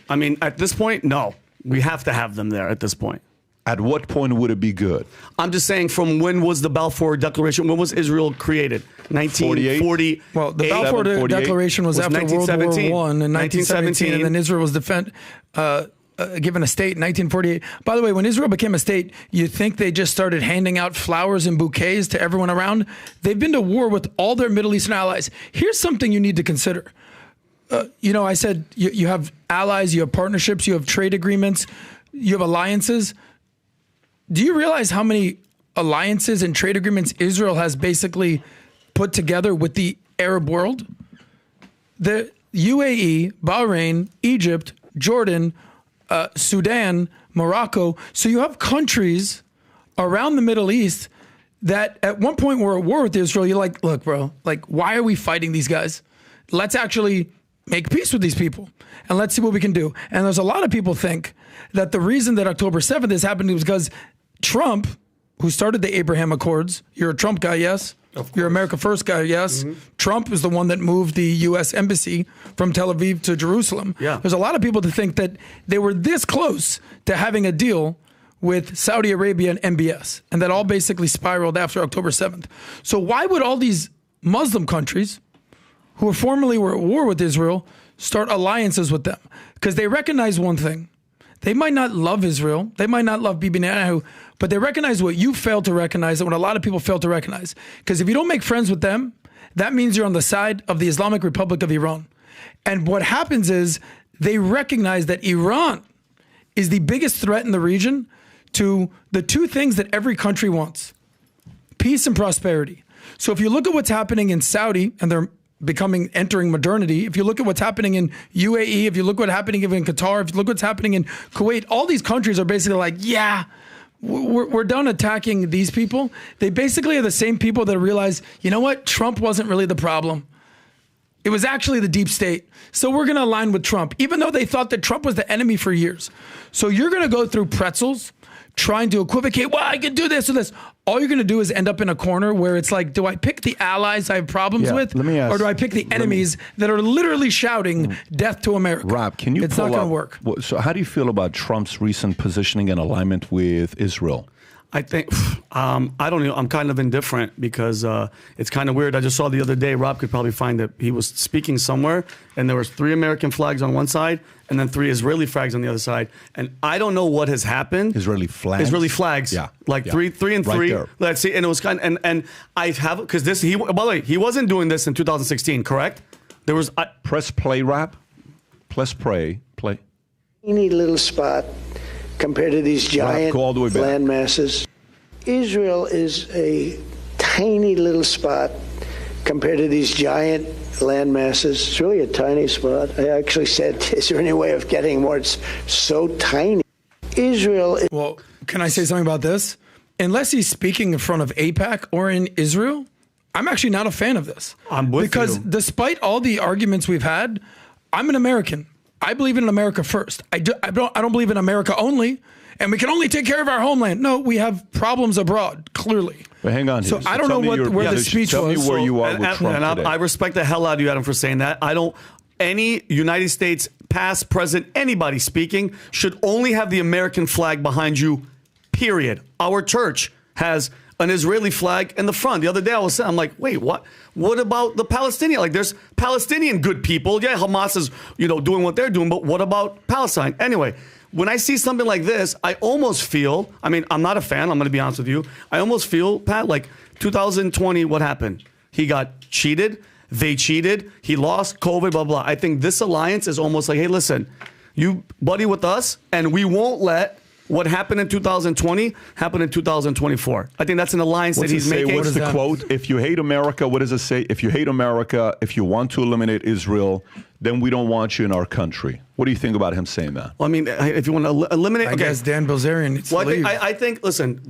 I mean, at this point, no. We have to have them there at this point. At what point would it be good? I'm just saying, from when was the Balfour Declaration? When was Israel created? 1948. Well, the Balfour Declaration was after World War I in 1917, and then Israel was given a state in 1948. By the way, when Israel became a state, you think they just started handing out flowers and bouquets to everyone around? They've been to war with all their Middle Eastern allies. Here's something you need to consider. I said you have allies, you have partnerships, you have trade agreements, you have alliances. Do you realize how many alliances and trade agreements Israel has basically put together with the Arab world? The UAE, Bahrain, Egypt, Jordan, Sudan, Morocco. So you have countries around the Middle East that at one point were at war with Israel. You're like, look, bro, why are we fighting these guys? Let's actually make peace with these people and let's see what we can do. And there's a lot of people think that the reason that October 7th is happening was because Trump, who started the Abraham Accords, you're a Trump guy, yes? You're America First guy, yes? Mm-hmm. Trump is the one that moved the U.S. Embassy from Tel Aviv to Jerusalem. Yeah. There's a lot of people that think that they were this close to having a deal with Saudi Arabia and MBS, and that all basically spiraled after October 7th. So why would all these Muslim countries who formerly were at war with Israel start alliances with them? Because they recognize one thing. They might not love Israel. They might not love Bibi Netanyahu, but they recognize what you failed to recognize and what a lot of people fail to recognize. Because if you don't make friends with them, that means you're on the side of the Islamic Republic of Iran. And what happens is they recognize that Iran is the biggest threat in the region to the two things that every country wants: peace and prosperity. So if you look at what's happening in Saudi, and they're entering modernity, if you look at what's happening in UAE, if you look what's happening in Qatar, if you look what's happening in Kuwait, all these countries are basically like, yeah, we're done attacking these people. They basically are the same people that realize, you know what, Trump wasn't really the problem. It was actually the deep state. So we're going to align with Trump, even though they thought that Trump was the enemy for years. So you're going to go through pretzels trying to equivocate, well, I can do this or this. All you're going to do is end up in a corner where it's like, do I pick the allies I have problems with? Let me ask, or do I pick the enemies that are literally shouting death to America? Rob, can you It's not going to work. So how do you feel about Trump's recent positioning and alignment with Israel? I think, I don't know. I'm kind of indifferent because it's kind of weird. I just saw the other day, Rob could probably find it. He was speaking somewhere and there was 3 American flags on one side and then 3 Israeli flags on the other side. And I don't know what has happened. Israeli flags? Israeli flags. Yeah. Like 3 and 3. Right. Let's see. And it was kind of, and I have, because by the way, he wasn't doing this in 2016, correct? There was. Press play, Rob. Press play. Teeny little spot compared to these giant land masses. Israel is a tiny little spot compared to these giant land masses. It's really a tiny spot. I actually said, is there any way of getting more? It's so tiny. Israel. Well, can I say something about this? Unless he's speaking in front of AIPAC or in Israel, I'm actually not a fan of this. I'm with you. Because despite all the arguments we've had, I'm an American. I believe in America first. I don't believe in America only, and we can only take care of our homeland. No, we have problems abroad, clearly. But hang on here. So I don't know where the speech was. Tell me where you are with Trump today. I respect the hell out of you, Adam, for saying that. Any United States past, present, anybody speaking should only have the American flag behind you, period. Our church has an Israeli flag in the front. The other day I'm like, wait, what? What about the Palestinian? Like, there's Palestinian good people. Yeah, Hamas is, doing what they're doing, but what about Palestine? Anyway, when I see something like this, I almost feel, I'm not a fan, I'm going to be honest with you. I almost feel, Pat, like 2020, what happened? He got cheated. They cheated. He lost COVID, blah, blah. I think this alliance is almost like, hey, listen, you buddy with us, and we won't let what happened in 2020 happen in 2024. I think that's an alliance that he's making. What's the quote? If you hate America, what does it say? If you hate America, if you want to eliminate Israel, then we don't want you in our country. What do you think about him saying that? Well, if you want to eliminate, I guess Dan Bilzerian needs to leave. I think. Listen,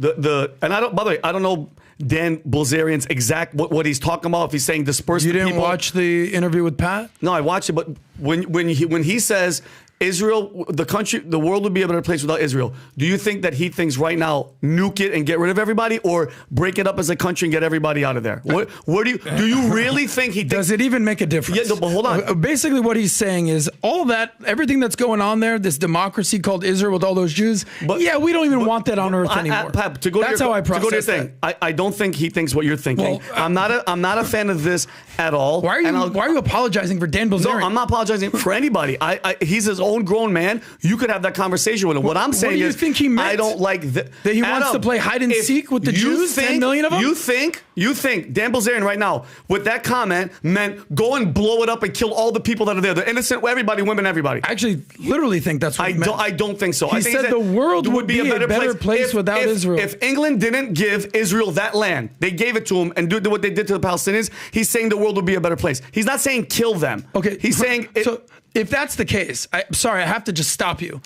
and I don't. By the way, I don't know Dan Bilzerian's exact what he's talking about. If he's saying disperse the people. You didn't watch the interview with Pat? No, I watched it. But when he says Israel, the world would be a better place without Israel. Do you think that he thinks right now nuke it and get rid of everybody, or break it up as a country and get everybody out of there? Where do you really think he thinks? Does it even make a difference? Yeah, no, but hold on. Basically, what he's saying is everything that's going on there, this democracy called Israel with all those Jews. We don't even want that on earth anymore. That's how I process it. I don't think he thinks what you're thinking. Well, I'm not a fan of this at all. Why are you apologizing for Dan Bilzerian? No, I'm not apologizing for anybody. He's his own grown man. You could have that conversation with him. What I'm saying is, think he meant? I don't like that he wants to play hide and seek with the Jews. 10 million of them. You think Dan Bilzerian right now with that comment meant go and blow it up and kill all the people that are there, the innocent, everybody, women, everybody? I actually literally think that's what he meant. I don't think so. He said the world would be a better place without Israel. If England didn't give Israel that land, they gave it to him and did what they did to the Palestinians. He's saying the world would be a better place. He's not saying kill them. Okay, he's saying. So if that's the case, I have to just stop you.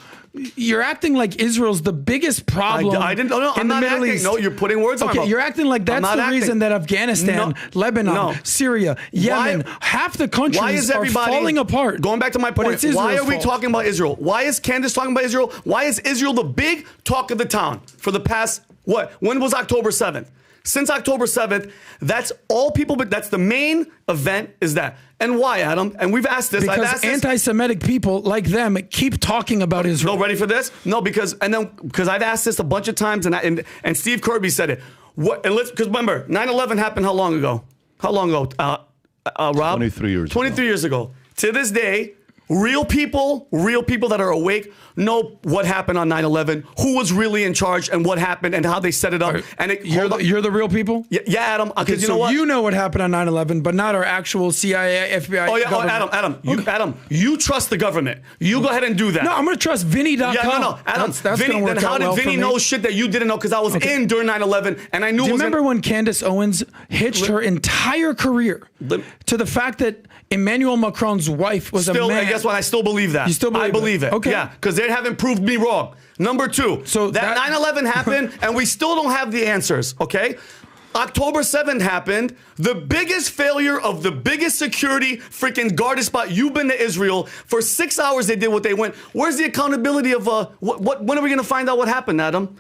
You're acting like Israel's the biggest problem. I'm not Middle acting. East. No, you're putting words in my mouth. You're acting like that's the reason that Afghanistan, Lebanon, Syria, Yemen, half the countries are falling apart. Going back to my point, why are we talking about Israel? Why is Candace talking about Israel? Why is Israel the big talk of the town for the past, when was October 7th? Since October 7th, that's all people, but that's the main event is that. And why, Adam? And we've asked this. Because anti-Semitic people like them keep talking about Israel. No, ready for this? No, because I've asked this a bunch of times, and Steve Kirby said it. Because remember, 9/11 happened how long ago? How long ago, Rob? 23 years ago. 23 years ago. To this day, Real people that are awake know what happened on 9/11, who was really in charge, and what happened, and how they set it up. Right. And you're the real people? Yeah, Adam. Okay, you know what? You know what happened on 9/11, but not our actual CIA, FBI. Adam, you trust the government. You go ahead and do that. No, I'm going to trust Vinny.com. Yeah, no, Adam. That's Vinny, work then how out did well Vinny for me. know shit that you didn't know? Because I was in during 9/11, and I knew. Do you remember when Candace Owens hitched her entire career to the fact that Emmanuel Macron's wife was a man? And guess what? I still believe that. You still believe I believe it. Okay. Yeah, because they haven't proved me wrong. Number two, so that 9/11 happened, and we still don't have the answers, okay? October 7th happened, the biggest failure of the biggest security freaking guard spot. You've been to Israel. For 6 hours they did what they went. Where's the accountability of, when are we going to find out what happened, Adam?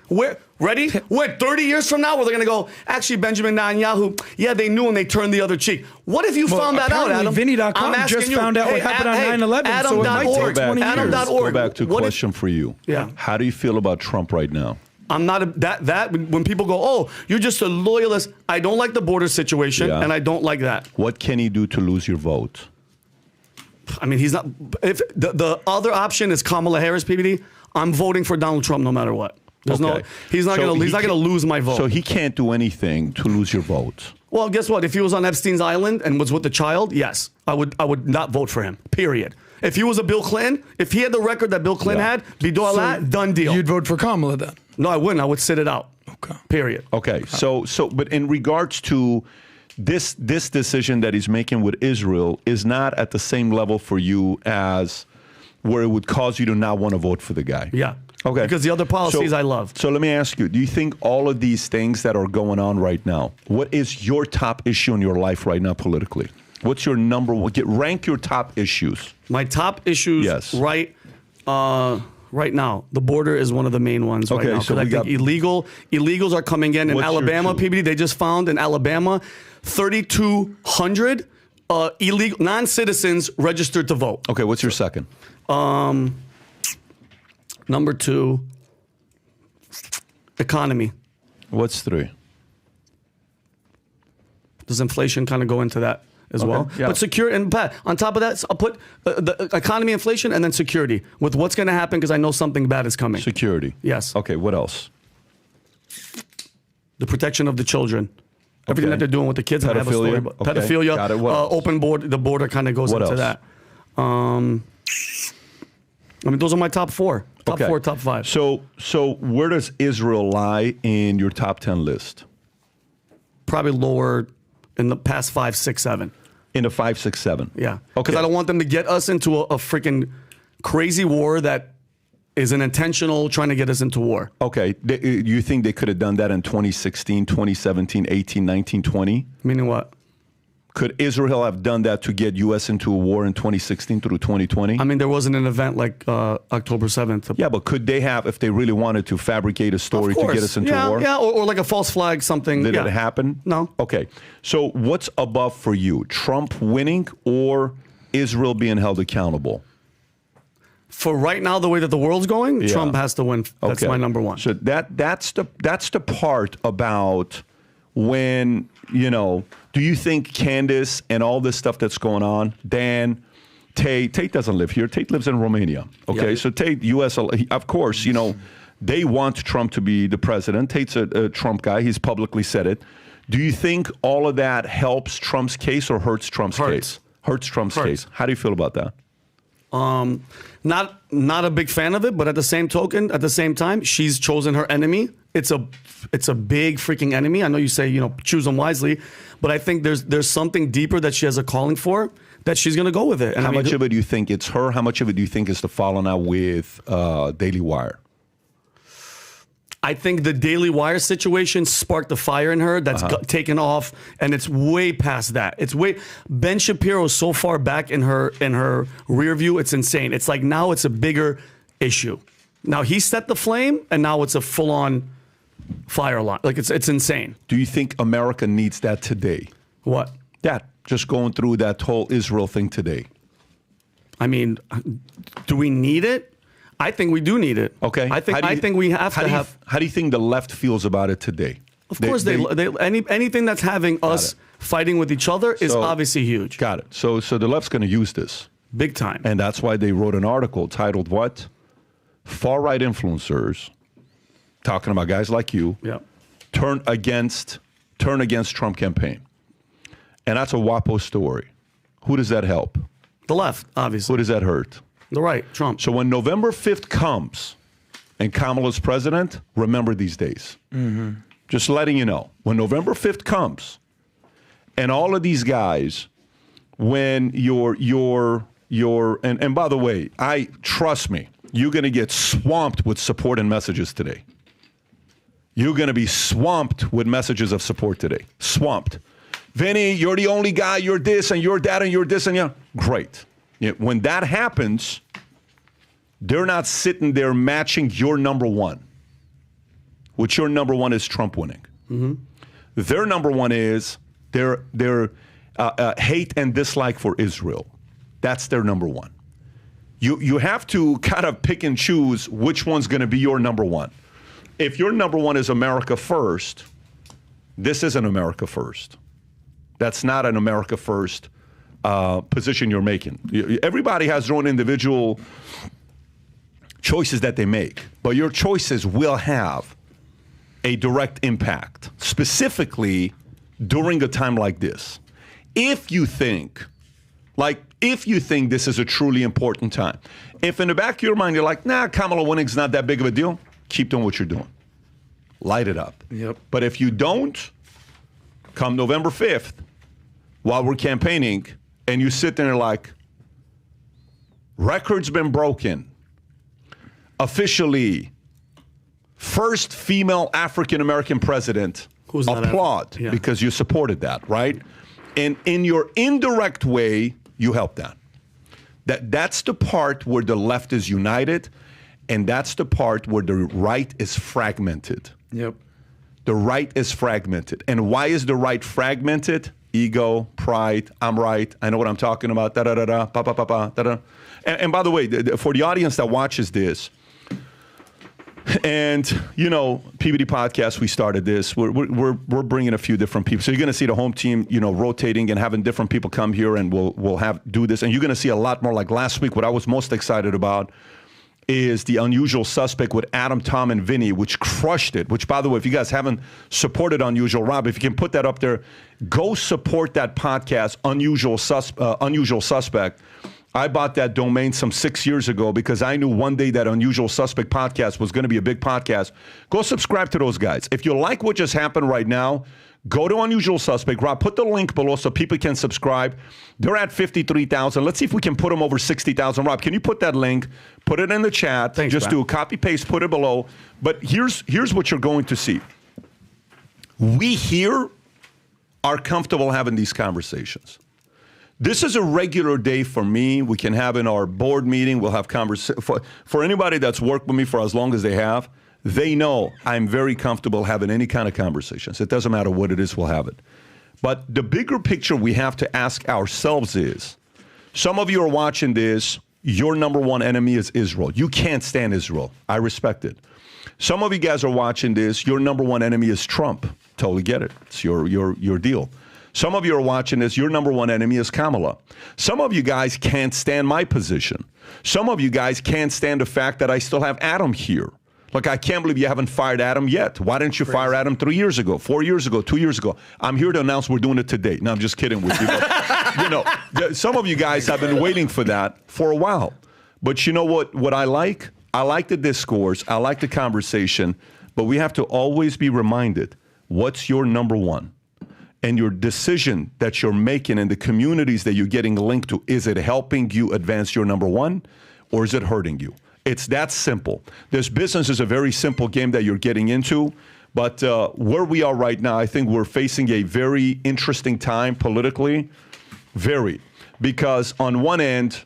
Ready? What, 30 years from now, where they're going to go, actually, Benjamin Netanyahu, yeah, they knew and they turned the other cheek. What if you found that out, Adam? Vinny.com just found out what happened on 9/11. Adam.org. Go back to a question for you. Yeah. How do you feel about Trump right now? I'm not when people go, oh, you're just a loyalist. I don't like the border situation, and I don't like that. What can he do to lose your vote? I mean, he's not. If the other option is Kamala Harris, PBD, I'm voting for Donald Trump no matter what. He's not going to lose my vote. So he can't do anything to lose your vote. Well, guess what? If he was on Epstein's island and was with the child, yes, I would not vote for him. Period. If he was a Bill Clinton, if he had the record that Bill Clinton had, done deal. You'd vote for Kamala then? No, I wouldn't. I would sit it out. Okay. Period. Okay. But in regards to this decision that he's making with Israel is not at the same level for you as where it would cause you to not want to vote for the guy. Yeah. Okay. Because the other policies I love. So let me ask you, do you think all of these things that are going on right now, what is your top issue in your life right now politically? What's your number one? Rank your top issues. My top issues right now. The border is one of the main ones right now. So I think illegals are coming in. In Alabama, PBD, they just found in Alabama 3,200 illegal non-citizens registered to vote. Okay, what's your second? Number two, economy. What's three? Does inflation kind of go into that as well? Yeah. But security, and Pat, on top of that, I'll put the economy, inflation, and then security with what's going to happen because I know something bad is coming. Security. Yes. Okay, what else? The protection of the children. Everything that they're doing with the kids. Pedophilia. I have a story about pedophilia. Got it. What else? Open board. The border kind of goes into that. I mean, those are my top four. Top four, top five. So where does Israel lie in your top 10 list? Probably lower in the past 5, 6, 7. In the 5, 6, 7. Yeah. Because I don't want them to get us into a freaking crazy war that is an intentional trying to get us into war. Okay. You think they could have done that in 2016, 2017, 18, 19, 20? Meaning what? Could Israel have done that to get U.S. into a war in 2016 through 2020? I mean, there wasn't an event like October 7th. Yeah, but could they have, if they really wanted to, fabricate a story to get us into war? Yeah, or like a false flag, something. Did it happen? No. Okay. So what's above for you? Trump winning or Israel being held accountable? For right now, the way that the world's going, Trump has to win. That's my number one. So that's the part about when, do you think Candace and all this stuff that's going on, Dan, Tate doesn't live here. Tate lives in Romania. Okay, so Tate, U.S., of course, they want Trump to be the president. Tate's a Trump guy. He's publicly said it. Do you think all of that helps Trump's case or hurts Trump's case? Hurts Trump's case. How do you feel about that? Not a big fan of it, but at the same time, she's chosen her enemy. It's a big freaking enemy. I know you say, choose them wisely, but I think there's something deeper that she has a calling for that she's going to go with it. And how much of it do you think it's her? How much of it do you think is the falling out with Daily Wire? I think the Daily Wire situation sparked the fire in her that's taken off, and it's way past that. Ben Shapiro is so far back in her rear view, it's insane. It's like now it's a bigger issue. Now he set the flame, and now it's a full-on fire line. Like it's insane. Do you think America needs that today? What? That, just going through that whole Israel thing today. I mean, do we need it? I think we do need it. Okay. I think we have to have. How do you think the left feels about it today? Of course, anything that's having us fighting with each other is obviously huge. Got it. So the left's going to use this. Big time. And that's why they wrote an article titled what? Far-right influencers, talking about guys like you, turn against Trump campaign. And that's a WAPO story. Who does that help? The left, obviously. Who does that hurt? The right, Trump. So when November 5th comes and Kamala's president, remember these days. Mm-hmm. Just letting you know. When November 5th comes and all of these guys, when and by the way, trust me, you're going to get swamped with support and messages today. You're going to be swamped with messages of support today. Swamped. Vinny, you're the only guy, you're this, and you're that, and you're this, and yeah. Great. When that happens, they're not sitting there matching your number one, which your number one is Trump winning. Mm-hmm. Their number one is their hate and dislike for Israel. That's their number one. You have to kind of pick and choose which one's going to be your number one. If your number one is America first, this isn't America first. That's not an America first position you're making. Everybody has their own individual choices that they make, but your choices will have a direct impact, specifically during a time like this. If you think this is a truly important time, if in the back of your mind you're like, nah, Kamala winning's not that big of a deal, keep doing what you're doing. Light it up. Yep. But if you don't, come November 5th, while we're campaigning, and you sit there like, record's been broken. Officially, first female African-American president. Applaud, because you supported that, right? And in your indirect way, you helped that. That's the part where the left is united, and that's the part where the right is fragmented. Yep. The right is fragmented. And why is the right fragmented? Ego, pride, I'm right, I know what I'm talking about, da-da-da-da, pa-pa-pa-pa, da-da. And by the way, for the audience that watches this, and, PBD podcast, we started this. We're bringing a few different people. So you're going to see the home team, rotating and having different people come here, and we'll do this. And you're going to see a lot more. Like last week, what I was most excited about is the Unusual Suspect with Adam, Tom, and Vinny, which crushed it. Which, by the way, if you guys haven't supported Unusual, Rob, if you can put that up there, go support that podcast, Unusual Suspect. I bought that domain some 6 years ago because I knew one day that Unusual Suspect podcast was going to be a big podcast. Go subscribe to those guys. If you like what just happened right now, go to Unusual Suspect. Rob, put the link below so people can subscribe. They're at 53,000. Let's see if we can put them over 60,000. Rob, can you put that link? Put it in the chat. Thanks, just Brad. do a copy paste, put it below. But here's what you're going to see. We here are comfortable having these conversations. This is a regular day for me. We can have in our board meeting, we'll have conversation. For anybody that's worked with me for as long as they have, they know I'm very comfortable having any kind of conversations. It doesn't matter what it is, we'll have it. But the bigger picture we have to ask ourselves is, some of you are watching this, your number one enemy is Israel. You can't stand Israel. I respect it. Some of you guys are watching this, your number one enemy is Trump. Totally get it. It's your deal. Some of you are watching this, your number one enemy is Kamala. Some of you guys can't stand my position. Some of you guys can't stand the fact that I still have Adam here. Like, I can't believe you haven't fired Adam yet. Why didn't you fire Adam 3 years ago, 4 years ago, 2 years ago? I'm here to announce we're doing it today. No, I'm just kidding with you. But, some of you guys have been waiting for that for a while. But you know what I like? I like the discourse. I like the conversation. But we have to always be reminded, what's your number one? And your decision that you're making in the communities that you're getting linked to, is it helping you advance your number one, or is it hurting you? It's that simple. This business is a very simple game that you're getting into. But where we are right now, I think we're facing a very interesting time politically. Very. Because on one end,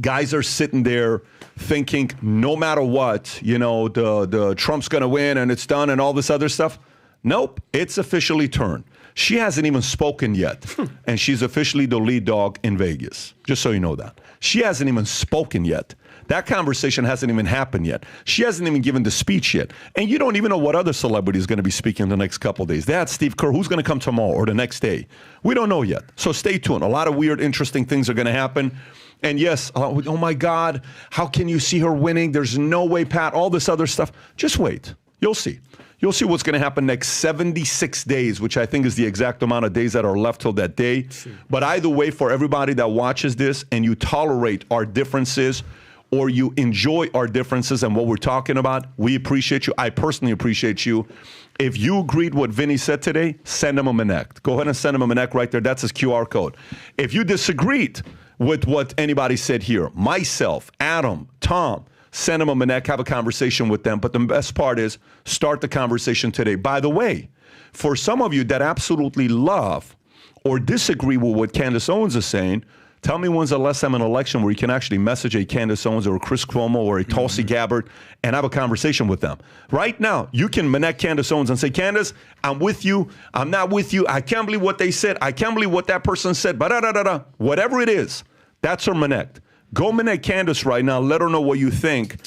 guys are sitting there thinking no matter what, the Trump's going to win and it's done and all this other stuff. Nope, it's officially turned. She hasn't even spoken yet, and she's officially the lead dog in Vegas, just so you know that. She hasn't even spoken yet. That conversation hasn't even happened yet. She hasn't even given the speech yet. And you don't even know what other celebrity is going to be speaking the next couple of days. They had Steve Kerr. Who's going to come tomorrow or the next day? We don't know yet. So stay tuned. A lot of weird, interesting things are going to happen. And yes, oh my God, how can you see her winning? There's no way, Pat, all this other stuff. Just wait. You'll see. You'll see what's going to happen next 76 days, which I think is the exact amount of days that are left till that day. But either way, for everybody that watches this and you tolerate our differences or you enjoy our differences and what we're talking about, we appreciate you. I personally appreciate you. If you agreed what Vinny said today, send him a Connect. Go ahead and send him a Connect right there. That's his QR code. If you disagreed with what anybody said here, myself, Adam, Tom, send them a Connect, have a conversation with them. But the best part is start the conversation today. By the way, for some of you that absolutely love or disagree with what Candace Owens is saying, tell me when's the last time in an election where you can actually message a Candace Owens or a Chris Cuomo or a Tulsi Gabbard and have a conversation with them. Right now, you can connect Candace Owens and say, Candace, I'm with you. I'm not with you. I can't believe what they said. I can't believe what that person said. Whatever it is, that's her connect. Go connect Candace right now. Let her know what you think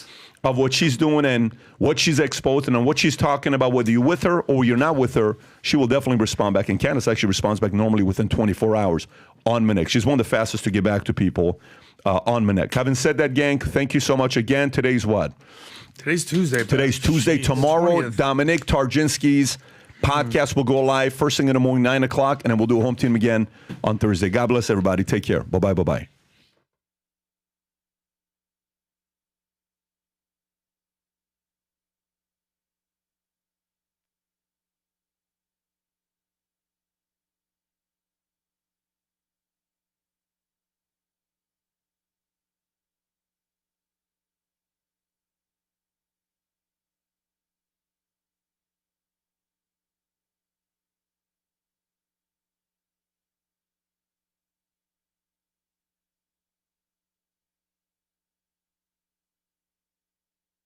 of what she's doing and what she's exposing and what she's talking about, whether you're with her or you're not with her. She will definitely respond back. And Candace actually responds back normally within 24 hours on Connect. She's one of the fastest to get back to people on Connect. Having said that, gang, thank you so much again. Today's what? Today's Tuesday. Today's Tuesday. Tomorrow, 20th. Dominic Tarczynski's podcast will go live first thing in the morning, 9 o'clock, and then we'll do a home team again on Thursday. God bless everybody. Take care. Bye-bye. Bye-bye.